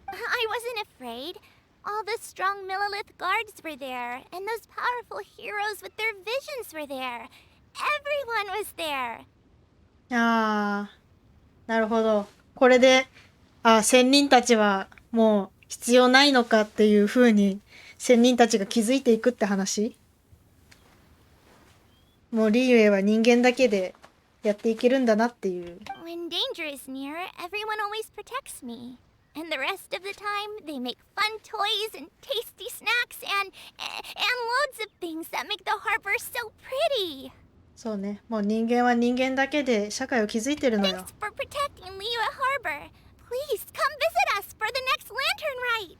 I wasn't afraid. All the strong Millelith guards were there, and those powerful heroes with their visions were there. Everyone was there. ああ、なるほど。これで、仙人たちはもう必要ないのかっていう風に仙人たちが気づいていくって話？もうリーユエは人間だけでやっていけるんだなっていう。When danger is near, everyone always protects me. And the rest of the time, they make fun toys and tasty snacks and loads of things that make the harbor so pretty. そうね。もう人間は人間だけで社会を築いてるのよ。 Thanks for protecting Liyue Harbor. Please come visit us for the next lantern rite.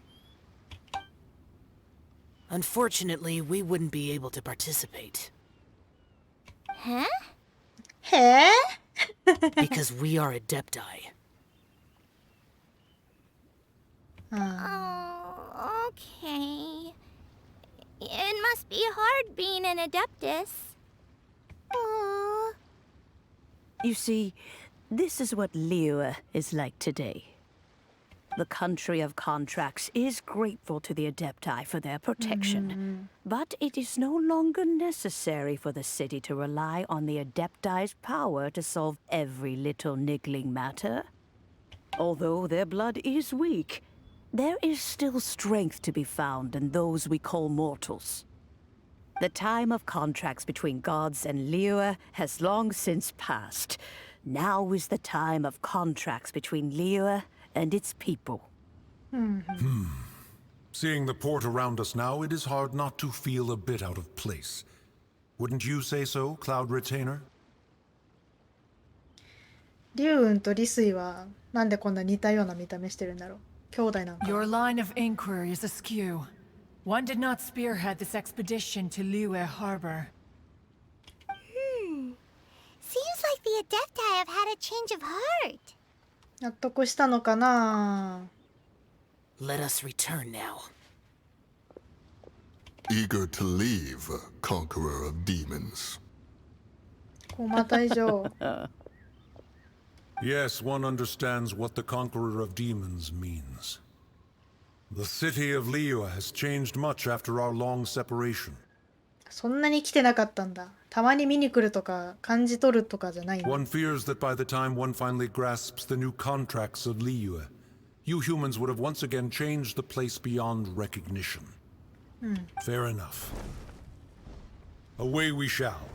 Unfortunately, we wouldn't be able to participate. Huh? へえ Because we are Adepti. Oh, okay. It must be hard being an Adeptus. Aww. You see, this is what Liyue is like today. The country of contracts is grateful to the Adepti for their protection, but it is no longer necessary for the city to rely on the Adepti's power to solve every little niggling matter. Although their blood is weak, there is still strength to be found in those we call mortals. The time of contracts between gods and Liyue has long since passed. Now is the time of contracts between Liyue and its people. Seeing the port around us now, it is hard not to feel a bit out of place. Wouldn't you say so, Cloud Retainer? 龍雲と李水はなんでこんな似たような見た目してるんだろう。兄弟なんか。 Your line of inquiry is askew. One did not spearhead this expedition to Liyue Harbor. Seems like the Adepti have had a change of heart. 納得したのかな。 Let us return now. Eager to leave, conqueror of demons. 駒大将。 Yes, one understands what the conqueror of demons means. The city of Liyue has changed much after our long separation. そんなに来てなかったんだ。たまに見に来るとか感じ取るとかじゃないの。 One fears that by the time one finally grasps the new contracts of Liyue, you humans would have once again changed the place beyond recognition. Fair enough. Away we shall,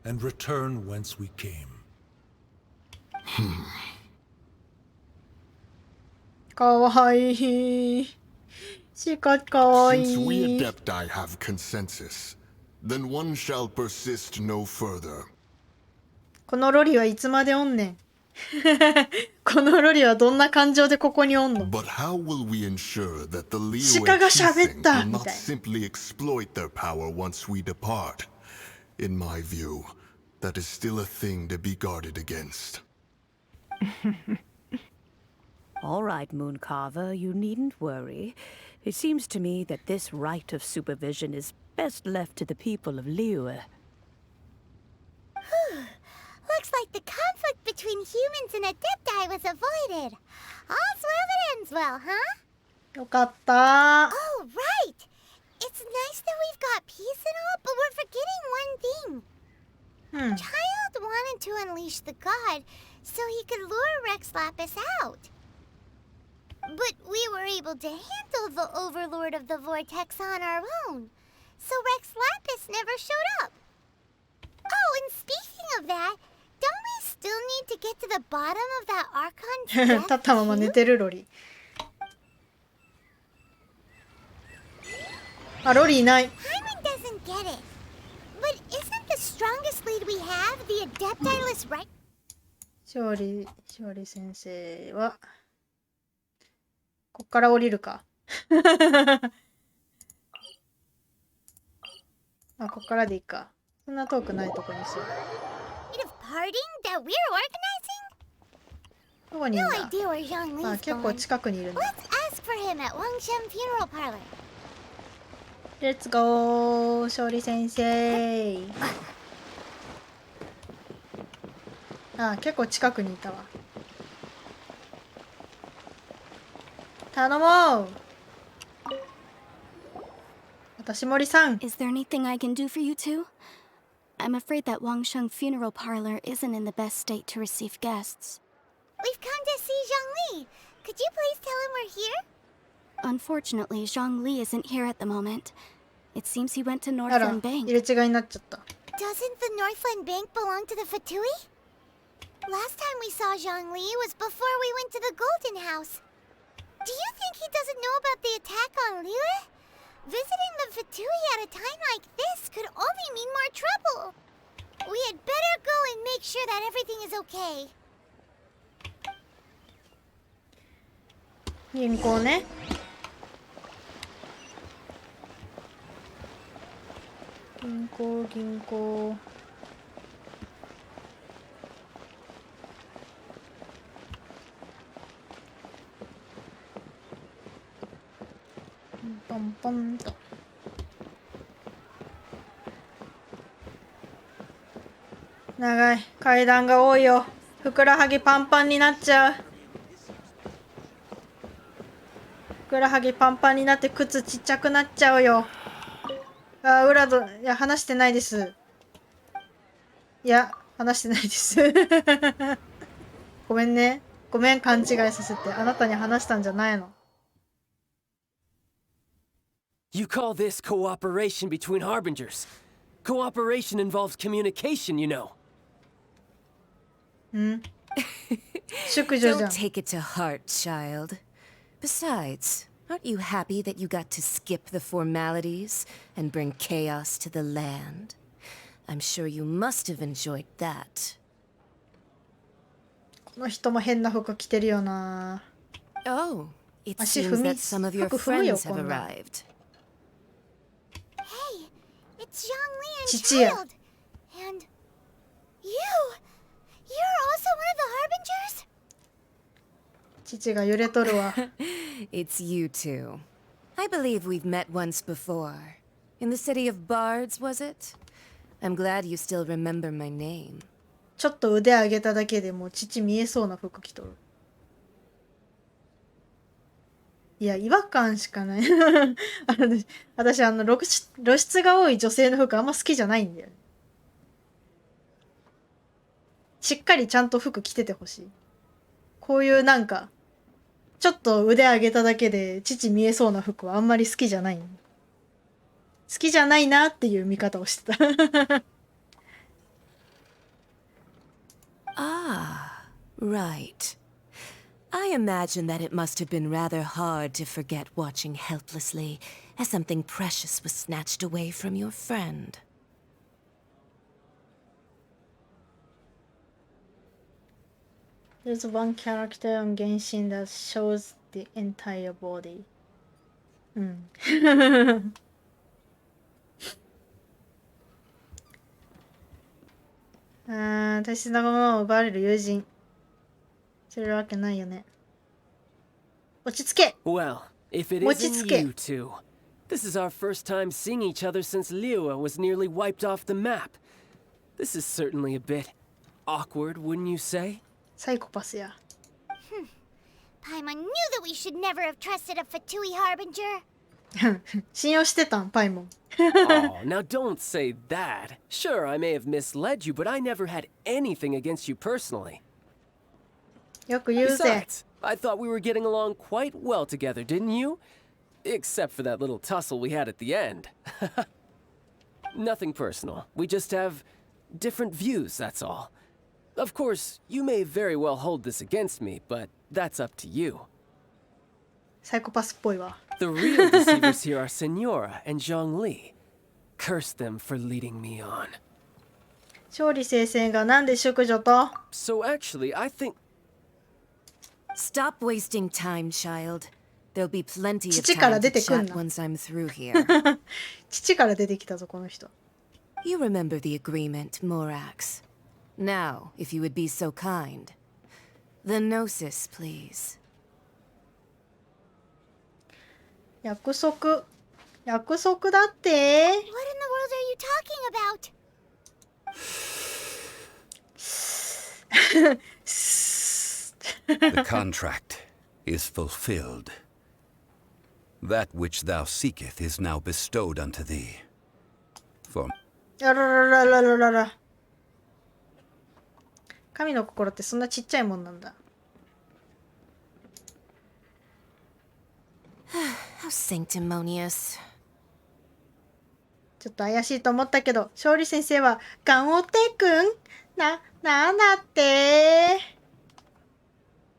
and return whence we came. かわいい。しかかわい Since we い。 Adepti have consensus, then one shall persist no further. このロリはいつまでおんねん。このロリはどんな感情でここにおんの？ But how will we ensure that the Liyue 鹿が喋っ Qixing た will み not たい。 simply exploit their power once we depart? In my view, that is still a thing to be guarded against. All right, Mooncarver, you needn't worry. It seems to me that this right of supervision is best left to the people of Liyue. Looks like the conflict between humans and Adepti was avoided. All's well that ends well, huh? よかった。 Oh, right! It's nice that we've got peace and all, but we're forgetting one thing. Child wanted to unleash the god so he could lure Rex Lapis out. But we were able to handle the Overlord of the Vortex on our own, so Rex Lapis never showed up. Oh, and speaking of that, don't we still need get to the bottom of that Archon's death 立ったまま寝てるロリ。あ、ロリいない。Paimon doesn't get it. But isn't the strongest lead we have the Adeptilus right? 勝利先生はこっから降りるか。あ、こっからでいいか。そんな遠くないとこにしよう。Of partying that we're organizing? どこにいるん No だ。 idea where Zhang Li's あ、結構 going. 近くにいるんだ。 Let's ask for him at Wangshan Funeral Parlor. レッツゴー、勝利先生。あ、結構近くにいたわ。頼もう。私森さん。 Is there anything I can do for you two? I'm afraid that Wangsheng Funeral Parlor isn't in the best state to receive guests. We've come to see Zhang Li. Could you please tell him we're here? Unfortunately, Zhang Li isn't here at the moment. It seems he went to あら、 Northland 入 Bank. れ違いになっちゃった。 Doesn't the Northland Bank belong to the Fatui? Last time we saw Zhang Li was before we went to the Golden House. Do you think he doesn't know about the attack on Liyue? Visiting the Fatui at a time like this could only mean more trouble. We had better go and make sure that everything is okay. 銀行ね。銀行。ポンポンと。長い階段が多いよ。ふくらはぎパンパンになっちゃう。ふくらはぎパンパンになって靴ちっちゃくなっちゃうよ。あ、裏と、いや、話してないです。いや、話してないです。ごめんね。ごめん、勘違いさせて。あなたに話したんじゃないの。You call this cooperation between harbingers? Cooperation involves communication, you know. 淑女じゃん。 Don't take it to heart, child. Besides, aren't you happy that you got to skip the formalities and bring chaos to the land? I'm sure you must have enjoyed that. この人も変な服着てるよな。 Oh, it 足 seems 踏み、 that some of your 服踏むよ、 friends こ have んなん。 arrived. Hey, it's Zhang Li and 父や。 Child. And you! You're also one of the harbingers? 父が揺れとるわ。 It's you two. I believe we've met once before. In the city of Bards, was it? I'm glad you still remember my name. ちょっと腕上げただけでもう父見えそうな服着とる。いや、違和感しかない。私、露出が多い女性の服あんま好きじゃないんだよね。しっかりちゃんと服着ててほしい。こういうなんか、ちょっと腕上げただけで父見えそうな服はあんまり好きじゃない。好きじゃないなっていう見方をしてた。Ah, right. I imagine that it must have been rather hard to forget watching helplessly as something precious was snatched away from your friend. There's one character on Genshin that shows the entire body. 大切なものを奪われる友人。するわけないよね。落ち着け Well, if it isn't you two. This is our first time seeing each other since Liyue was nearly wiped off the map. This is certainly a bit awkward, wouldn't you say? サイコパスや。Paimon knew that we should never have trusted a Fatui harbinger. 信用してたん、パイモン。Oh, now don't say that. Sure, I may have misled you, but I never had anything against you personally. よく言うぜ。 Besides, I thought we were getting along quite well together, didn't you? Except for that little tussle we had at the end. Nothing personal. We just have different views, that's all. Of course, you may very well hold this against me, but that's up to you. サイコパスっぽいわ。 The real deceivers here are Senora and Zhongli. Curse them for leading me on. 勝利聖戦がなんで淑女と So actually, I think... Stop wasting time, child. There'll be plenty of 父から time 出 to てくん chat な。 once I'm through here. 父から出てきたぞこの人。 You remember the agreement, Morax. Now, if you would be so kind. The Gnosis, please. 約束だって What in the world are you talking about? The contract is fulfilled. That which thou seeketh is now bestowed unto thee. For あららららららら。神の心ってそんなちっちゃいもんなんだ。 How sanctimonious. ちょっと怪しいと思ったけど、勝利先生はガンオテくんなんだって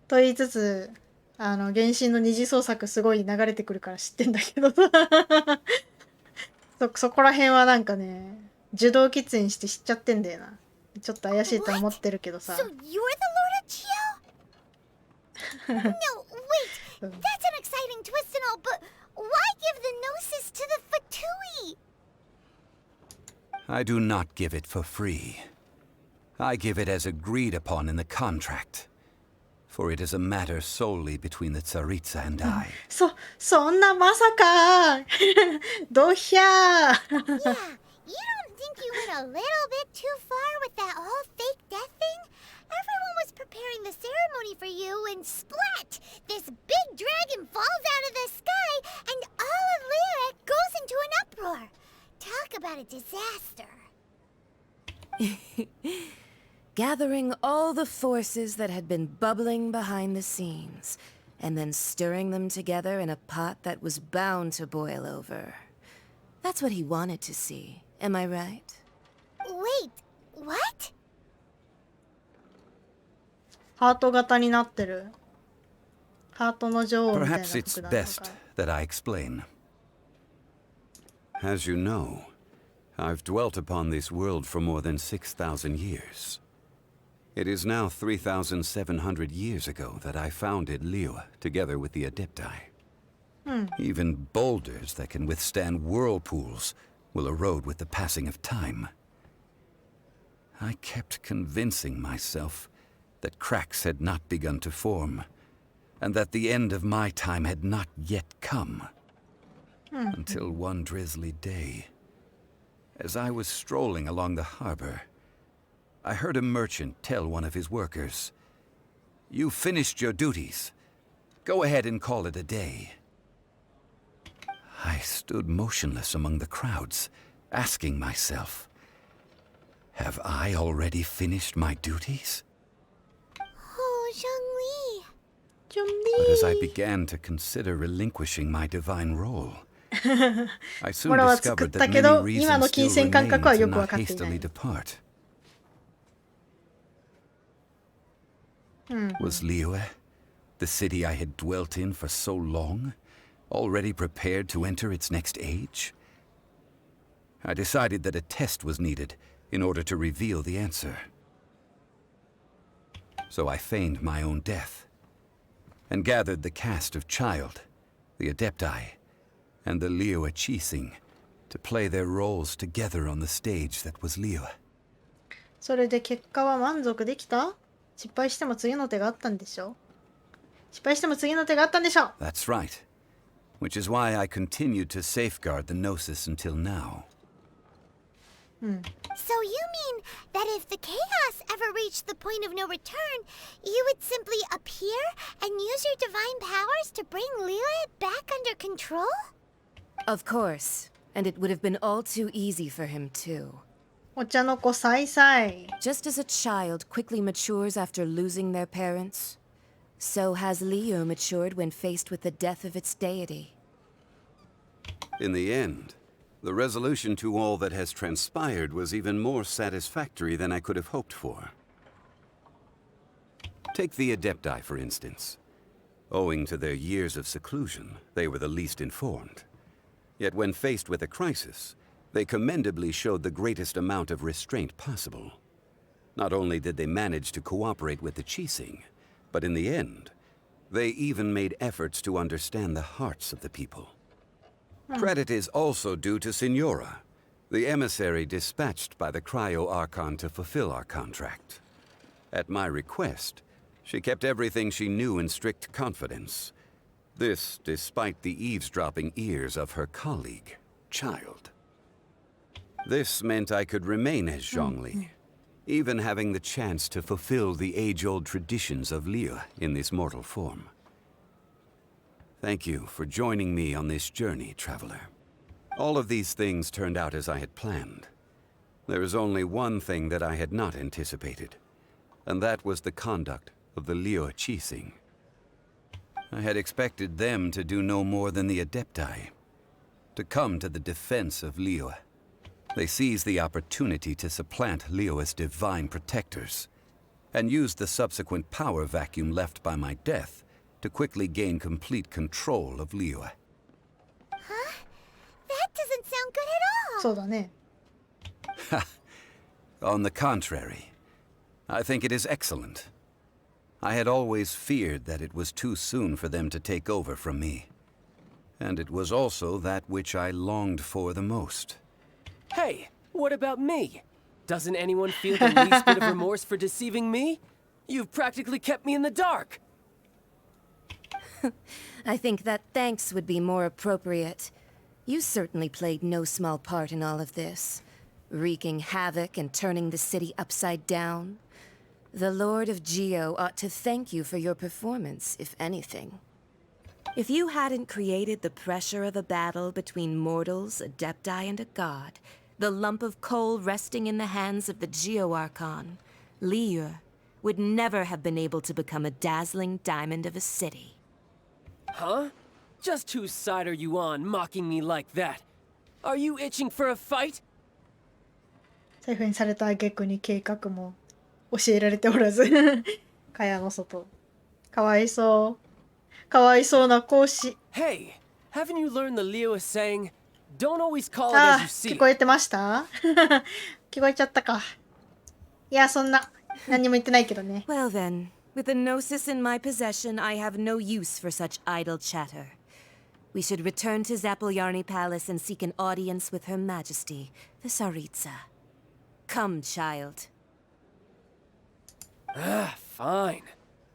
と言いつつ、原神の二次創作すごい流れてくるから知ってんだけどそこら辺はなんかね、受動喫煙して知っちゃってんだよな。ちょっと怪しいと思ってるけどさ。 So you're the Lord of Geo? No, wait. That's an exciting twist and all, but why give the Gnosis to the Fatui? I do not give it for free. I give it as agreed upon in the contract. For it is a matter solely between the Tsaritsa and I. そんなまさかどひゃー Yeah, you don't think you went a little bit too far with that whole fake death thing? Everyone was preparing the ceremony for you, and splat! This big dragon falls out of the sky, and all of Lyra goes into an uproar. Talk about a disaster. Gathering all the forces that had been bubbling behind the scenes, and then stirring them together in a pot that was bound to boil over. That's what he wanted to see. Am I right? Wait, what? ハート型になってる。ハートの女王みたいな Perhaps 服 it's なの best か。 that I explain. As you know, I've dwelt upon this world for more than 6,000 years. It is now 3,700 years ago that I founded Liyue together with the Adepti. Even boulders that can withstand whirlpools will erode with the passing of time. I kept convincing myself that cracks had not begun to form, and that the end of my time had not yet come. Until one drizzly day, as I was strolling along the harbor, I heard a merchant tell one of his workers, "You finished your duties. Go ahead and call it a day." I stood motionless among the crowds, asking myself, have I already finished my duties? Oh, Zhongli. But as I began to consider relinquishing my divine role, I soon ほらは discovered 作った that け many ど、今の reasons 金 still 銭感 remained 覚は to よくわ not かっていな hastily い。 depart. Was Liyue, the city I had dwelt in for so long, already prepared to enter its next age? I decided that a test was needed in order to reveal the answer. So I feigned my own death, and gathered the cast of Child, the Adepti, and the Liyue Chising to play their roles together on the stage that was Liyue. それで結果は満足できた？失敗しても次の手があったんでしょ？失敗しても次の手があったんでしょ？ That's right. Which is why I continued to safeguard the Gnosis until now. So you mean that if the chaos ever reached the point of no return, you would simply appear and use your divine powers to bring Liyue back under control? Of course. And it would have been all too easy for him, too. お茶の子さいさい。 Just as a child quickly matures after losing their parents, so has Liyue matured when faced with the death of its deity. In the end, the resolution to all that has transpired was even more satisfactory than I could have hoped for. Take the Adepti, for instance. Owing to their years of seclusion, they were the least informed. Yet when faced with a crisis, they commendably showed the greatest amount of restraint possible. Not only did they manage to cooperate with the Qixing, but in the end, they even made efforts to understand the hearts of the people. Credit is also due to Signora, the emissary dispatched by the Cryo Archon to fulfill our contract. At my request, she kept everything she knew in strict confidence. This despite the eavesdropping ears of her colleague, Child. This meant I could remain as Zhongli, even having the chance to fulfill the age-old traditions of Liyue in this mortal form. Thank you for joining me on this journey, traveler. All of these things turned out as I had planned. There is only one thing that I had not anticipated, and that was the conduct of the Liyue Qixing. I had expected them to do no more than the Adepti, to come to the defense of Liyue. They seized the opportunity to supplant Liyue's divine protectors, and used the subsequent power vacuum left by my death to quickly gain complete control of Liyue. Huh? That doesn't sound good at all! そうだね。 On the contrary, I think it is excellent. I had always feared that it was too soon for them to take over from me. And it was also that which I longed for the most. Hey, what about me? Doesn't anyone feel the least bit of remorse for deceiving me? You've practically kept me in the dark. I think that thanks would be more appropriate. You certainly played no small part in all of this, wreaking havoc and turning the city upside down. The Lord of Geo ought to thank you for your performance, if anything. If you hadn't created the pressure of a battle between mortals, Adepti, and a god, the lump of coal resting in the hands of the Geo Archon, Liyue, would never have been able to become a dazzling diamond of a city. Huh? Just whose side are you on, mocking me like that? Are you itching for a fight? そういう風にされた挙句に計画も教えられておらず蚊帳の外。かわいそう。かわいそうな講師。Hey, haven't you learned the Liyue saying, don't always call it あ as you see 聞こえてました聞こえちゃったか。いや、そんな。何にも言ってないけどね。Well then, with the Gnosis in my possession, I have no use for such idle chatter. We should return to Zappolyarny Palace and seek an audience with Her Majesty, the Tsaritsa. Come, child. Ah, fine.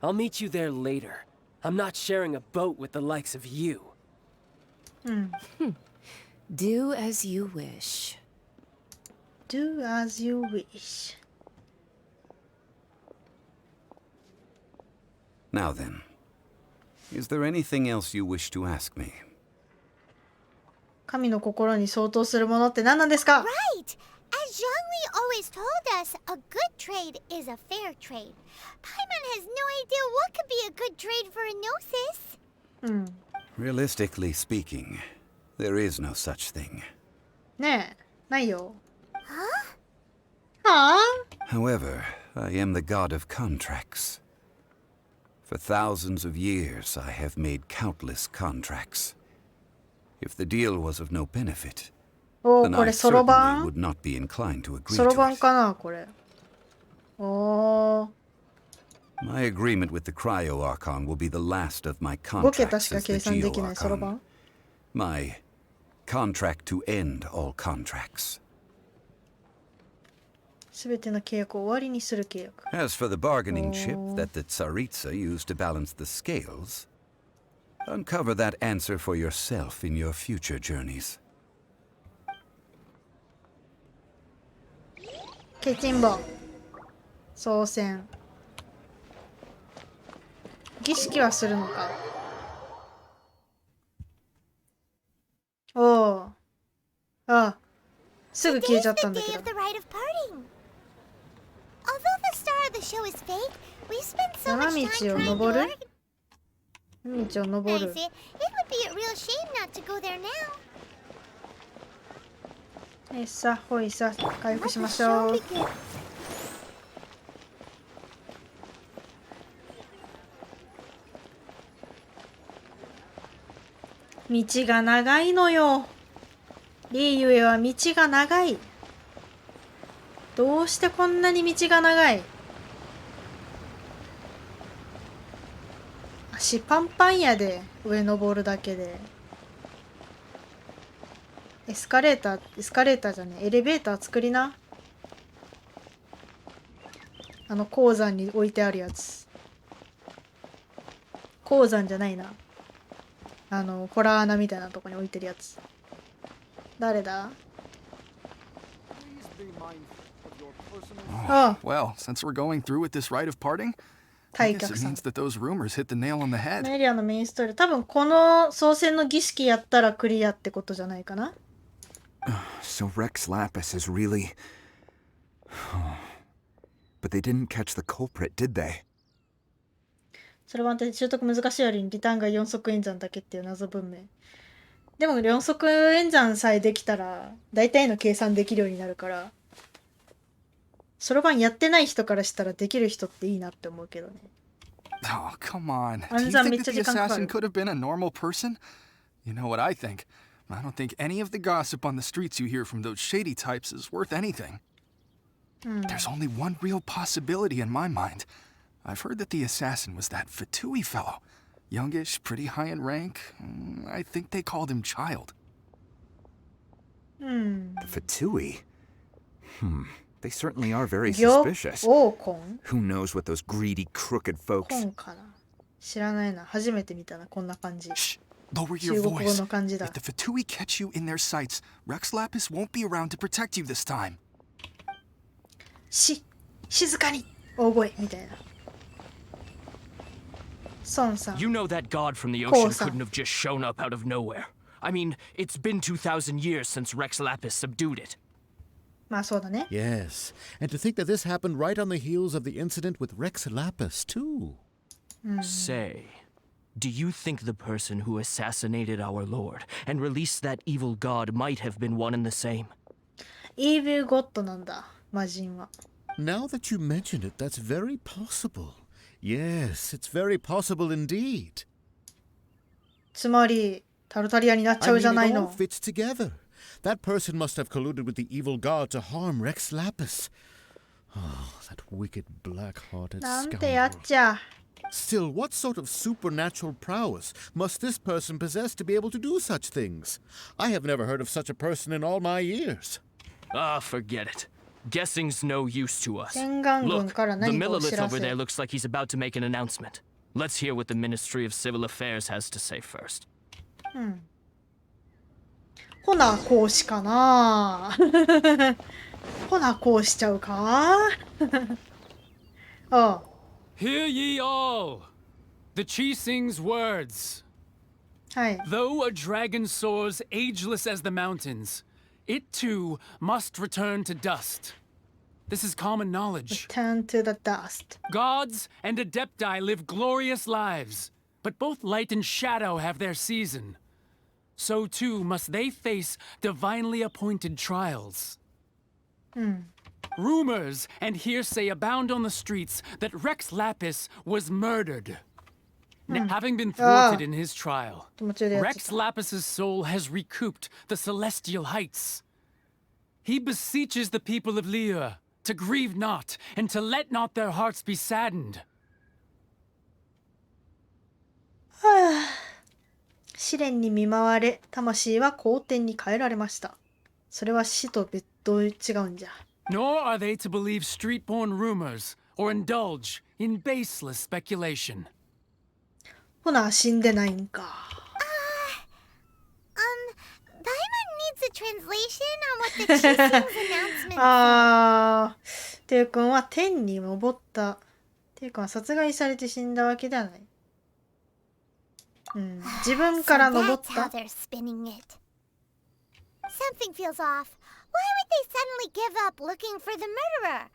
I'll meet you there later. I'm not sharing a boat with the likes of you. Do as you wish. Do as you wish. Now then, is there anything else you wish to ask me? 神の心に相当するものって何なんですか Right! As Zhongli always told us, a good trade is a fair trade. Paimon has no idea what could be a good trade for a Gnosis. Realistically speaking, there is no such thing. ねえ、ないよ。 Huh? はあ However, I am the god of contracts. For thousands of years, I have made countless contracts. If the deal was of no benefit, お then ー、こ I れソロ certainly 版 would not be inclined to agree ソロ to 版 it. かなこれ。おー。 My agreement with the Cryo Archon will be the last of my 5桁 contracts しか as the 計算で Geo きないソロ Archon. 版 My contract to end all contracts. すべての契約を終わりにする契約。 As for the bargaining chip that the Tsaritsa used to balance the scales, uncover that answer for yourself in your future journeys. ケチンボ操船儀式はするのかおおあすぐ消えちゃったんだけ Day ど of the rite of parting. Although the star of the show is fake, we've spent so much time 山道を trying to 登る organize 道を登る it. It would be a real shame not to go there now. さあほいさ回復しましょう道が長いのよ。リーユへは道が長い。どうしてこんなに道が長い？足パンパンやで、上登るだけで。エスカレーターじゃねえ、エレベーター作りな。鉱山に置いてあるやつ。鉱山じゃないな。ホラー穴みたいなとこに置いてるやつ。誰だ？ Oh, well, since we're going through with this rite of parting, I guess it means that those rumors hit the nail on the head. メリアのメインストーリー。多分この創世の儀式やったらクリアってことじゃないかな。So Rex Lapis is really... But they didn't catch the culprit, did they? それは習得難しいよりにリターンが4速演算だけっていう謎文明。でも4速演算さえできたら大体の計算できるようになるから、そろばんやってない人からしたらできる人っていいなって思うけどね。Oh, come on. Do you think that the assassin could have been a normal person? You know what I think. I don't think any of the gossip on the streets you hear from those shady types is worth anything. There's only one real possibility in my mind. I've heard that the assassin was that Fatui fellow. Youngish, pretty high in rank. I think they called him Child. The Fatui? They certainly are very suspicious. Who knows what those greedy, crooked folks... 知らないな。初めて見たな、こんな感じ。 Lower your voice. If the Fatui catch you in their sights, Rex Lapis won't be around to protect you this time. 静かに大声みたいな。孫さん。 You know that god from the ocean couldn't have just shown up out of nowhere. I mean, it's been 2,000 years since Rex Lapis subdued it. まあそうだね。 Yes, and to think that this happened right on the heels of the incident with Rex Lapis, too. Say, do you think the person who assassinated our lord and released that evil god might have been one and the same? Evil god なんだ、魔人は。 Now that you mention it, that's very possible. Yes, it's very possible indeed. つまり、タルタリアになっちゃうじゃないの。 It all fits together. That person must have colluded with the evil god to harm Rex Lapis. Oh, that wicked, black-hearted なんてやっちゃ。 Still, what sort of supernatural prowess must this person possess to be able to do such things? I have never heard of such a person in all my years. Ah, forget it. Guessing's no use to us. 天眼軍 Look, から the 何かを知 Millilith ら over せ。 there looks like he's about to make an announcement. Let's hear what the Ministry of Civil Affairs has to say first. ほな、こうしかな。ほな、こうしちゃうか。ああ。 Hear ye all! The Chising's words. Hi. Though a dragon soars ageless as the mountains, it too must return to dust. This is common knowledge. Return to the dust. Gods and Adepti live glorious lives, but both light and shadow have their season. So too must they face divinely appointed trials. Rumors and hearsay abound on the streets that Rex Lapis was murdered. Having been thwarted in his trial, Rex Lapis's soul has recouped the celestial heights. He beseeches the people of Liyue to grieve not and to let not their hearts be saddened. 試練に見舞われ、魂は皇天に変えられました。それは死と別途違うんじゃ。 Nor are they to believe street-born rumors or indulge in baseless speculation. ほな、死んでないんか。Paimon needs a translation on what the Chising's announcement said. あー、テイ君は天に昇った。テイ君は殺害されて死んだわけではない。自分から昇った。 So that's how they're spinning it. Something feels off. Why would they suddenly give up looking for the murderer?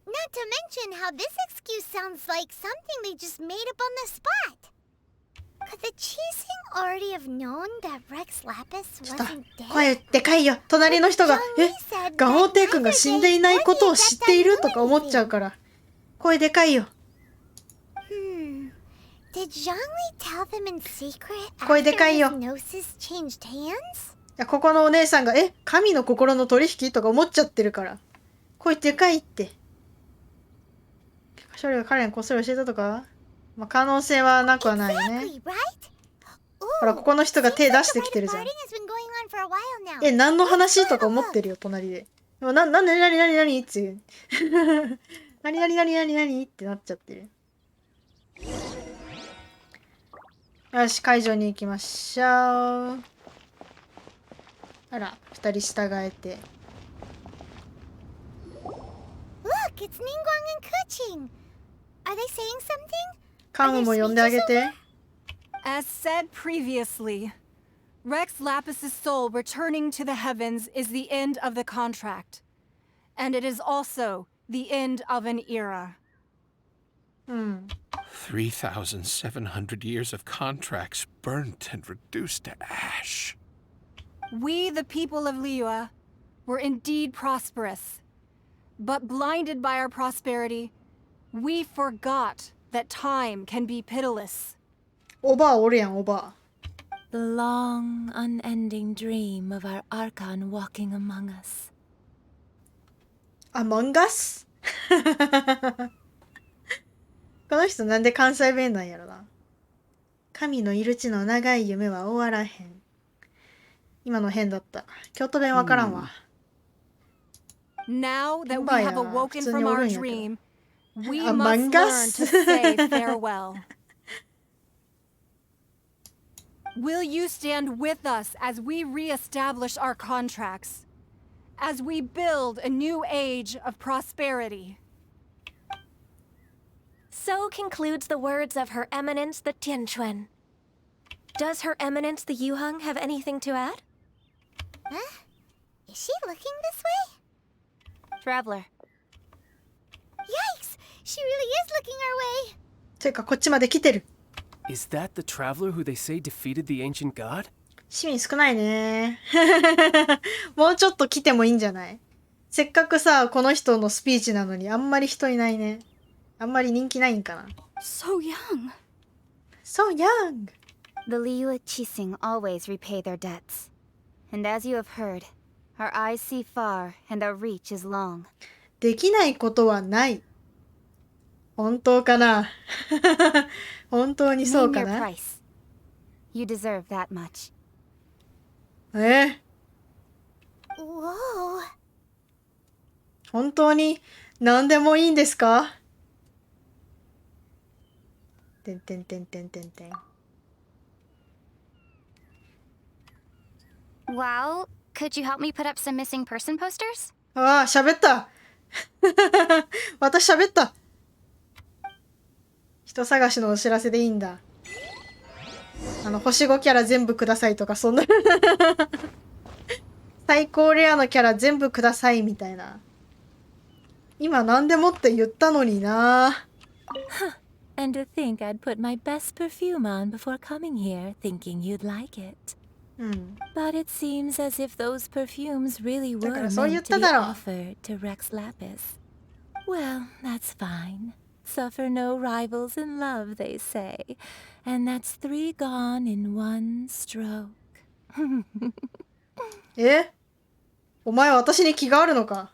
Not to mention how this excuse sounds like something they just made up on the spot. Could the Chising already have known that Rex Lapis wasn't dead? 声でかいよ。隣の人が、ガオテイ君が死んでいないことを知っているとか思っちゃうから。声でかいよ。Did Zhongli tell them in secret 声で after かいよ。 his gnosis changed hands? いや、ここのお姉さんが、神の心の取引とか思っちゃってるから。声でかいって。処理が彼にこっそり教えたとか、まあ、可能性はなくはないよね。Exactly, right? ほら、ここの人が手出してきてるじゃん。Parting has been going on for a while now. 何の話とか思ってるよ、隣で。でもなんで何っていう。何ってなっちゃってる。よし、会場に行きましょう。あら、二人従えて。Look, it's Ningguang and Kuching. Are they saying something? カンウも呼んであげて。As said previously, Rex Lapis's soul returning to the heavens is the end of the contract. And it is also the end of an era. 3,700 years of contracts burnt and reduced to ash. We, the people of Liyue, were indeed prosperous. But blinded by our prosperity, we forgot that time can be pitiless. おばあおるやん、おばあ。The long, unending dream of our Archon walking among us. Among us? この人なんで関西弁なんやろな。神のいる地の長い夢は終わらへん。今の変だった。京都弁わからんわ。Now that we have awoken from our dream, we must learn to say farewell. Will you stand with us as we re-establish our contracts? As we build a new age of prosperity? So concludes the words of Her Eminence the Tianquan. Does Her Eminence the Yuheng have anything to add? Huh? Is she looking this way? Traveler. Yikes! She really is looking our way. てかこっちまで来てる。Is that the traveler who they say defeated the ancient god? 市民少ないね。もうちょっと来てもいいんじゃない？せっかくさ、この人のスピーチなのにあんまり人いないね。あんまり人気ないんかな。So young. So young. The Liyue Qixing always repay their debts. And as you have heard, our eyes see far and our reach is long. できないことはない。本当かな？本当にそうか Name your な？ price. You deserve that much. Whoa. 本当に何でもいいんですか？てんてんてんてんてんてん。Well, could you help me put up some missing person posters? ああ、喋った。私喋った。人探しのお知らせでいいんだ。星5キャラ全部くださいとか、そんな。最高レアのキャラ全部くださいみたいな。今何でもって言ったのにな。And to think I'd put my best perfume on before coming here, thinking you'd like it. But it seems as if those perfumes really were meant to be offered to Rex Lapis. Well, that's fine. Suffer no rivals in love, they say. And that's 3 gone in 1 stroke. え？お前は私に気があるのか？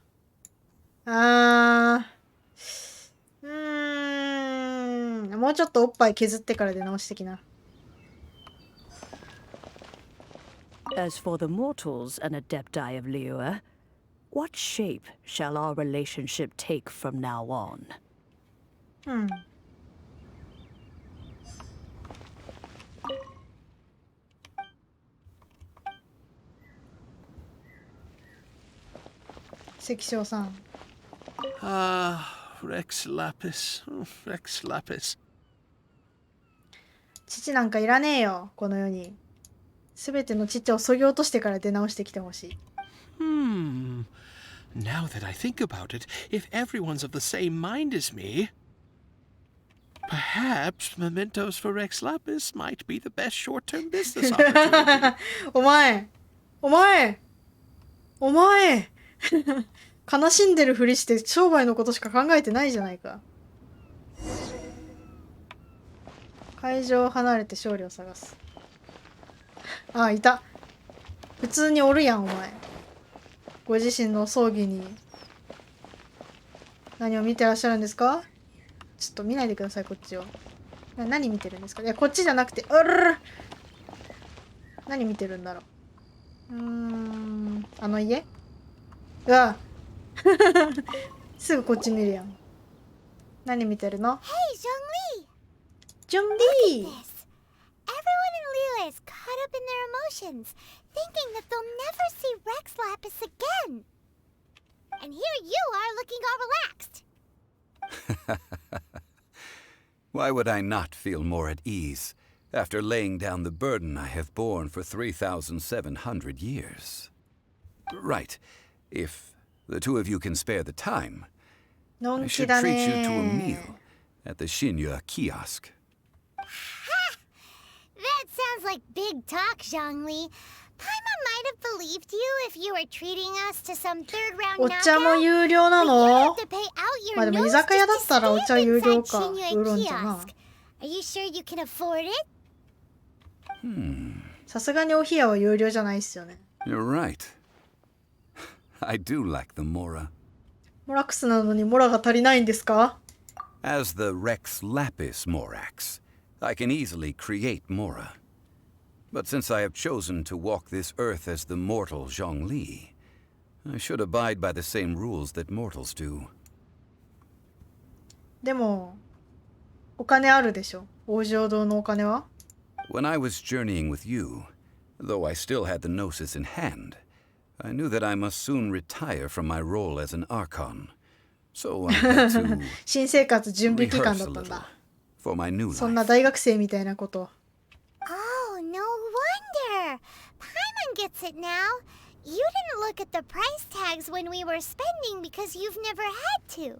もうちょっとおっぱい削ってから出直してきな。As for the mortals and adepti of Liyue, what shape shall our relationship take from now on? 関翔さん。Rex Lapis. Rex Lapis. 父なんかいらねえよ、この世に。すべての父を削ぎ落としてから出直してきてほしい。Now that I think about it, if everyone's of the same mind as me, perhaps mementos for Rex Lapis might be the best short-term business opportunity. お前悲しんでるふりして商売のことしか考えてないじゃないか。会場を離れて勝利を探す。あ、いた。普通におるやん、お前。ご自身の葬儀に何を見てらっしゃるんですか？ちょっと見ないでください、こっちを。何見てるんですか？いや、こっちじゃなくて、何見てるんだろう。あの家？うわすぐこっち見るやん。何見てるの？ Hey, Zhongli! ジョンリー Look at this. Everyone in Liyue is caught up in their emotions, thinking that they'll never see Rex Lapis again. And here you are looking all relaxed. Why would I not feel more at ease after laying down the burden I have borne for 3,700 years? Right. If the two of you can spare the time, I should treat you to a meal at the Shinya kiosk. That sounds like big talk, Zhongli. Paimon might have believed you if you were treating us to some third-round お茶も有料な knockout, の？ but you have to pay out まあ your でも居 nose 酒屋だ just っ to たらお茶 stand 有料 inside か。 Shinya ウーロン茶な。 kiosk. Are you sure you can afford it? さすがにお冷やは有料じゃないっすよね。 You're right. I do like the Mora. モラックスなのにモラが足りないんですか？ As the Rex Lapis Morax, I can easily create Mora. But since I have chosen to walk this earth as the mortal Zhongli, I should abide by the same rules that mortals do. でもお金あるでしょ。王城堂のお金は？ When I was journeying with you, though I still had the Gnosis in hand, I knew that I must soon retire from my role as an Archon. So I had to 新生活準備期間 rehearse だ a ったん little だ。 for my new そん life. な大学生みたいなこと。 Oh, no wonder. Paimon gets it now. You didn't look at the price tags when we were spending because you've never had to.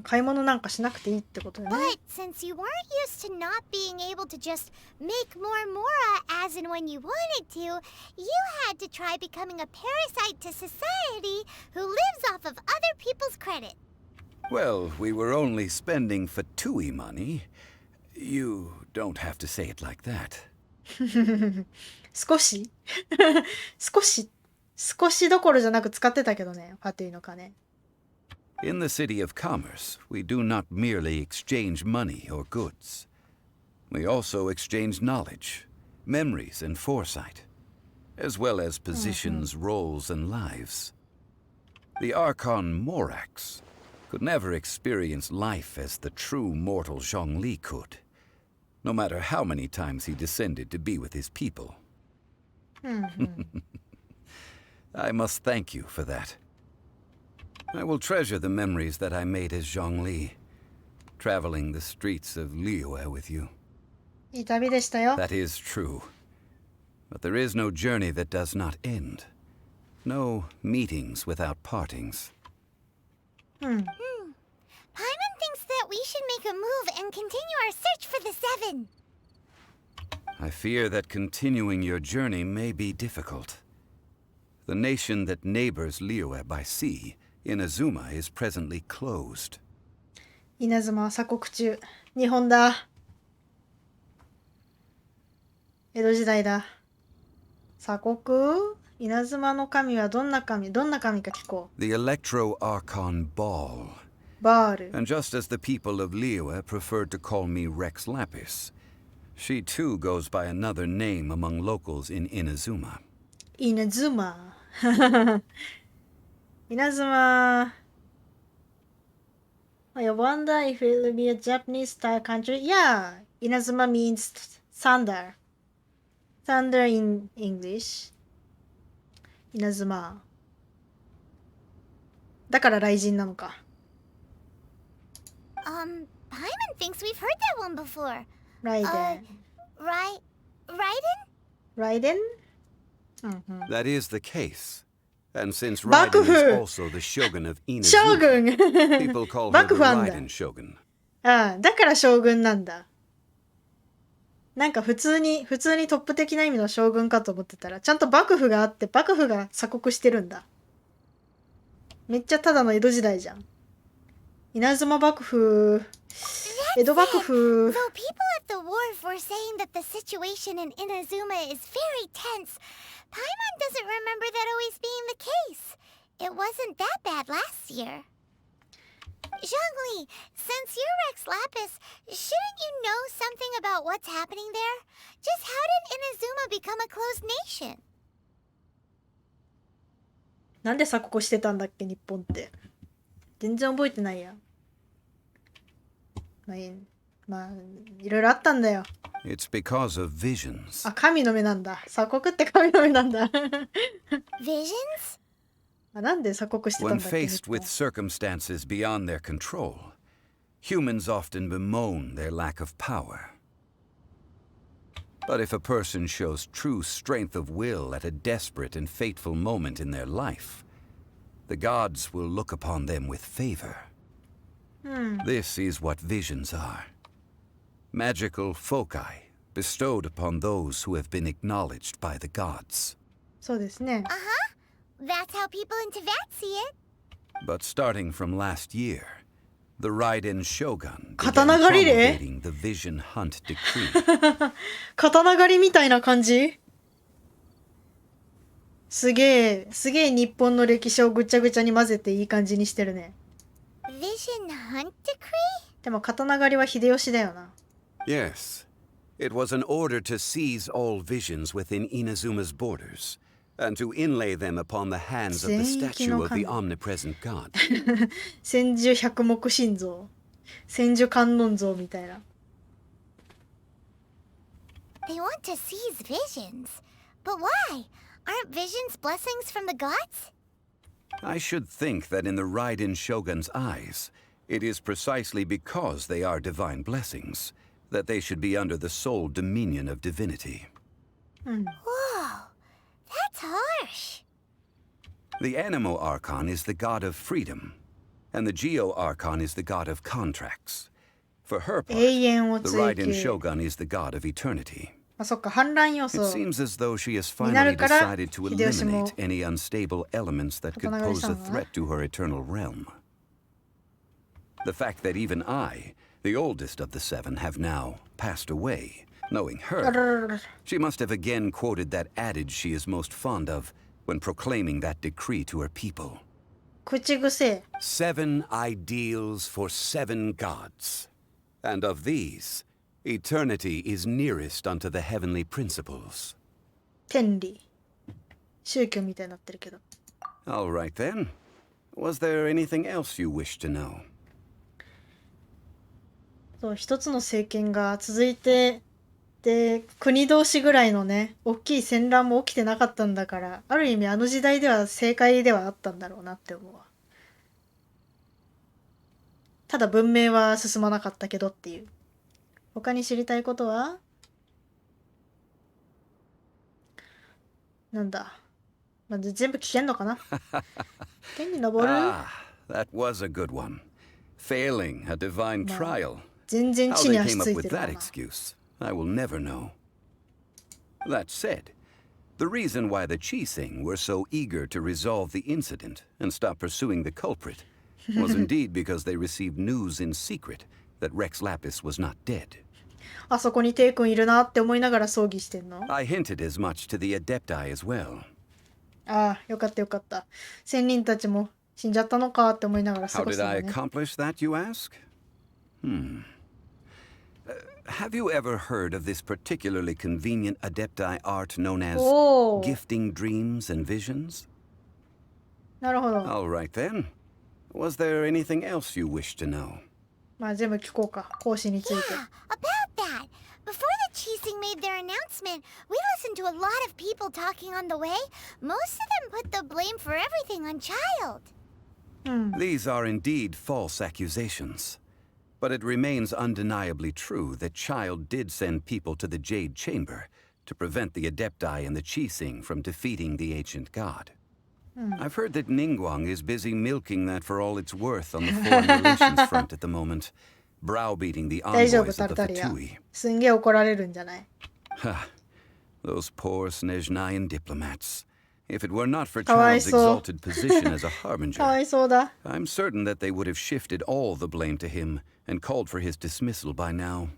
買い物なんかしなくていいってことだね。 But since you weren't used to not being able to just make more Mora as and when you wanted to, you had to try becoming a parasite to society who lives off of other people's credit. Well, we were only spending Fatui money. You don't have to say it like that. 少し少しどころじゃなく使ってたけどね、ファトゥイの金。 In the city of commerce, we do not merely exchange money or goods. We also exchange knowledge, memories, and foresight, as well as positions, roles, and lives. The Archon Morax could never experience life as the true mortal Zhongli could, no matter how many times he descended to be with his people. I must thank you for that. I will treasure the memories that I made as Zhongli, traveling the streets of Liyue with you. いい旅でしたよ。 That is true. But there is no journey that does not end. No meetings without partings. Paimon thinks that we should make a move and continue our search for the Seven. I fear that continuing your journey may be difficult. The nation that neighbors Liyue by sea, Inazuma, is presently closed. 稲妻は鎖国中。日本だ。江戸時代だ。鎖国？稲妻の神はどんな神か聞こう。 The Electro Archon Ball. バール。 And just as the people of Liyue preferred to call me Rex Lapis, she too goes by another name among locals in Inazuma. 稲妻。稲妻。I wonder if it will be a Japanese-style country. Yeah, Inazuma means thunder. Thunder in English. 稲妻。だから雷神なのか。Paimon thinks we've heard that one before. ライデン。Raiden? That is the case. And since Raiden is also the shogun of Inazuma, people call her the Raiden Shogun. ああ、だから将軍なんだ。なんか普通にトップ的な意味の将軍かと思ってたら、ちゃんと幕府があって、幕府が鎖国してるんだ。めっちゃただの江戸時代じゃん。稲妻幕府、江戸幕府。Though people at the war for saying that the situation in Inazuma is very tense. Paimon doesn't remember that always being the case. It wasn't that bad last year. Zhongli, since you're Rex Lapis, shouldn't you know something about what's happening there? Just how did Inazuma become a closed nation? なんで鎖国してたんだっけ、日本って。全然覚えてないや。まあ、いろいろあったんだよ。It's because of visions. あ、神の目なんだ。鎖国って神の目なんだ。Visions? なんで鎖国してたん When だっけ、 faced with circumstances beyond their control, humans often bemoan their lack of power. But if a person shows true strength of will at a desperate and fateful moment in their life, the gods will look upon them with favor. This is what visions are. Magical foci bestowed upon those who have been acknowledged by the gods. そうですね。That's how people in Teyvat see it. But starting from last year, the Raiden Shogun began 刀狩りで promulgating the Vision Hunt Decree. 刀狩りみたいな感じ。すげえ日本の歴史をぐちゃぐちゃに混ぜていい感じにしてるね。Vision Hunt Decree? でも刀狩りは秀吉だよな。Yes, it was an order to seize all visions within Inazuma's borders, and to inlay them upon the hands of the statue of the omnipresent god. 千手百目心臓、千手観音像みたいな。They want to seize visions. But why? Aren't visions blessings from the gods? I should think that in the Raiden Shogun's eyes, it is precisely because they are divine blessings that they should be under the sole dominion of divinity. Whoa, that's harsh. The Animo Archon is the god of freedom, and the Geo Archon is the god of contracts. For her part, the Raiden Shogun is the god of eternity. あ、そっか、反乱要素 It seems as though she has にな finally るから decided to 秀吉も eliminate any unstable elements that could 刀狩り pose した a のかな。 threat to her eternal realm. The fact that even I, the oldest of the seven, have now passed away, knowing her, she must have again quoted that adage she is most fond of when proclaiming that decree to her people. 口癖。 7 ideals for 7 gods, and of these, eternity is nearest unto the heavenly principles. 天理。宗教みたいになってるけど。 All right then. Was there anything else you wish to know? そう、一つの政権が続いて、で、国同士ぐらいのね、大きい戦乱も起きてなかったんだから、ある意味あの時代では正解ではあったんだろうなって思うわ。ただ文明は進まなかったけどっていう。他に知りたいことはなんだ。まず全部聞けんのかな天に登る that was a good one. Failing a divine trial. 全然 How 地 they に足 came つ up い with てる that な。 excuse, I will never know. That said, the reason why the Chising were so eager to resolve the incident and stop pursuing the culprit was indeed because they received news in secret that Rex Lapis was not dead. あそこにテイ君いるなって思いながら葬儀してんの I hinted as much to the Adepti as well. ああ、よかったよかった。仙人たちも死んじゃったのかって思いながら過 How ご did すん I だね。 accomplish that, you ask? Have you ever heard of this particularly convenient Adepti art known as Oh. gifting dreams and visions? なるほど。 All right then. Was there anything else you wish to know? まあ全部聞こうか。講師について。 About that, before the Chising made their announcement, we listened to a lot of people talking on the way. Most of them put the blame for everything on Child. These are indeed false accusations. But it remains undeniably true that Child did send people to the Jade Chamber to prevent the Adepti and the Chising from defeating the ancient god. I've heard that Ningguang is busy milking that for all it's worth on the foreign relations front at the moment, browbeating the 大丈夫、 envoys タ of ル the タリア。 Fatui. すんげえ怒られるんじゃない Ha! Those poor Snezhnayan diplomats. If it were not for かわい Child's そう。 exalted position as a かわ harbinger, いそうだ。 I'm certain that they would have shifted all the blame to him and called for his dismissal by now.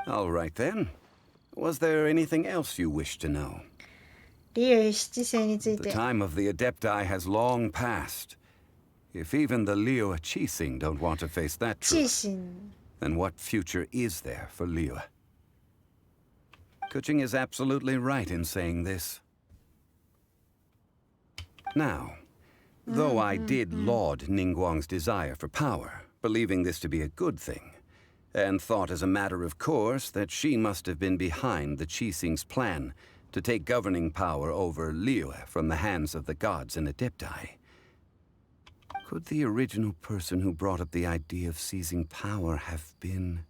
All right then. Was there anything else you wish to know? リュウ七世につい The て。 time of the Adepti has long passed. If even the Liyue Qixing don't want to face that チー truth, シン。 then what future is there for Liyue? Kuching is absolutely right in saying this. Now, though I did laud Ningguang's desire for power, believing this to be a good thing, and thought as a matter of course that she must have been behind the Qixing's plan to take governing power over Liyue from the hands of the gods and Adepti. Could the original person who brought up the idea of seizing power have been...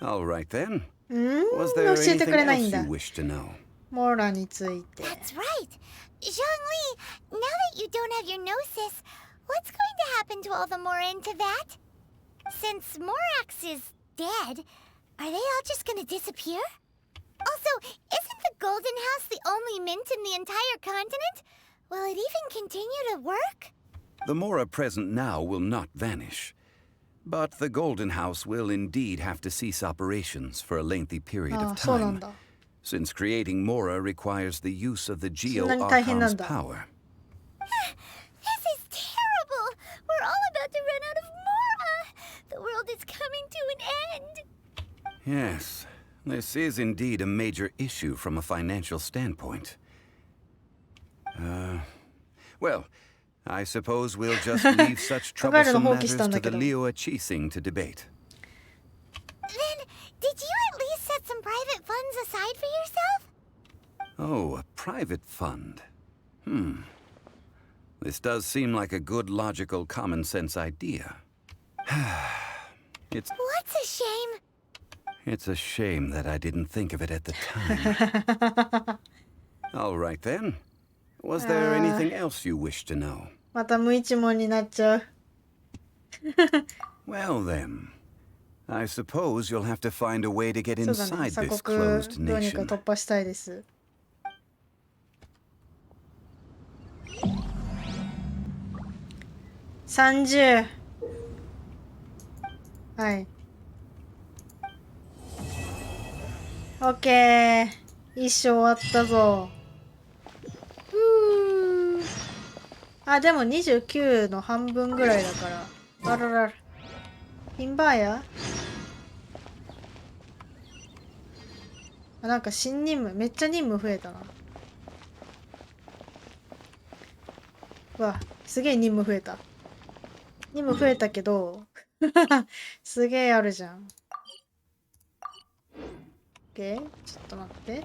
All right then. Was there anything else you wish to know? モーラについて。 That's right. Zhongli, now that you don't have your gnosis, what's going to happen to all the Mora in Tibet? Since Morax is dead, are they all just gonna disappear? Also, isn't the Golden House the only mint in the entire continent? Will it even continue to work? The Mora present now will not vanish. But the Golden House will indeed have to cease operations for a lengthy period of time, since creating Mora requires the use of the Geo Archon's power. This is terrible! We're all about to run out of Mora! The world is coming to an end! Yes, this is indeed a major issue from a financial standpoint. Well, I suppose we'll just leave such troublesome matters to the Liyue Qixing to debate. Then, did you at least set some private funds aside for yourself? Oh, a private fund. This does seem like a good, logical, common-sense idea. What's a shame? It's a shame that I didn't think of it at the time. All right then. Was there anything else you wish to know? また無一文になっちゃう。Well then, I suppose you'll have to find a way to get そうだね。 inside 鎖 this 国 closed どうにか nation. 突破したいです。30。はい。オッケー。一生終わったぞ。あ、でも29の半分ぐらいだから。あららら。ピンバーやあ、なんか新任務。めっちゃ任務増えたな。うわ、すげえ任務増えた。任務増えたけど、すげえあるじゃん。OK？ ちょっと待って。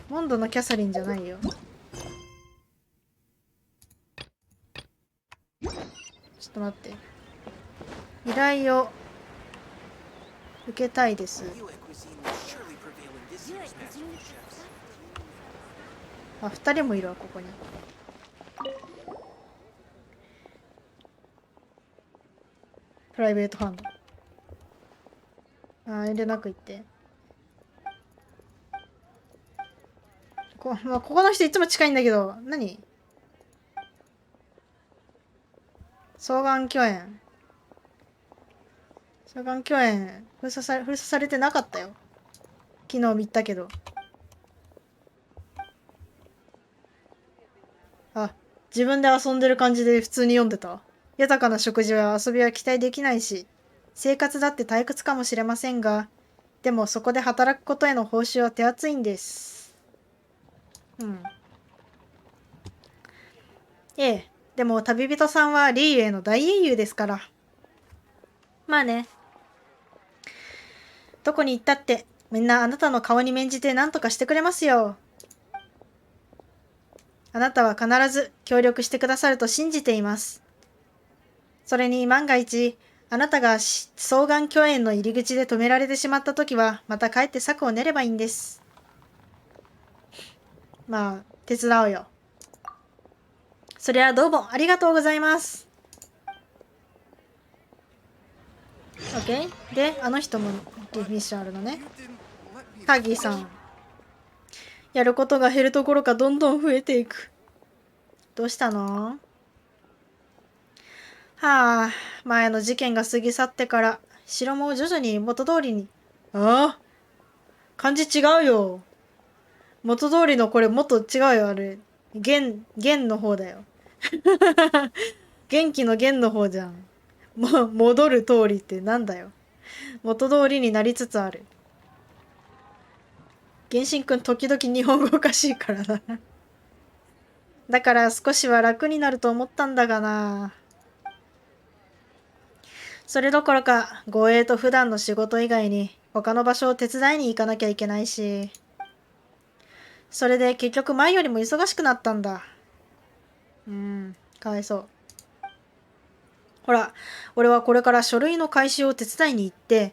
モンドのキャサリンじゃないよ。ちょっと待って。依頼を受けたいです。あ、2人もいるわ、ここに。プライベートファンド。あ、遠慮なく言って。まあ、ここの人いつも近いんだけど、何？双眼鏡炎。双眼鏡炎封鎖されてなかったよ。昨日見たけど。あ、自分で遊んでる感じで普通に読んでた。豊かな食事や遊びは期待できないし、生活だって退屈かもしれませんが、でもそこで働くことへの報酬は手厚いんです。ええ、でも旅人さんはリーユへの大英雄ですから。まあね。どこに行ったってみんなあなたの顔に免じて何とかしてくれますよ。あなたは必ず協力してくださると信じています。それに万が一あなたが双眼鏡炎の入り口で止められてしまったときはまた帰って策を練ればいいんです。まあ手伝うよ。そりゃどうもありがとうございます。OK？ で、あの人もミッションあるのね。カギーさん。やることが減るところかどんどん増えていく。どうしたの？はあ、前の事件が過ぎ去ってから城も徐々に元通りに。ああ、漢字違うよ。元通りのこれもっと違うよ、あれ。元の方だよ。元気の元の方じゃん。戻る通りってなんだよ。元通りになりつつある。原神くん時々日本語おかしいからな。だから少しは楽になると思ったんだがな。それどころか、護衛と普段の仕事以外に他の場所を手伝いに行かなきゃいけないし。それで結局前よりも忙しくなったんだ。かわいそう。ほら、俺はこれから書類の回収を手伝いに行って、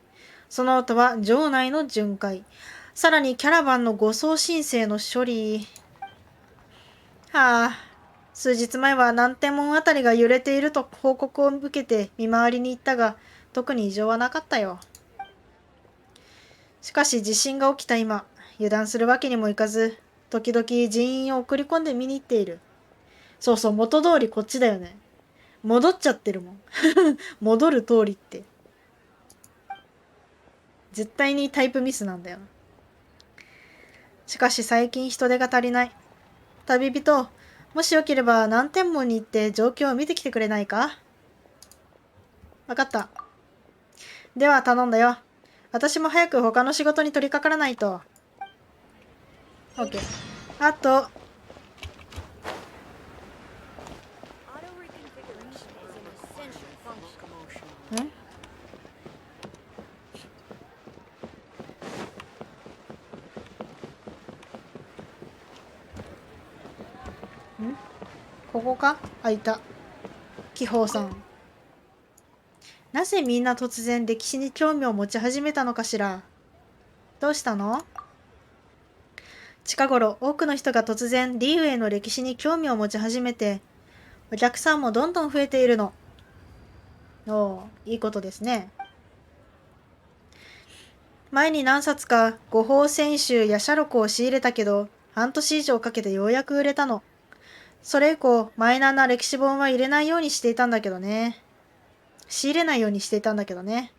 その後は城内の巡回、さらにキャラバンの護送申請の処理。はあ、数日前は南天門あたりが揺れていると報告を受けて見回りに行ったが、特に異常はなかったよ。しかし地震が起きた今、油断するわけにもいかず、時々人員を送り込んで見に行っている。そうそう、元通りこっちだよね。戻っちゃってるもん。戻る通りって。絶対にタイプミスなんだよな。しかし最近人手が足りない。旅人、もしよければ南天門に行って状況を見てきてくれないか？わかった。では頼んだよ。私も早く他の仕事に取り掛からないと。OK。あと、ここか？あ、いた。気泡さん。なぜみんな突然歴史に興味を持ち始めたのかしら。どうしたの？近頃、多くの人が突然リーウェイの歴史に興味を持ち始めて、お客さんもどんどん増えているの。おお、いいことですね。前に何冊か誤報選集や写録を仕入れたけど、半年以上かけてようやく売れたの。それ以降、マイナーな歴史本は入れないようにしていたんだけどね。仕入れないようにしていたんだけどね。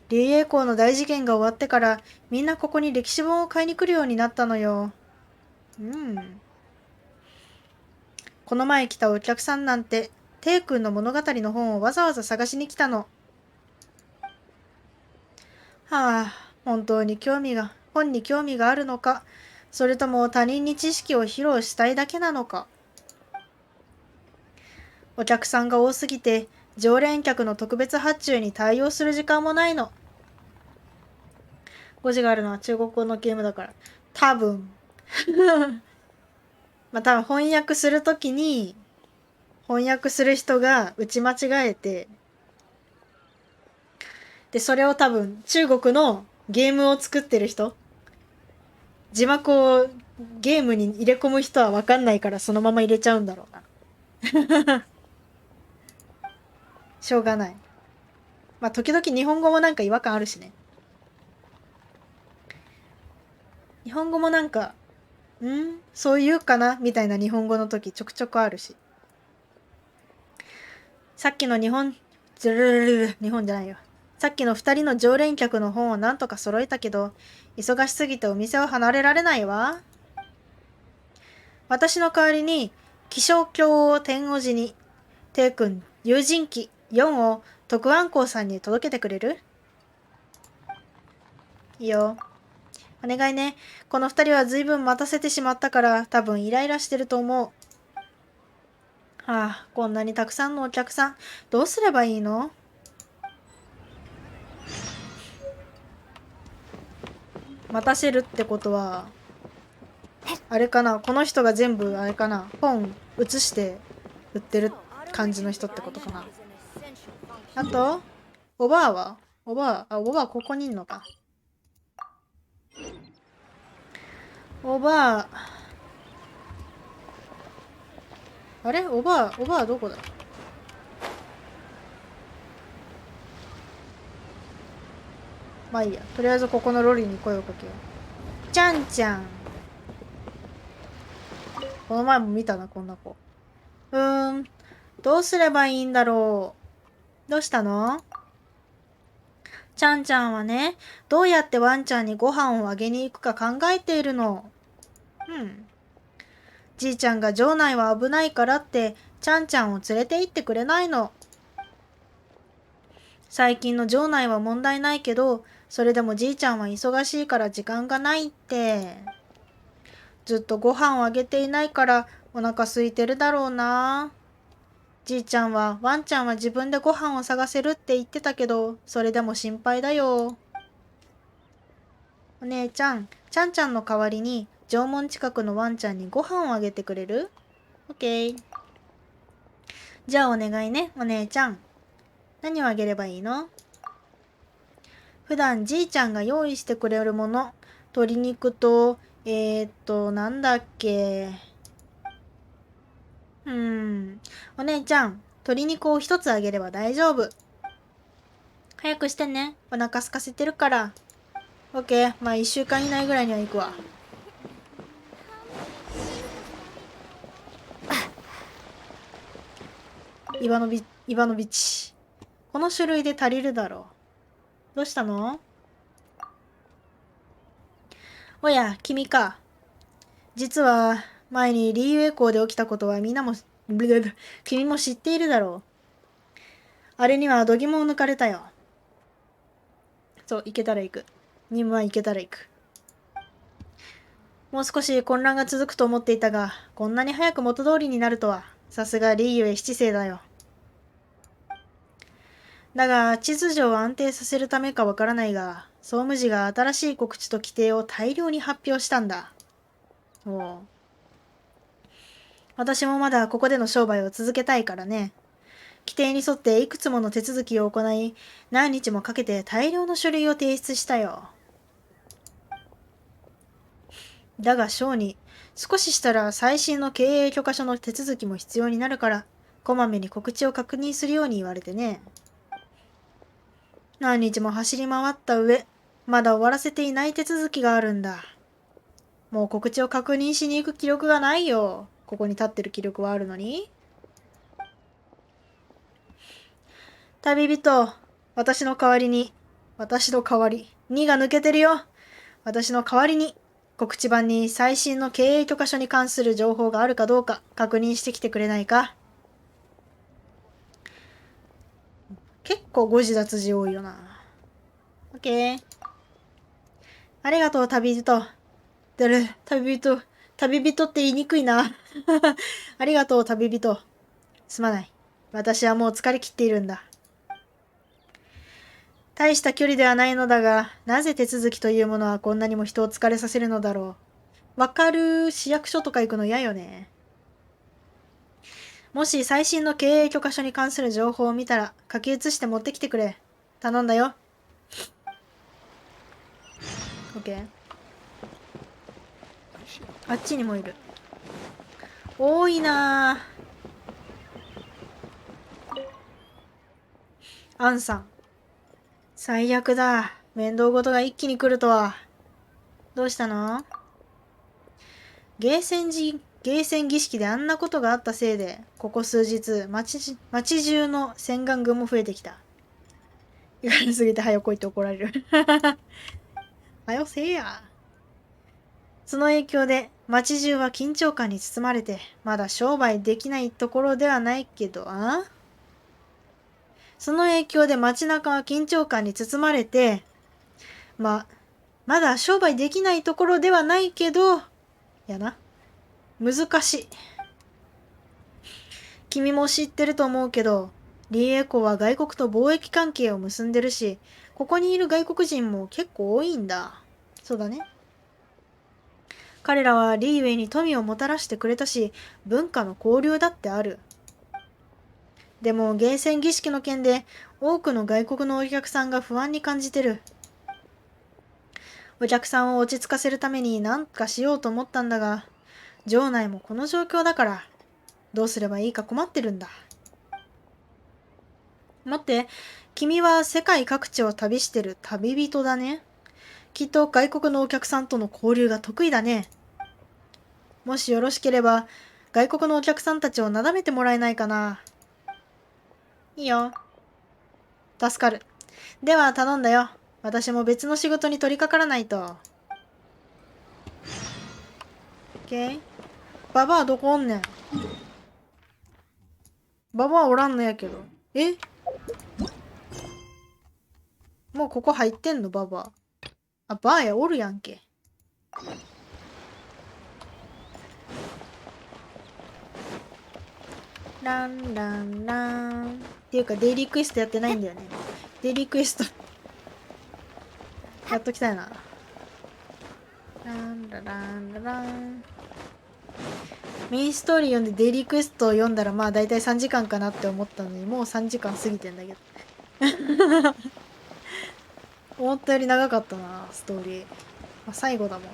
竜栄光の大事件が終わってから、みんなここに歴史本を買いに来るようになったのよ。この前来たお客さんなんて、テイ君の物語の本をわざわざ探しに来たの。はあ、本当に本に興味があるのか、それとも他人に知識を披露したいだけなのか。お客さんが多すぎて、常連客の特別発注に対応する時間もないの。5時があるのは中国語のゲームだから。多分。まあ多分翻訳するときに、翻訳する人が打ち間違えて、で、それを多分中国のゲームを作ってる人、字幕をゲームに入れ込む人は分かんないからそのまま入れちゃうんだろうな。しょうがない。まあ時々日本語もなんか違和感あるしね。日本語もなんか、そう言うかなみたいな日本語の時ちょくちょくあるし。さっきの日本じゃないよ。さっきの2人の常連客の本をなんとか揃えたけど、忙しすぎてお店を離れられないわ。私の代わりに、気象鏡を天王寺に、テイ君、友人記4を徳安公さんに届けてくれる？いいよ。お願いね。この2人は随分待たせてしまったから多分イライラしてると思う。はあ、こんなにたくさんのお客さん、どうすればいいの？待たせるってことは、あれかな、この人が全部あれかな、本写して売ってる感じの人ってことかな。あと、おばあはおばあここにいんのか。おばあ、あれおばあどこだ？まあいいや。とりあえずここのロリに声をかけよう。ちゃんちゃん。この前も見たな、こんな子。どうすればいいんだろう。どうしたの？ちゃんちゃんはね、どうやってワンちゃんにご飯をあげに行くか考えているの。じいちゃんが城内は危ないからって、ちゃんちゃんを連れて行ってくれないの。最近の城内は問題ないけど、それでもじいちゃんは忙しいから時間がないって。ずっとご飯をあげていないからお腹空いてるだろうな。じいちゃんはワンちゃんは自分でご飯を探せるって言ってたけど、それでも心配だよ。お姉ちゃん、ちゃんちゃんの代わりに城門近くのワンちゃんにご飯をあげてくれる？オッケー。じゃあお願いね、お姉ちゃん。何をあげればいいの？普段じいちゃんが用意してくれるもの。鶏肉と、なんだっけ。お姉ちゃん、鶏肉を一つあげれば大丈夫。早くしてね。お腹空かせてるから。オッケー。まあ1週間以内ぐらいには行くわ。岩のビッチ。この種類で足りるだろう。どうしたの？おや、君か。実は、前にリーウェイ港で起きたことは君も知っているだろう。あれには度肝を抜かれたよ。そう、行けたら行く。任務は行けたら行く。もう少し混乱が続くと思っていたが、こんなに早く元通りになるとは、さすがリーウェイ七世だよ。だが、秩序を安定させるためかわからないが、総務次が新しい告知と規定を大量に発表したんだ。おう。私もまだここでの商売を続けたいからね。規定に沿っていくつもの手続きを行い、何日もかけて大量の書類を提出したよ。だが小児、少ししたら最新の経営許可書の手続きも必要になるから、こまめに告知を確認するように言われてね。何日も走り回った上、まだ終わらせていない手続きがあるんだ。もう告知を確認しに行く気力がないよ。ここに立ってる気力はあるのに。旅人、私の代わり、2が抜けてるよ。私の代わりに、告知板に最新の経営許可書に関する情報があるかどうか確認してきてくれないか。結構誤字脱字多いよな。オッケー。ありがとう、旅人。旅人って言いにくいな。ありがとう、旅人。すまない。私はもう疲れ切っているんだ。大した距離ではないのだが、なぜ手続きというものはこんなにも人を疲れさせるのだろう。わかる。市役所とか行くの嫌よね。もし最新の経営許可書に関する情報を見たら、書き写して持ってきてくれ。頼んだよ。OK。あっちにもいる。多いなぁ。アンさん。最悪だ。面倒事が一気に来るとは。どうしたの？ゲーセン儀式であんなことがあったせいで、ここ数日、町中の洗顔群も増えてきた。言われすぎて早く来いって怒られる。はよせえや。その影響で、町中は緊張感に包まれて、まだ商売できないところではないけど、その影響で街中は緊張感に包まれて、まだ商売できないところではないけど、やな。難しい。君も知ってると思うけど、リーエコは外国と貿易関係を結んでるし、ここにいる外国人も結構多いんだ。そうだね。彼らはリーウェイに富をもたらしてくれたし、文化の交流だってある。でも、ゲーセン儀式の件で、多くの外国のお客さんが不安に感じてる。お客さんを落ち着かせるために何かしようと思ったんだが、城内もこの状況だから、どうすればいいか困ってるんだ。待って、君は世界各地を旅してる旅人だね。きっと外国のお客さんとの交流が得意だね。もしよろしければ、外国のお客さんたちをなだめてもらえないかな。いいよ。助かる。では頼んだよ。私も別の仕事に取り掛からないと。オッケー。ババアどこおんねん。ババアおらんのやけど。え、もうここ入ってんのババア。あ、バーやおるやんけ。ランランラン。っていうかデイリークエストやってないんだよね。デイリークエストやっときたいな。ランラランララン。メインストーリー読んでデイリークエストを読んだらまあ大体3時間かなって思ったのに、もう3時間過ぎてんだけど思ったより長かったな、ストーリー。まあ、最後だもん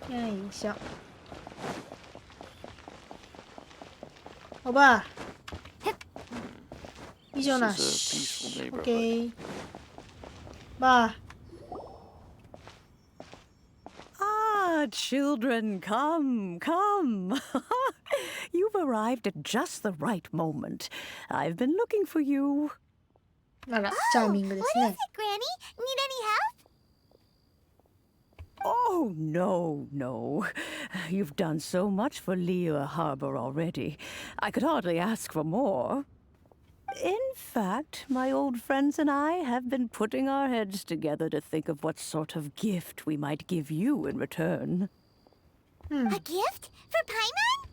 な。よいしょ。おばあ。以上なし。オッケー。ばあ。Ah, children, come, come. You've arrived at just the right moment. I've been looking for you. あら、チャーミングですね。What is it, Granny? Need any help? Oh, no, no. You've done so much for Liyue Harbor already. I could hardly ask for more. In fact, my old friends and I have been putting our heads together to think of what sort of gift we might give you in return. A gift? For Paimon?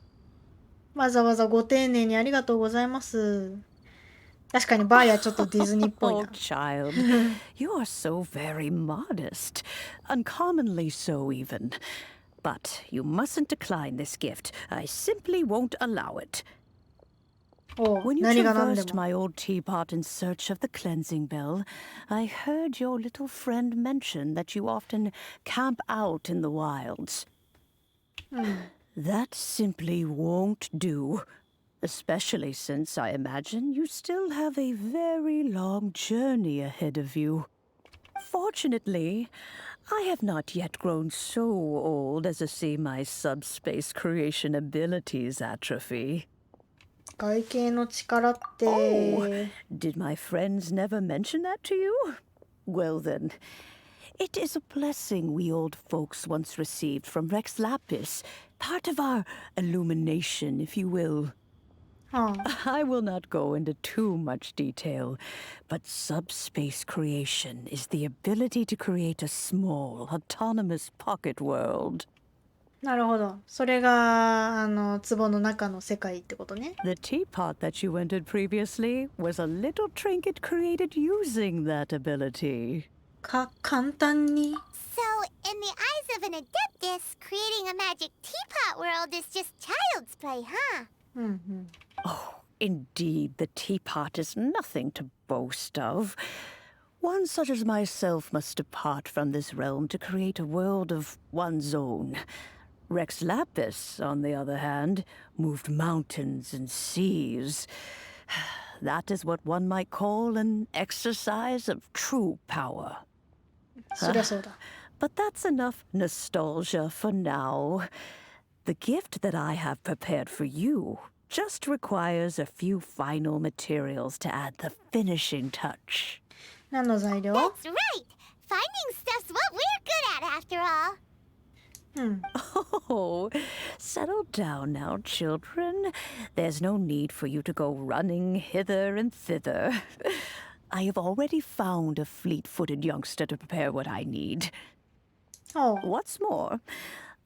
わざわざご丁寧にありがとうございます。確かにバーやちょっとディズニーっぽいな。Oh, child, you are so very modest. Uncommonly so, even. But you mustn't decline this gift. I simply won't allow it. When you traversed my old teapot in search of the cleansing bell, I heard your little friend mention that you often camp out in the wilds. That simply won't do. Especially since I imagine you still have a very long journey ahead of you. Fortunately, I have not yet grown so old as to see my subspace creation abilities atrophy. 外形の力って。Oh, did my friends never mention that to you? Well then, it is a blessing we old folks once received from Rex Lapis, part of our illumination, if you will. I will not go into too much detail, but subspace creation is the ability to create a small, autonomous pocket world. なるほど。それが壺の中の世界ってことね。The teapot that you entered previously was a little trinket created using that ability. 簡単に。So, in the eyes of an adeptus, creating a magic teapot world is just child's play, huh? Oh, indeed, the teapot is nothing to boast of. One such as myself must depart from this realm to create a world of one's own. Rex Lapis, on the other hand, moved mountains and seas. That is what one might call an exercise of true power. But that's enough nostalgia for now. The gift that I have prepared for you just requires a few final materials to add the finishing touch. 何の材料? That's right! Finding stuff's what we're good at, after all. Oh, settle down now, children. There's no need for you to go running hither and thither. I have already found a fleet-footed youngster to prepare what I need. Oh. What's more,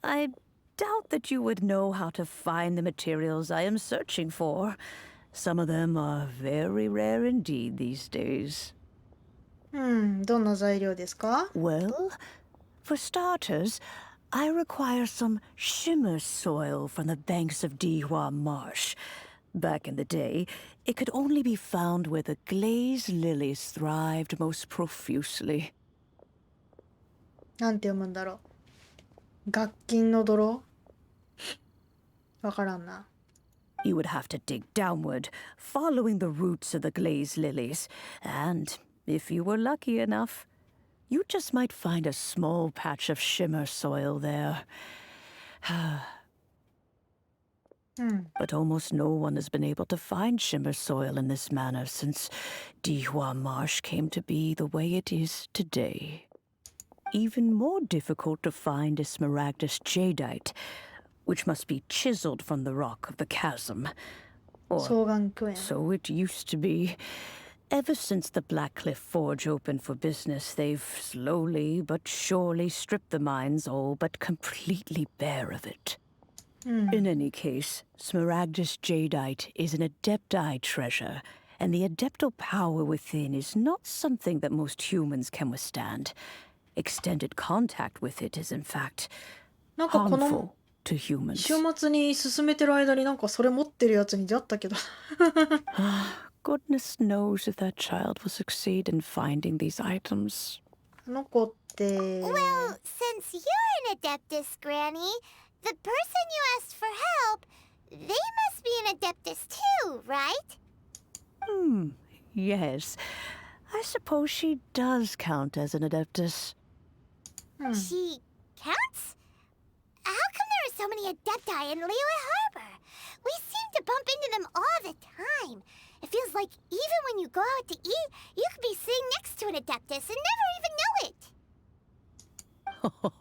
I doubt that you would know how to find the materials I am searching for. Some of them are very rare indeed these days. どんな材料ですか? Well, for starters, I require some shimmer soil from the banks of Dihua Marsh. Back in the day, it could only be found where the glazed lilies thrived most profusely. なんて読むんだろう。楽金の泥? わからんな。You would have to dig downward, following the roots of the glazed lilies, and if you were lucky enough, you just might find a small patch of shimmer soil there. But almost no one has been able to find Shimmer soil in this manner since Dihua Marsh came to be the way it is today. Even more difficult to find is Smaragdus jadeite, which must be chiseled from the rock of the chasm. Or so it used to be. Ever since the Blackcliff Forge opened for business, they've slowly but surely stripped the mines all but completely bare of it. In any case, Smaragdus jadeite is an Adepti treasure, and the Adeptal power within is not something that most humans can withstand. Extended contact with it is, in fact, harmful to humans. 週末に進めてる間になんかそれ持ってるやつに出会ったけど。Goodness knows if that child will succeed in finding these items. あの子って。Well, since you're an Adeptus, Granny, the person you asked for help, they must be an Adeptus too, right? Yes. I suppose she does count as an Adeptus. She counts? How come there are so many Adepti in Liyue Harbor? We seem to bump into them all the time. It feels like even when you go out to eat, you could be sitting next to an Adeptus and never even know it.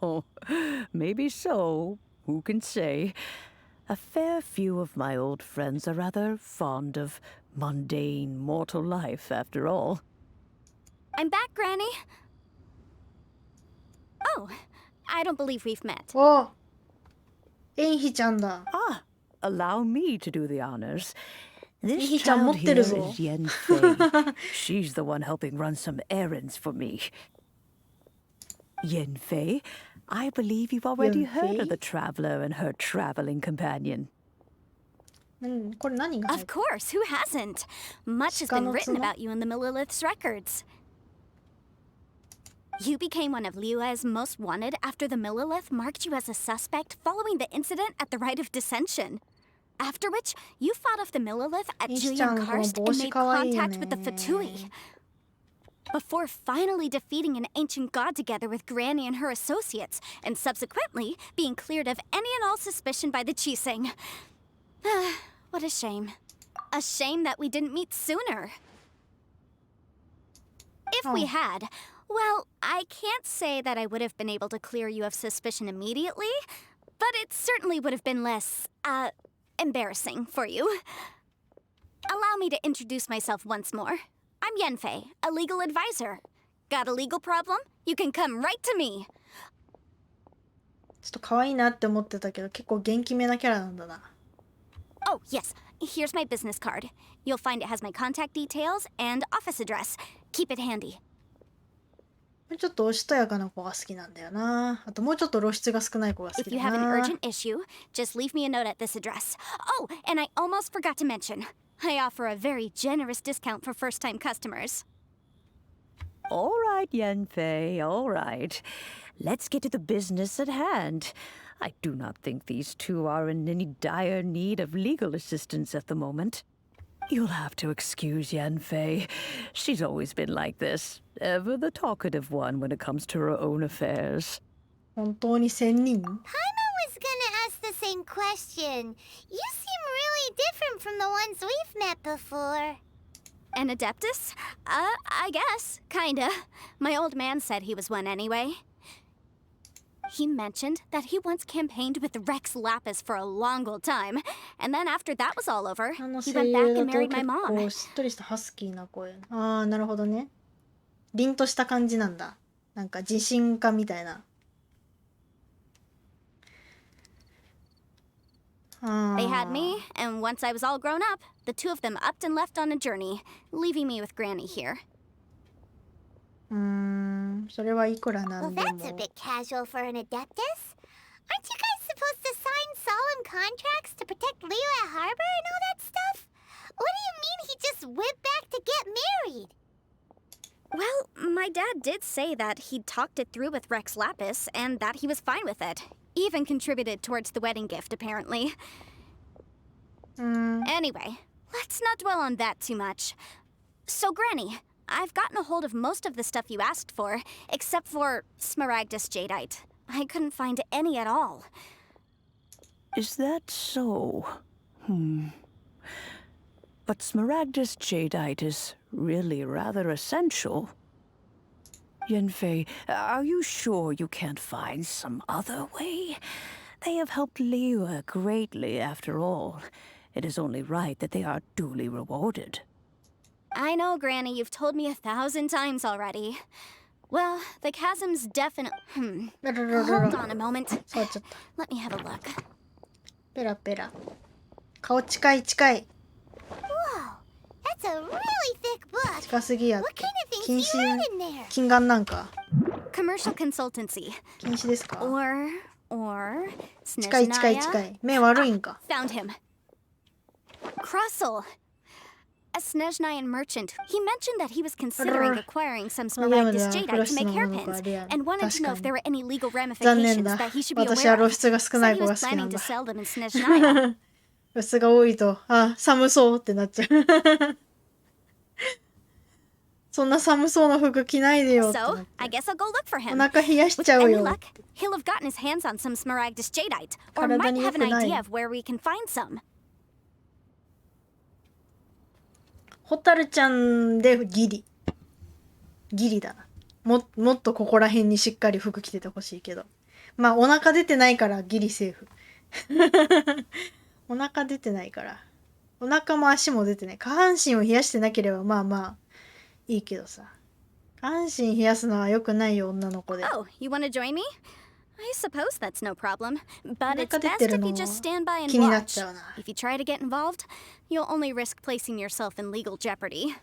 Oh, maybe so. Who can say? A fair few of my old friends are rather fond of mundane mortal life, after all. I'm back, Granny. Oh, I don't believe we've met. Oh, エンヒちゃんだ。Ah, allow me to do the honors. This エンヒちゃん持 child って here る is ぞ。 Yenfei. She's the one helping run some errands for me. Yenfei, I believe you've already heard of the traveler and her traveling companion. これ何が入 Of って course, who hasn't? Much has been written about you in the Millilith's records. You became one of Liyue's most wanted after the Millilith marked you as a suspect following the incident at the Rite of Dissension. After which, you fought off the Millilith at Julian Karst and made contact with the Fatui. Before finally defeating an ancient god together with Granny and her associates, and subsequently being cleared of any and all suspicion by the Chising. What a shame. A shame that we didn't meet sooner. If we had, well, I can't say that I would have been able to clear you of suspicion immediately, but it certainly would have been less, embarrassing for you. Allow me to introduce myself once more. I'm Yenfei, a legal advisor. Got a legal problem? You can come right to me. ちょっと可愛いなって思ってたけど、結構元気めなキャラなんだな。Oh, yes. Here's my business card. You'll find it has my contact details and office address. Keep it handy. ちょっとおしとやかな子が好きなんだよな。あともうちょっと露出が少ない子が好き If you だ have an な。 urgent issue, just leave me a note at this address. Oh, and I almost forgot to mention, I offer a very generous discount for first-time customers. All right, Yenfei, all right. Let's get to the business at hand. I do not think these two are in any dire need of legal assistance at the moment. You'll have to excuse Yenfei. She's always been like this, ever the talkative one when it comes to her own affairs. 本当に仙人？ Paimon was gonna ask the same question. You seem really different from the ones we've met before. An Adeptus? I guess. Kinda. My old man said he was one anyway. He mentioned that he once campaigned with Rex Lapis for a long old time, and then after that was all over, あの he 声 went 優 back だ and と married my 結 mom. 構しっとりしたハスキーな声。ああ、なるほどね。凛とした感じなんだ。なんか自信家みたいな。They had me, and once I was all grown up, the two of them upped and left on a journey, leaving me with Granny here. それはいくら Well, なんで that's a も。 bit casual for an Adeptus. Aren't you guys supposed to sign solemn contracts to protect Liyue Harbor and all that stuff? What do you mean he just went back to get married? Well, my dad did say that he'd talked it through with Rex Lapis, and that he was fine with it. Even contributed towards the wedding gift, apparently. Anyway, let's not dwell on that too much. So, Granny, I've gotten a hold of most of the stuff you asked for, except for Smaragdus jadeite. I couldn't find any at all. Is that so? But Smaragdus jadeite is really rather essential. Yanfei, are you sure you can't find some other way? They have helped Liyue greatly after all. It is only right that they are duly rewarded. I know, Granny, you've told me 1,000 times already. Well, the chasm's definitely... Hold on a moment. Let me have a look. ペラペラ。顔近い近い。Whoa, that's a really thick book. 近すぎやって。 What kind of things do you read in there? 近眼なんか。 Commercial consultancy. 禁止ですか Or... 近い近い近い。目悪いんか。Found him. Krusel. A Snezhnayan merchant. He mentioned that he was considering acquiring some Smaragdus jadeite to make hairpins, and wanted to know if there were any legal ramifications that he should be aware of. Said he was planning to sell them in Snezhnaya. 露出が多いと、あ、寒そうってなっちゃう。そんな寒そうな服着ないでよってなっちゃう。 So, I guess I'll go look for him. お腹冷やしちゃう With よ。 any luck, he'll have gotten his hands on some Smaragdus jadeite, or might have an idea of where we can find some. ホタルちゃんでギリ。ギリだな。もっとここら辺にしっかり服着ててほしいけど。まあお腹出てないからギリセーフ。お腹出てないから。お腹も足も出てない。下半身を冷やしてなければまあまあいいけどさ。下半身冷やすのは良くないよ、女の子で。 Oh, you want to join me? I suppose that's no problem. But it's best if you just stand by and watch. If you try to get involved, you'll only risk placing yourself in legal jeopardy.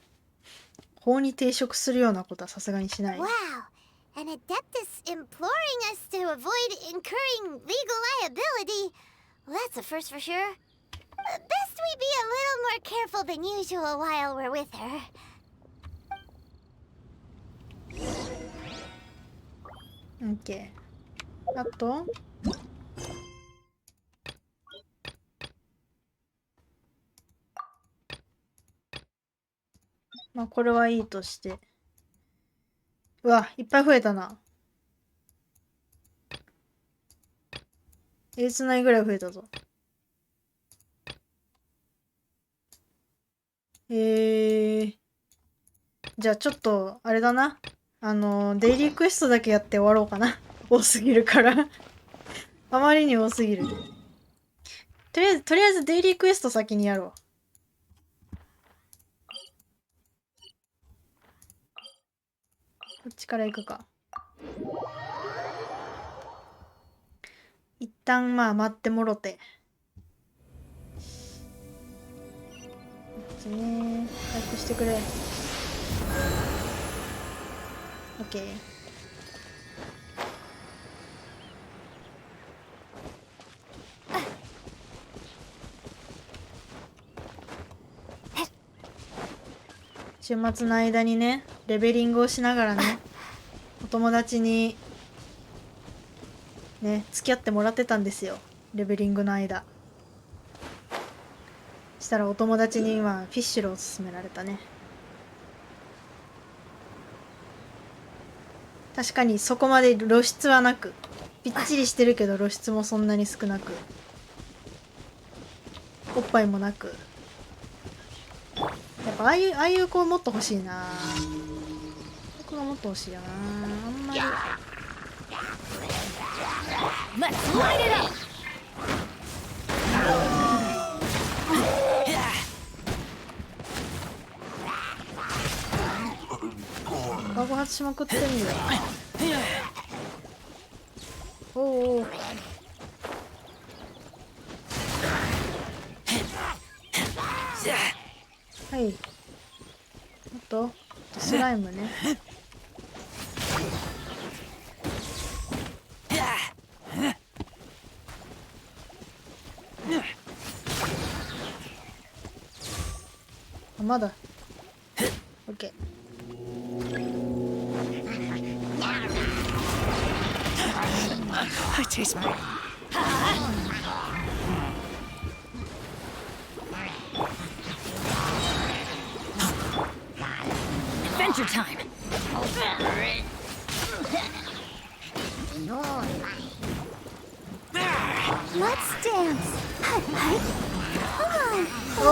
法に抵触するようなことはさすがにしない。 Wow, an adeptus imploring us to avoid incurring legal liability. Well, that's a first for sure. Best we be a little more careful than usual while we're with her. OK。あとまあこれはいいとして。うわ、いっぱい増えたな。えげつないぐらい増えたぞ。じゃあちょっとあれだな。デイリークエストだけやって終わろうかな。多すぎるからあまりに多すぎる。とりあえずデイリークエスト先にやろう。こっちから行くか。一旦まあ待ってもろて。こっちね。回復してくれ。オッケー。週末の間にね、レベリングをしながらね、お友達にね、付き合ってもらってたんですよ。レベリングの間。したらお友達に今フィッシュルを勧められたね。確かにそこまで露出はなく、ぴっちりしてるけど露出もそんなに少なく、おっぱいもなく。やっぱああいう子もっと欲しいな。僕がもっと欲しいよな。あんまり。爆発しまくってんだよ。おお。はい。あとスライムね。あ、まだ。オッケー。I taste my... Adventure time! Let's dance.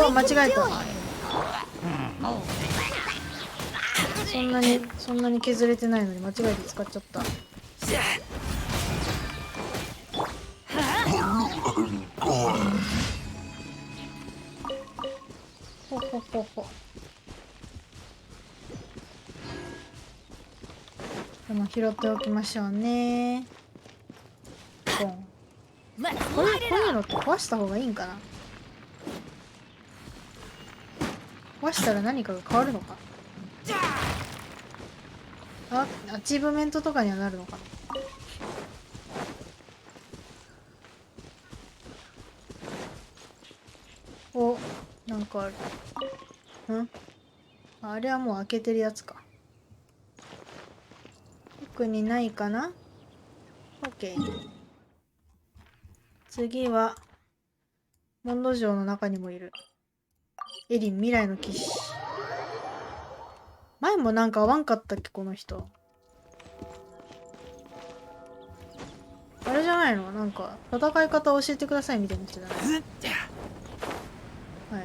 お、間違えた。そんなに削れてないのに間違えて使っちゃった。ほほほほ。でも拾っておきましょうね。ボン。こういうのって壊した方がいいんかな。壊したら何かが変わるのか。アチーブメントとかにはなるのかな。お、なんかある。あれはもう開けてるやつか。特にないかな。 OK。 次はモンド城の中にもいるエリン、未来の騎士。前もなんか会わんかったっけこの人。あれじゃないの、なんか戦い方教えてくださいみたいな人じゃない。はい。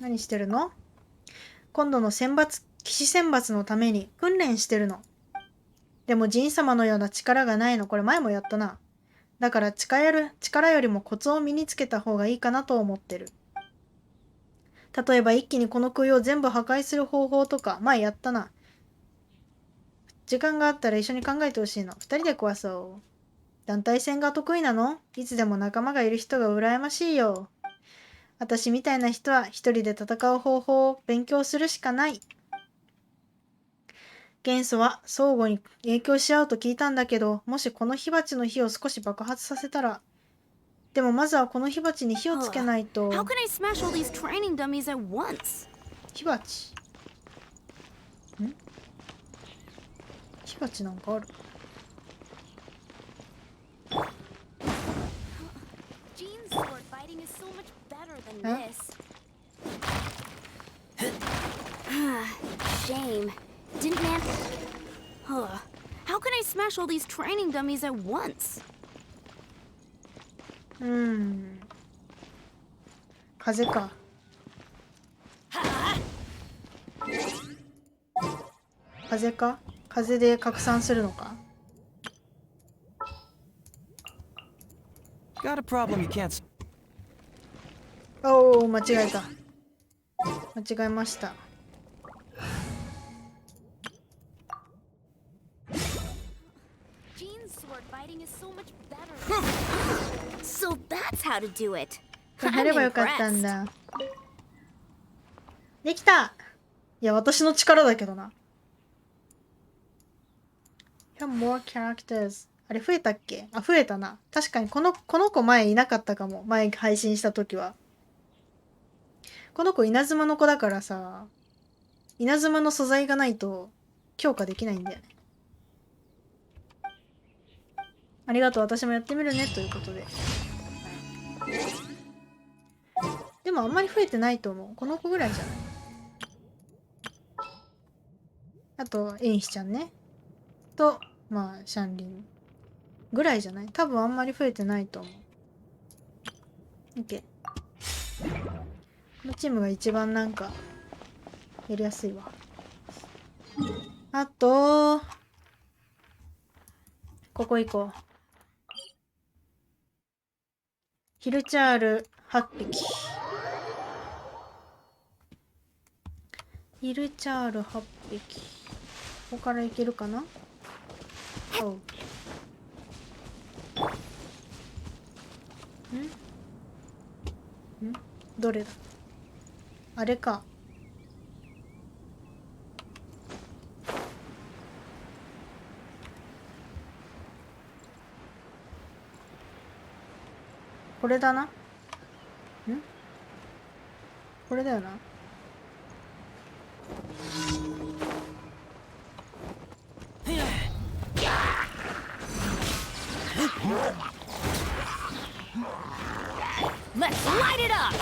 何してるの？今度の騎士選抜のために訓練してるの。でもジン様のような力がないの。これ前もやったな。だから力よりもコツを身につけた方がいいかなと思ってる。例えば一気にこの杭を全部破壊する方法とか前やったな。時間があったら一緒に考えてほしいの。二人で壊そう。団体戦が得意なの？いつでも仲間がいる人が羨ましいよ。私みたいな人は一人で戦う方法を勉強するしかない。元素は相互に影響し合うと聞いたんだけど、もしこの火鉢の火を少し爆発させたら。でもまずはこの火鉢に火をつけないと。How can I smash all these training dummies at once? 火鉢。火鉢なんかある。Jean's sword fighting is so much better than this. Shame. Didn't man. How can I smash all these training dummies at once? 風か。風か？風で拡散するのか？ Got a problem you can't. おお、間違えた。間違えました。So that's how to do it. やればよかったんだ。できた。いや、私の力だけどな。Have more characters。あれ増えたっけ？あ、増えたな。確かにこの子前いなかったかも。前配信した時は。この子稲妻の子だからさ、稲妻の素材がないと強化できないんだよね。ありがとう、私もやってみるねということで。でもあんまり増えてないと思う。この子ぐらいじゃない？あと、エンシちゃんね。と、まあ、シャンリン。ぐらいじゃない？多分あんまり増えてないと思う。OK。このチームが一番なんか、やりやすいわ。あと、ここ行こう。ヒルチャール8匹。ヒルチャール8匹。ここから行けるかな？おう。どれだ？あれか。これだな。これだよな。Let's light it up!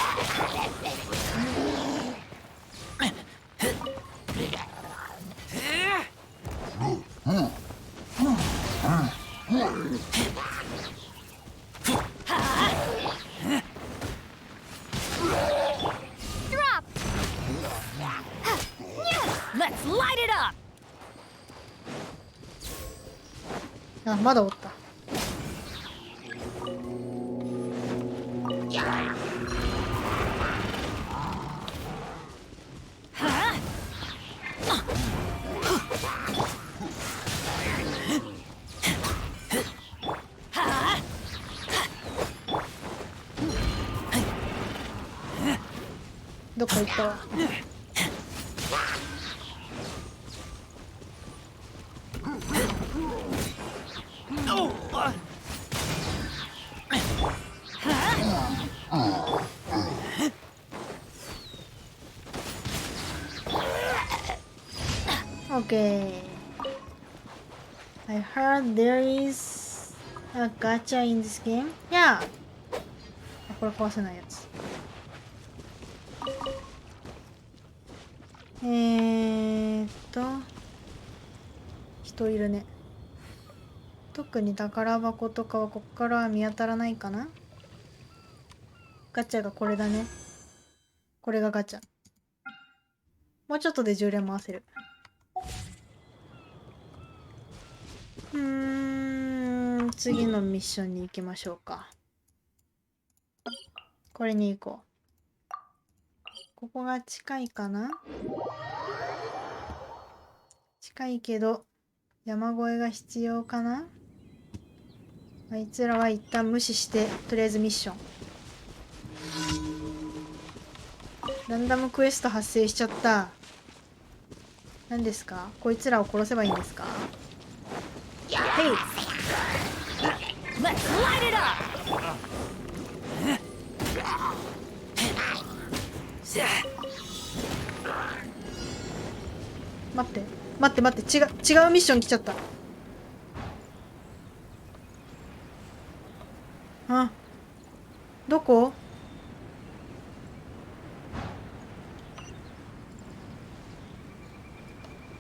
あ、まだおった。どっか行ったわ。Okay. I heard there is a gacha in this game. Yeah. あ、これ壊せないやつ。人いるね。特に宝箱とかはこっからは見当たらないかな。ガチャがこれだね。これがガチャ。もうちょっとで10連回せる。次のミッションに行きましょうか。これに行こう。ここが近いかな。近いけど山越えが必要かな。あいつらは一旦無視してとりあえずミッション。ランダムクエスト発生しちゃった。何ですか？こいつらを殺せばいいんですか？ヘイ！待って待って待って、違うミッション来ちゃった。あ、どこ？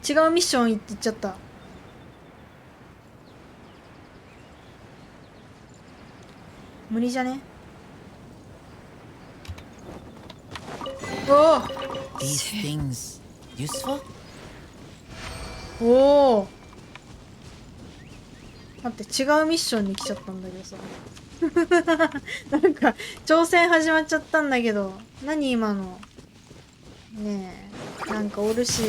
違うミッション行っちゃった。無理じゃね？おお。These things useful? おお。待って、違うミッションに来ちゃったんだけどさ。なんか挑戦始まっちゃったんだけど、何今の。ねえ、なんかおるし。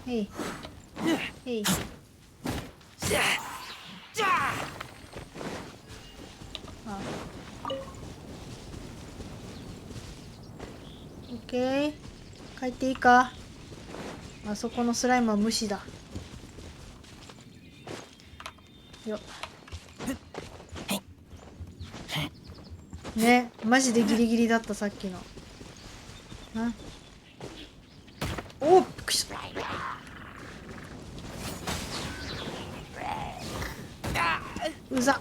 へい。へい。あ。オッケー。帰っていいか。あそこのスライムは無視だ。よっ。ね、マジでギリギリだったさっきの。な。おっ、びっくりした。うざっ。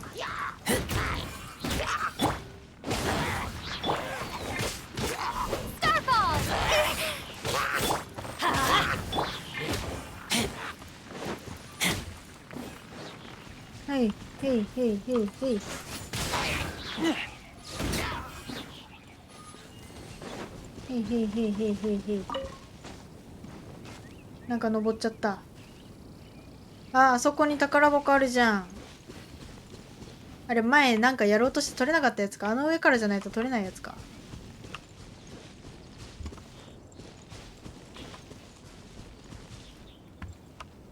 はい、へいへいへいへい。へいへいへいへいへいへい。なんか登っちゃった。あそこに宝箱あるじゃん。あれ前なんかやろうとして取れなかったやつか。あの上からじゃないと取れないやつか。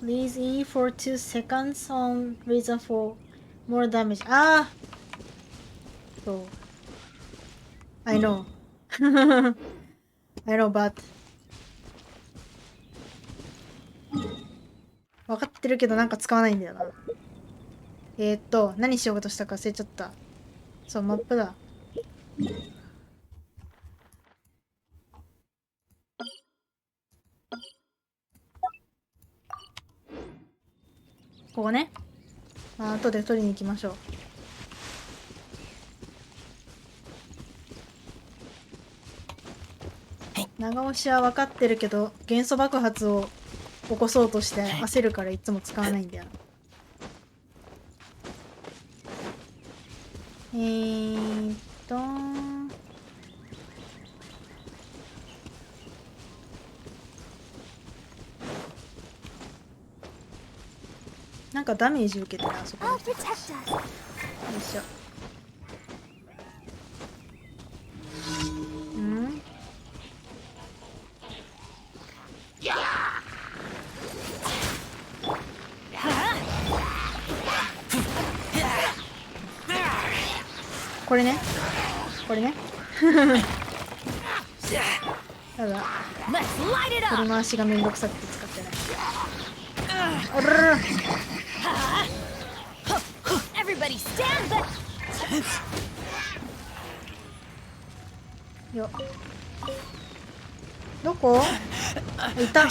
Please E for 2 seconds on reason for more damage. ああ。そう。I know. I know, but. 分かってるけどなんか使わないんだよな。何しようとしたか忘れちゃった。そう、マップだ。ここね。まあ、後で取りに行きましょう。長押しは分かってるけど、元素爆発を起こそうとして焦るからいつも使わないんだよ。なんかダメージ受けてるあそこの人たち。よいしょ。うん？これね。これね。ただ取り回しがめんどくさくて使ってない。おるる。よ。どこ？いた。オ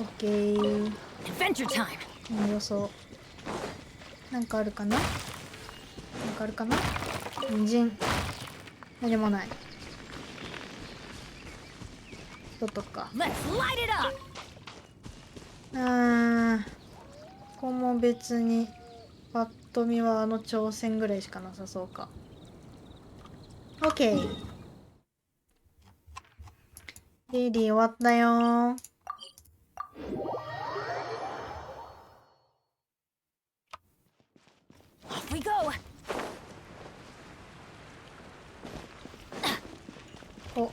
ッケー。予想。なんかあるかな？なんかあるかな？人参。何もない。外か。ここも別にパッと見はあの挑戦ぐらいしかなさそうか。オッケー。リリー終わったよー。Off we go. お。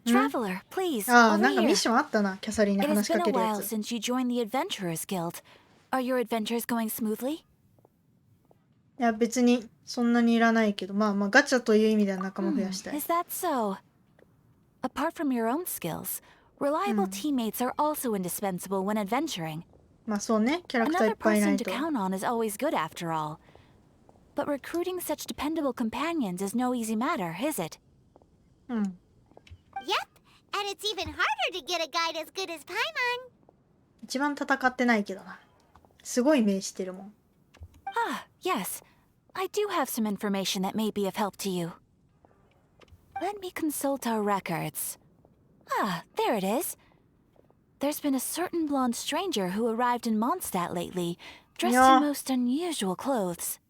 Traveler, please. ああ、 over なんかミッ here. ションあったな。キャサリンに It has 話しか been け a るや while つ。 since you joined the Adventurers Guild. Are your adventures going smoothly? いや、別にそんなにいらないけど、まあまあガチャという意味では仲間増やしたい。 Is that so? Apart from your own skills, reliable teammates are also indispensable when adventuring. まあそうね、キャラクターいっ Another ぱいいな person い to と。 count on is always good after all. But recruiting such dependable companions is no easy matter, is it? うん。 Yep, and it's even harder to get a guide as good as Paimon. 一番戦ってないけどな。すごい目してるもん。 Ah, yes. I do have some information that may be of help to you. Let me consult our records. Ah, there it is. There's been a certain blonde stranger who arrived in Mondstadt lately, dressed Yeah. in most unusual clothes.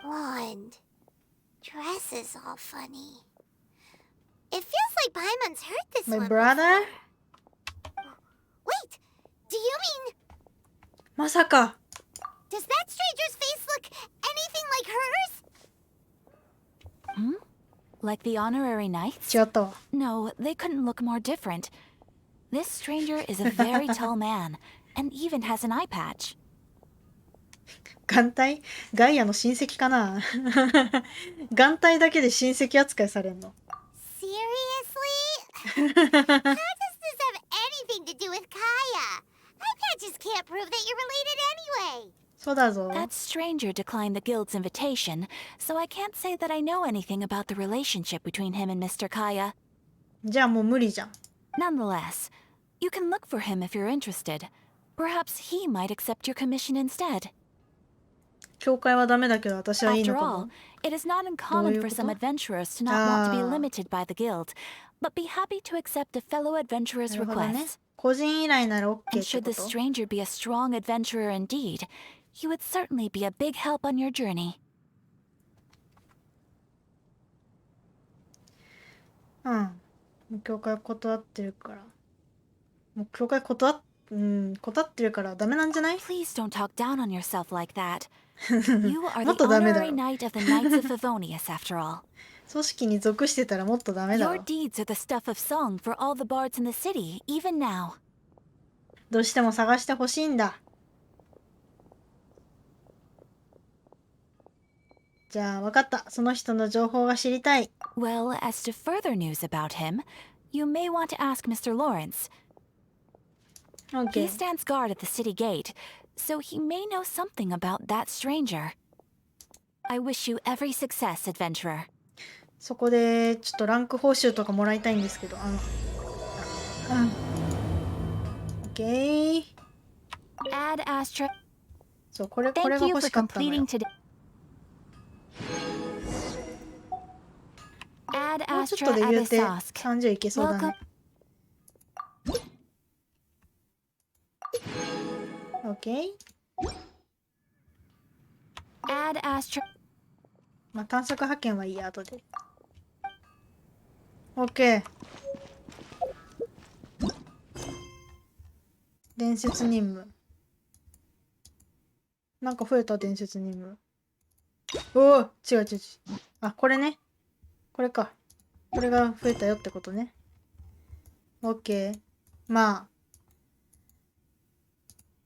Blonde. Dress is all funny. It feels like Paimon's heard this My one brother? before. Wait, do you mean... まさか。 Does that stranger's face look anything like hers? Hmm? Like the honorary knights? 違ったわ。 No, they couldn't look more different. This stranger is a very tall man, and even has an eye patch. 眼帯？ガイアの親戚かな。眼帯だけで親戚扱いされんの。 Seriously? How does this have anything to do with Kaya? Eye patches can't prove that you're related anyway. そうだぞ。 That stranger declined the guild's invitation, so I can't say that I know anything about the relationship between him and Mr. Kaya. じゃあもう無理じゃん。 Nonetheless, you can look for him if you're interested. Perhaps he might accept your commission instead. 教会はダメだけど私はいいの After か all, も。 it is not uncommon for some adventurers to not want to be limited by the guild, but be happy to accept a fellow adventurer's なるほどね。 requests. 個人依頼なら OK っ And て should こ the と？ stranger be a strong adventurer indeed, he would certainly be a big help on your journey. うん。もう教会断ってるから。もう教会断ってるからダメなんじゃない？ Please don't talk down on yourself like that. You are もっ the とダメだ honorary ろ。 knight of the Knights of Favonius, after all. 組織に属してたらもっとダメだ Your ろ。 deeds are the stuff of song for all the bards in the city, even now. どうしても探してほしいんだ。じゃあ分かった。その人の情報が知りたい。 Well, as to further news about him, you may want to ask Mr. Lawrence. He OK。 stands guard at the city gate, so he may know something about that stranger. I wish you every success, adventurer. そこでちょっとランク報酬とかもらいたいんですけど、OK。Ad Astra. そう、これが Thank you 欲 for しかったの completing よ。 today. Ad もうちょっ Astra とで言うて Abyssosque. 30いけそうだね。OK。Add astro. まあ探索派遣はいいや、後で。OK。伝説任務。なんか増えた伝説任務。おお、違う違う違う。あ、これね。これか。これが増えたよってことね。OK。ま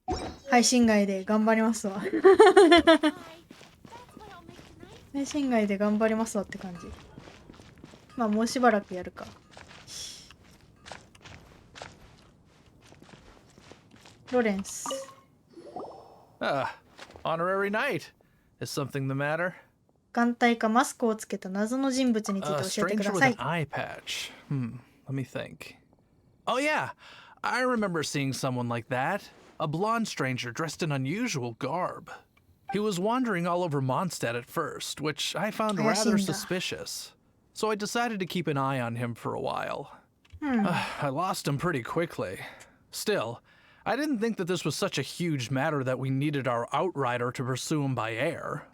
あ。配信外で頑張りますわ。配信外で頑張りますわって感じ。まあもうしばらくやるか。ロレンス。Honorary Knight. Is something the matter? 眼帯かマスクをつけた謎の人物について教えてください。Stranger with an eye patch. Let me think. Oh yeah, I remember seeing someone like that. A blonde stranger dressed in unusual garb. He was wandering all over Mondstadt at first, which I found rather suspicious. So I decided to keep an eye on him for a while. I lost him pretty quickly. Still, I didn't think that this was such a huge matter that we needed our outrider to pursue him by air.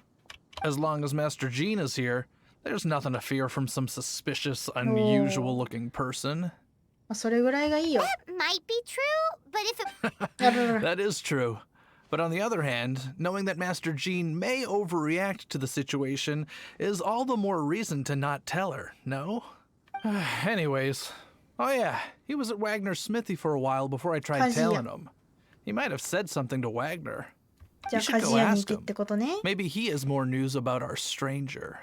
As long as Master Jean is here, there's nothing to fear from some suspicious, unusual-looking person. それぐらいがいいよ。 That might be true, but if it... That is true. But on the other hand, knowing that Master Jean may overreact to the situation is all the more reason to not tell her, no? Anyways, oh yeah, he was at Wagner's smithy for a while before I tried tailing him. He might have said something to Wagner. You should go ask him. Maybe he has more news about our stranger.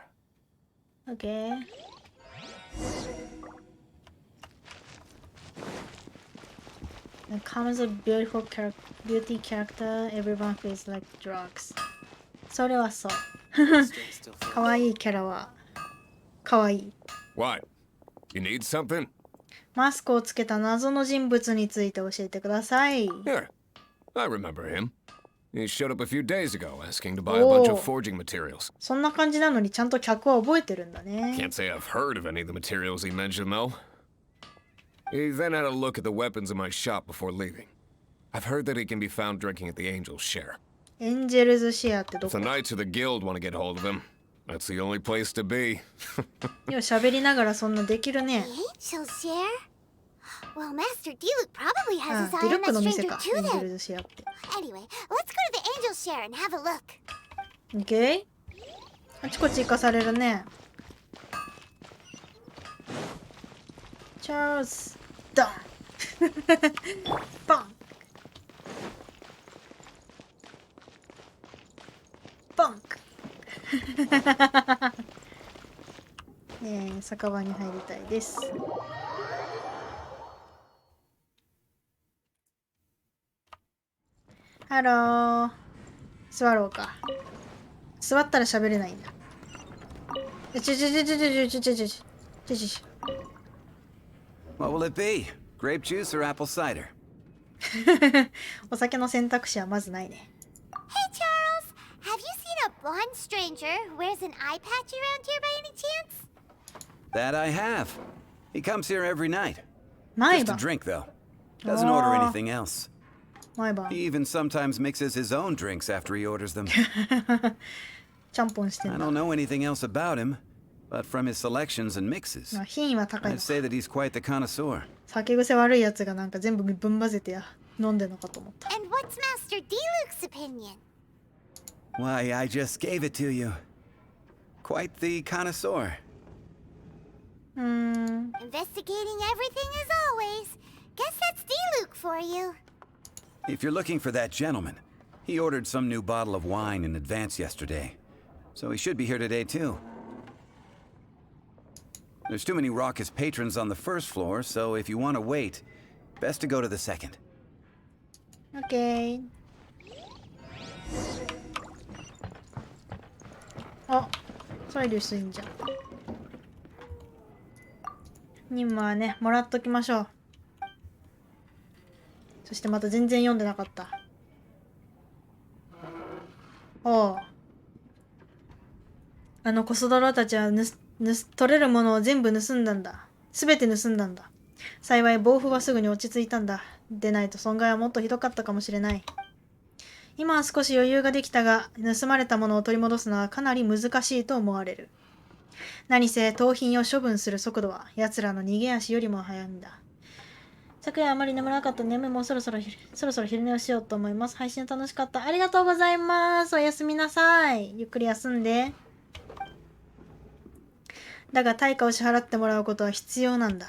Okay. There comes a beautiful beauty character. Everyone feels like drugs. それはそう。可愛いキャラは可愛い。What? You need something? マスクをつけた謎の人物について教えてください。Here, I remember him. He showed up a few days ago asking to buy a bunch of forging materials. そんな感じなのにちゃんと客は覚えてるんだね。 Can't say I've heard of any of the materials he mentioned though. He then had a look at the weapons in my shop before leaving. I've heard that he can be found drinking at the Angel's Share. エンジェルズシェアってど If こ？ the Knights of the Guild want to get hold of him, that's the only place to be. よ、喋りながらそんなできるね。 Angel share? Well, Master Diluc probably has his あ、 eye ディル on ック that の店 stranger か。 too エンジェ then. ルズシェアって。 Anyway, let's go to the Angel share and have a look. OK? あちこち行かされるね。チャールズ、ドンバンバンク酒場に入りたいです。ハロー。座ろうか。座ったら喋れないんだ。What will it be? Grape juice or apple cider? お酒の選択肢はまずないね。 Hey, Charles! Have you seen a blonde stranger who wears an eye patch around here by any chance? That I have. He comes here every night.毎 Just 晩 a drink, though. Doesn't order anything else. 毎晩 He even sometimes mixes his own drinks after he orders them. ちゃんぽんしてん I だ。 don't know anything else about him, but from his selections and mixes, まあ品位は高い I'd の say that he's quite the connoisseur. 酒癖悪いやつがなんか全部ぶん混ぜて飲んでんのかと思った。 And what's Master Diluc's opinion? Why, I just gave it to you. Quite the connoisseur. Investigating everything as always. Guess that's Diluc for you. If you're looking for that gentleman, he ordered some new bottle of wine in advance yesterday. So he should be here today, too. There's too many raucous patrons on the first floor, so if you want to wait, best to go to the second. OK。あ、サイリウスいいんじゃん。任務はね、もらっときましょう。そしてまた全然読んでなかった。おう。あのコソ泥たちは取れるものを全部盗んだんだ。すべて盗んだんだ。幸い暴風はすぐに落ち着いたんだ。でないと損害はもっとひどかったかもしれない。今は少し余裕ができたが、盗まれたものを取り戻すのはかなり難しいと思われる。何せ盗品を処分する速度は奴らの逃げ足よりも速いんだ。昨夜あまり眠らなかったので、もうそろそろ昼寝をしようと思います。配信楽しかった。ありがとうございます。おやすみなさい。ゆっくり休んで。だが対価を支払ってもらうことは必要なんだ。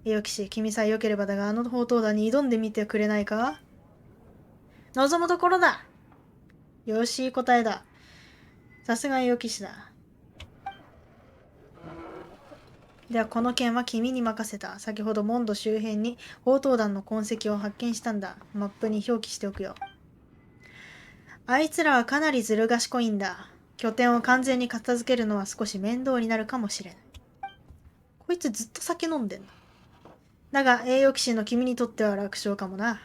栄養騎士、君さえ良ければだが、あの宝刀団に挑んでみてくれないか？望むところだ。よし、いい答えだ。さすが栄養騎士だ。ではこの件は君に任せた。先ほどモンド周辺に宝刀団の痕跡を発見したんだ。マップに表記しておくよ。あいつらはかなりずる賢いんだ。拠点を完全に片付けるのは少し面倒になるかもしれない。こいつずっと酒飲んでんだ。だが栄養騎士の君にとっては楽勝かもな。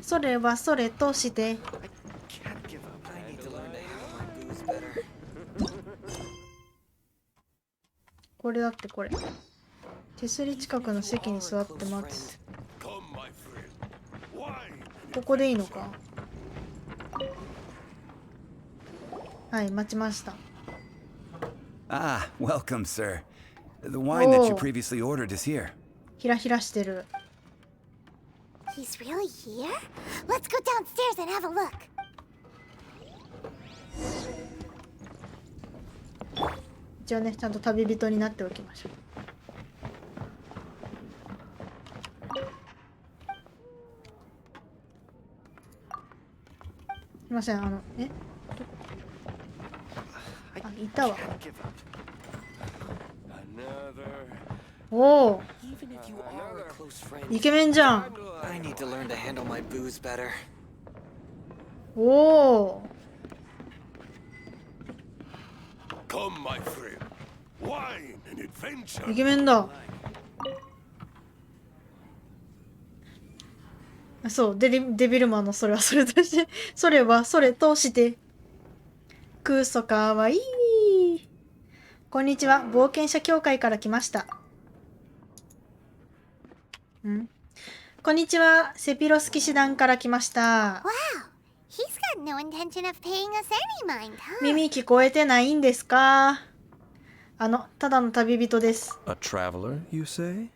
それはそれとして、これだってこれ。手すり近くの席に座って待つ。ここでいいのか。はい、待ちました。Ah, welcome, sir. The wine that you previously ordered is here. ひらひらしてる。He's really here? Let's go downstairs and have a look. 一応ね、ちゃんと旅人になっておきましょう。すいません、あ、いたわ。おお、イケメンじゃん。おお。イケメンだ。そう、デビルマンのそれはそれとして、それはそれとして。クソかわいい。こんにちは、冒険者協会から来ました。こんにちは、セピロス騎士団から来ました。He's got no intention of paying us any mind, huh? 耳聞こえてないんですか？ただの旅人です。A traveler, you say?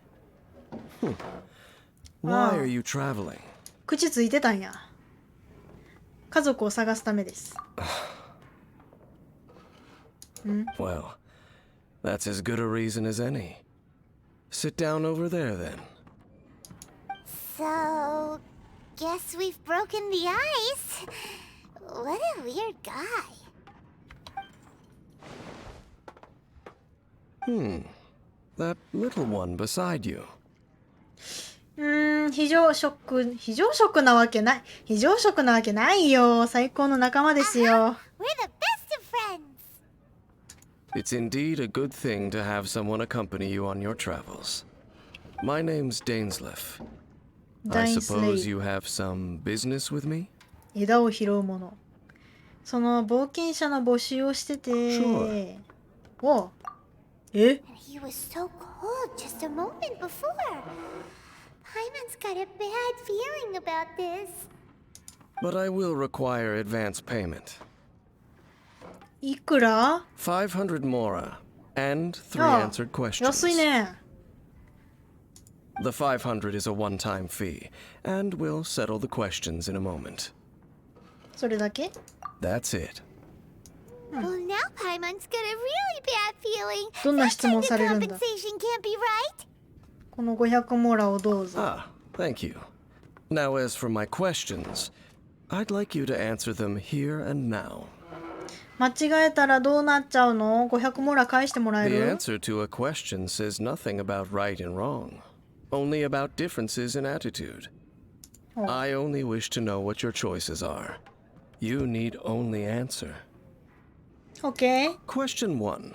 Why are you traveling? 口ついてたんや。家族を探すためです。Well, that's as good a reason as any. Sit down over there, then. So, guess we've broken the ice. What a weird guy. That little one beside you. 非常食なわけない。非常食なわけないよ。最高の仲間ですよ。We're the best of friends. It's indeed a good thing to have someone accompany you on your travels. My name's Dainsleif. I suppose you have some business with me? 枝を拾うもの。その冒険者の募集をしてて。お、え？ He was so cold just a moment before. Paimon's got a bad feeling about this. But I will require advance payment. いくら？ 500 mora and 3 answered questions. 安いね。The 500 is a one-time fee, and we'll settle the questions in a moment. それだけ？ That's it. Well, now Paimon's got a really bad feeling. どんな質問されるんだ？ Compensation can't be right. この500モラをどうぞ。Ah, thank you. Now, as for my questions, I'd like you to answer them here and now. 間違えたらどうなっちゃうの？ 500 モラ返してもらえ The る？ answer to a question says nothing about right and wrong, only about differences in attitude. I only wish to know what your choices are. You need only answer. Okay. Question 1.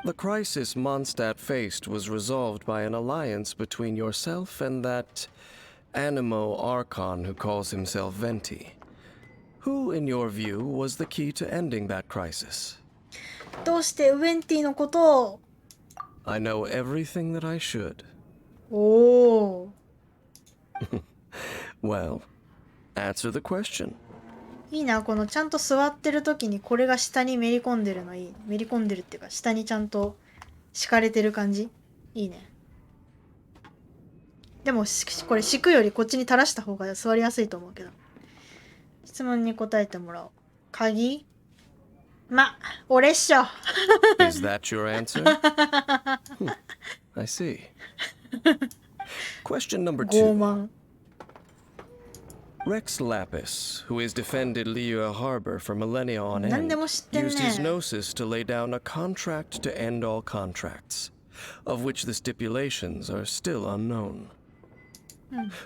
The crisis Mondstadt faced was resolved by an alliance between yourself and that Animo Archon who calls himself Venti. Who, in your view, was the key to ending that crisis? どうしてウェンティのことを？ I know everything that I should. おー。Well, answer the question. いいな、このちゃんと座ってる時にこれが下にめり込んでるのいい。めり込んでるっていうか、下にちゃんと敷かれてる感じ。いいね。でもこれ敷くよりこっちに垂らした方が座りやすいと思うけど。質問に答えてもらおう。鍵？ま、俺っしょ。Is that your answer? I see. Question number 傲 2. 慢。Rex Lapis, who has defended Liyue Harbor for millennia on 何で end, も知ってん used his ね。 gnosis to lay down a contract to end all contracts, of which the stipulations are still unknown.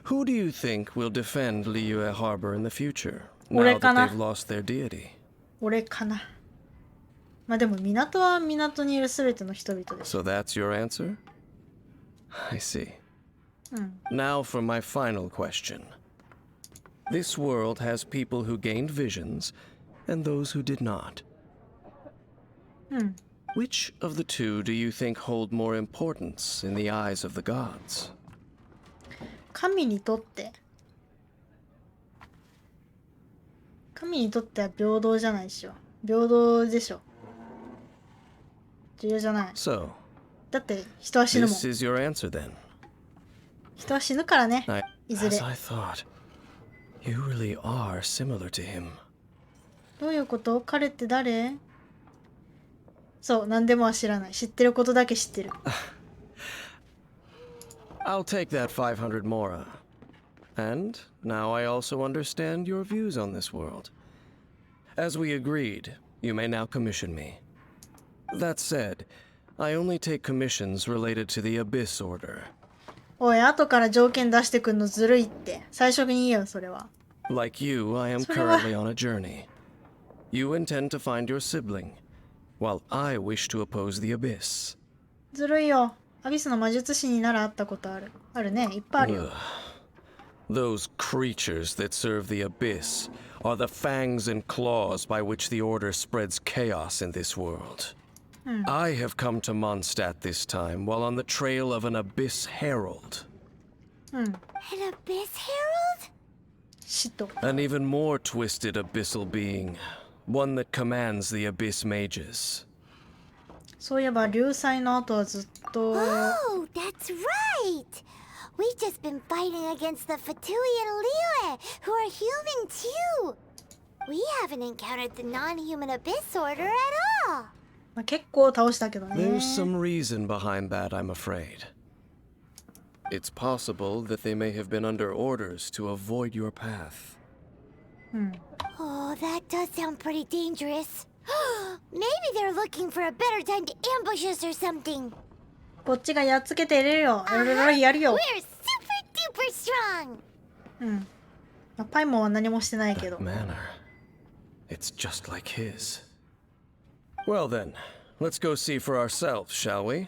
Who do you think will defend Liyue Harbor in the future, now 俺 that かな。 they've lost their deity? 俺かな。まあでも港は港にいるすべての人々です。 So that's your answer? I see. うん。 Now for my final question. This world has people who gained visions and those who did not. うん。 Which of the two do you think hold more importance in the eyes of the gods? 神にとっては平等じゃないでしょ。平等でしょ。重要じゃない。 So, だって人は死ぬもん。 this is your answer then. 人は死ぬからね。いずれ。 As I thought, you really are similar to him. どういうこと？彼って誰？そう、何でもは知らない。知ってることだけ知ってる。I'll take that 500 mora. And now I also understand your views on this world. As we agreed, you may now commission me. That said, I only take commissions related to the Abyss Order. おい、後から条件出してくんのずるいって。最初に言えよ、それは。 Like you, I am currently on a journey. You intend to find your sibling, while I wish to oppose the Abyss. ずるいよ。アビスの魔術師になら会ったことある。あるね、いっぱいあるよ。 Those creatures that serve the Abyss are the fangs and claws by which the Order spreads chaos in this world. I have come to Mondstadt this time while on the trail of an Abyss Herald. An Abyss Herald? An even more twisted abyssal being, one that commands the Abyss mages. そういえば、流祭の後はずっと。 Oh, that's right! We've just been fighting against the Fatui and Liyue, who are human too! We haven't encountered the non-human Abyss Order at all! まあ、結構倒したけどね。 There's some reason behind that, I'm afraid. It's possible that they may have been under orders to avoid your path. Oh, that does sound pretty dangerous. Maybe they're looking for a better time to ambush us or something. こっちがやっつけてやるよ。やるよ。 We're super duper strong. うん。まあ、パイモンは何もしてないけど。 Manner. It's just like his. Well then, let's go see for ourselves, shall we?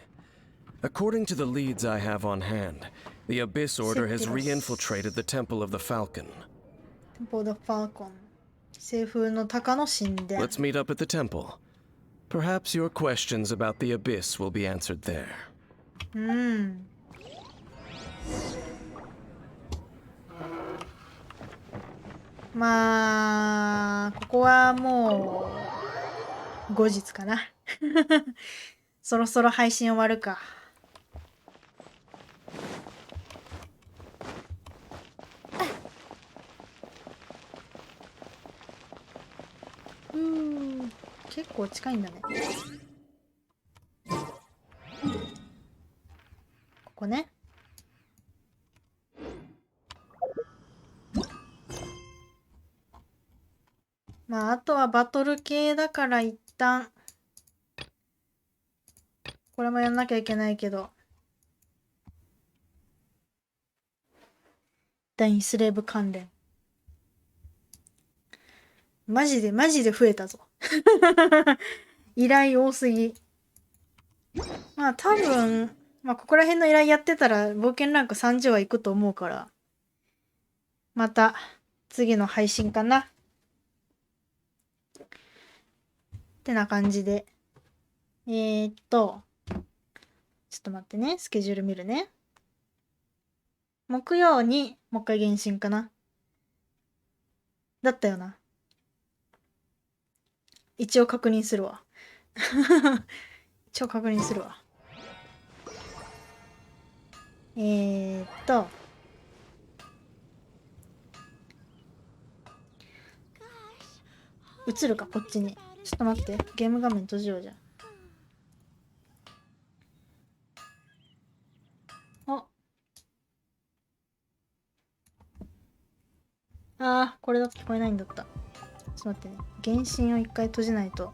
According to the leads I have on hand, the Abyss Order has re-infiltrated the Temple of the Falcon. Temple of the Falcon. 西風の鷹の神殿。 Let's meet up at the temple. Perhaps your questions about the Abyss will be answered there. まあ、ここはもう後日かな。そろそろ配信終わるか。結構近いんだね。ここね。まあ、あとはバトル系だから一旦これもやんなきゃいけないけど、ダインスレーブ関連マジで増えたぞ。依頼多すぎ。まあ多分、まあここら辺の依頼やってたら冒険ランク30はいくと思うから、また次の配信かなってな感じで、ちょっと待ってね、スケジュール見るね。木曜にもう一回原神かな。だったよな。一応確認するわ。一応確認するわ。映るかこっちに。ちょっと待って。ゲーム画面閉じようじゃん。あー、これだと聞こえないんだった。ちょっと待ってね。原神を一回閉じないと。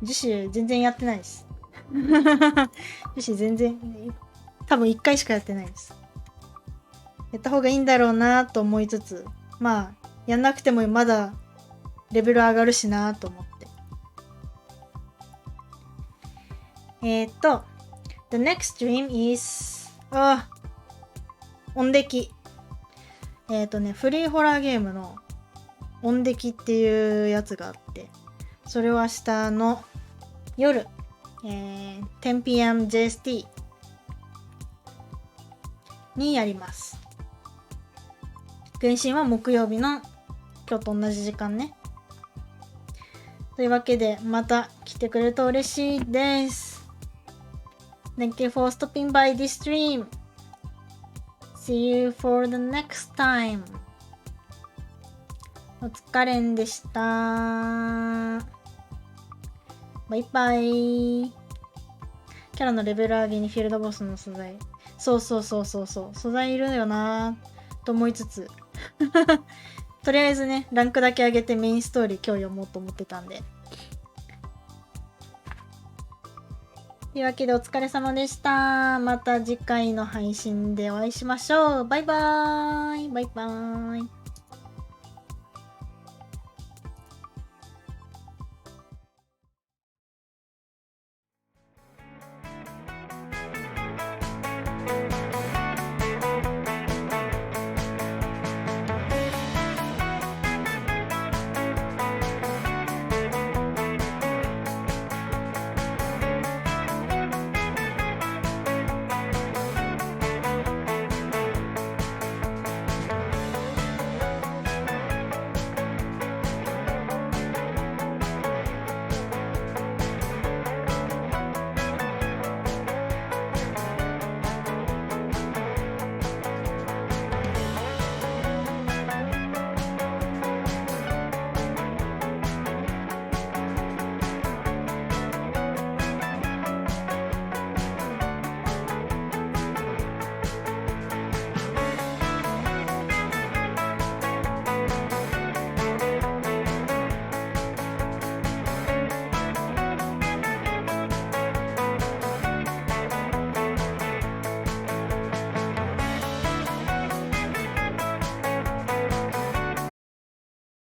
樹脂全然やってないです。樹脂全然、多分一回しかやってないです。やった方がいいんだろうなと思いつつ、まあ、やんなくてもまだレベル上がるしなと思って。The next stream is 音デキ。フリーホラーゲームの音デキっていうやつがあって、それは明日の夜、10pm JST にやります。原神は木曜日の今日と同じ時間ね。というわけで、また来てくれると嬉しいです。Thank you for stopping by this stream. See you for the next time. お疲れんでした。バイバイ。キャラのレベル上げにフィールドボスの素材。そう。素材いるよなと思いつつ。とりあえずね、ランクだけ上げてメインストーリー今日読もうと思ってたんで。というわけでお疲れ様でした。また次回の配信でお会いしましょう。バイバーイ。バイバーイ。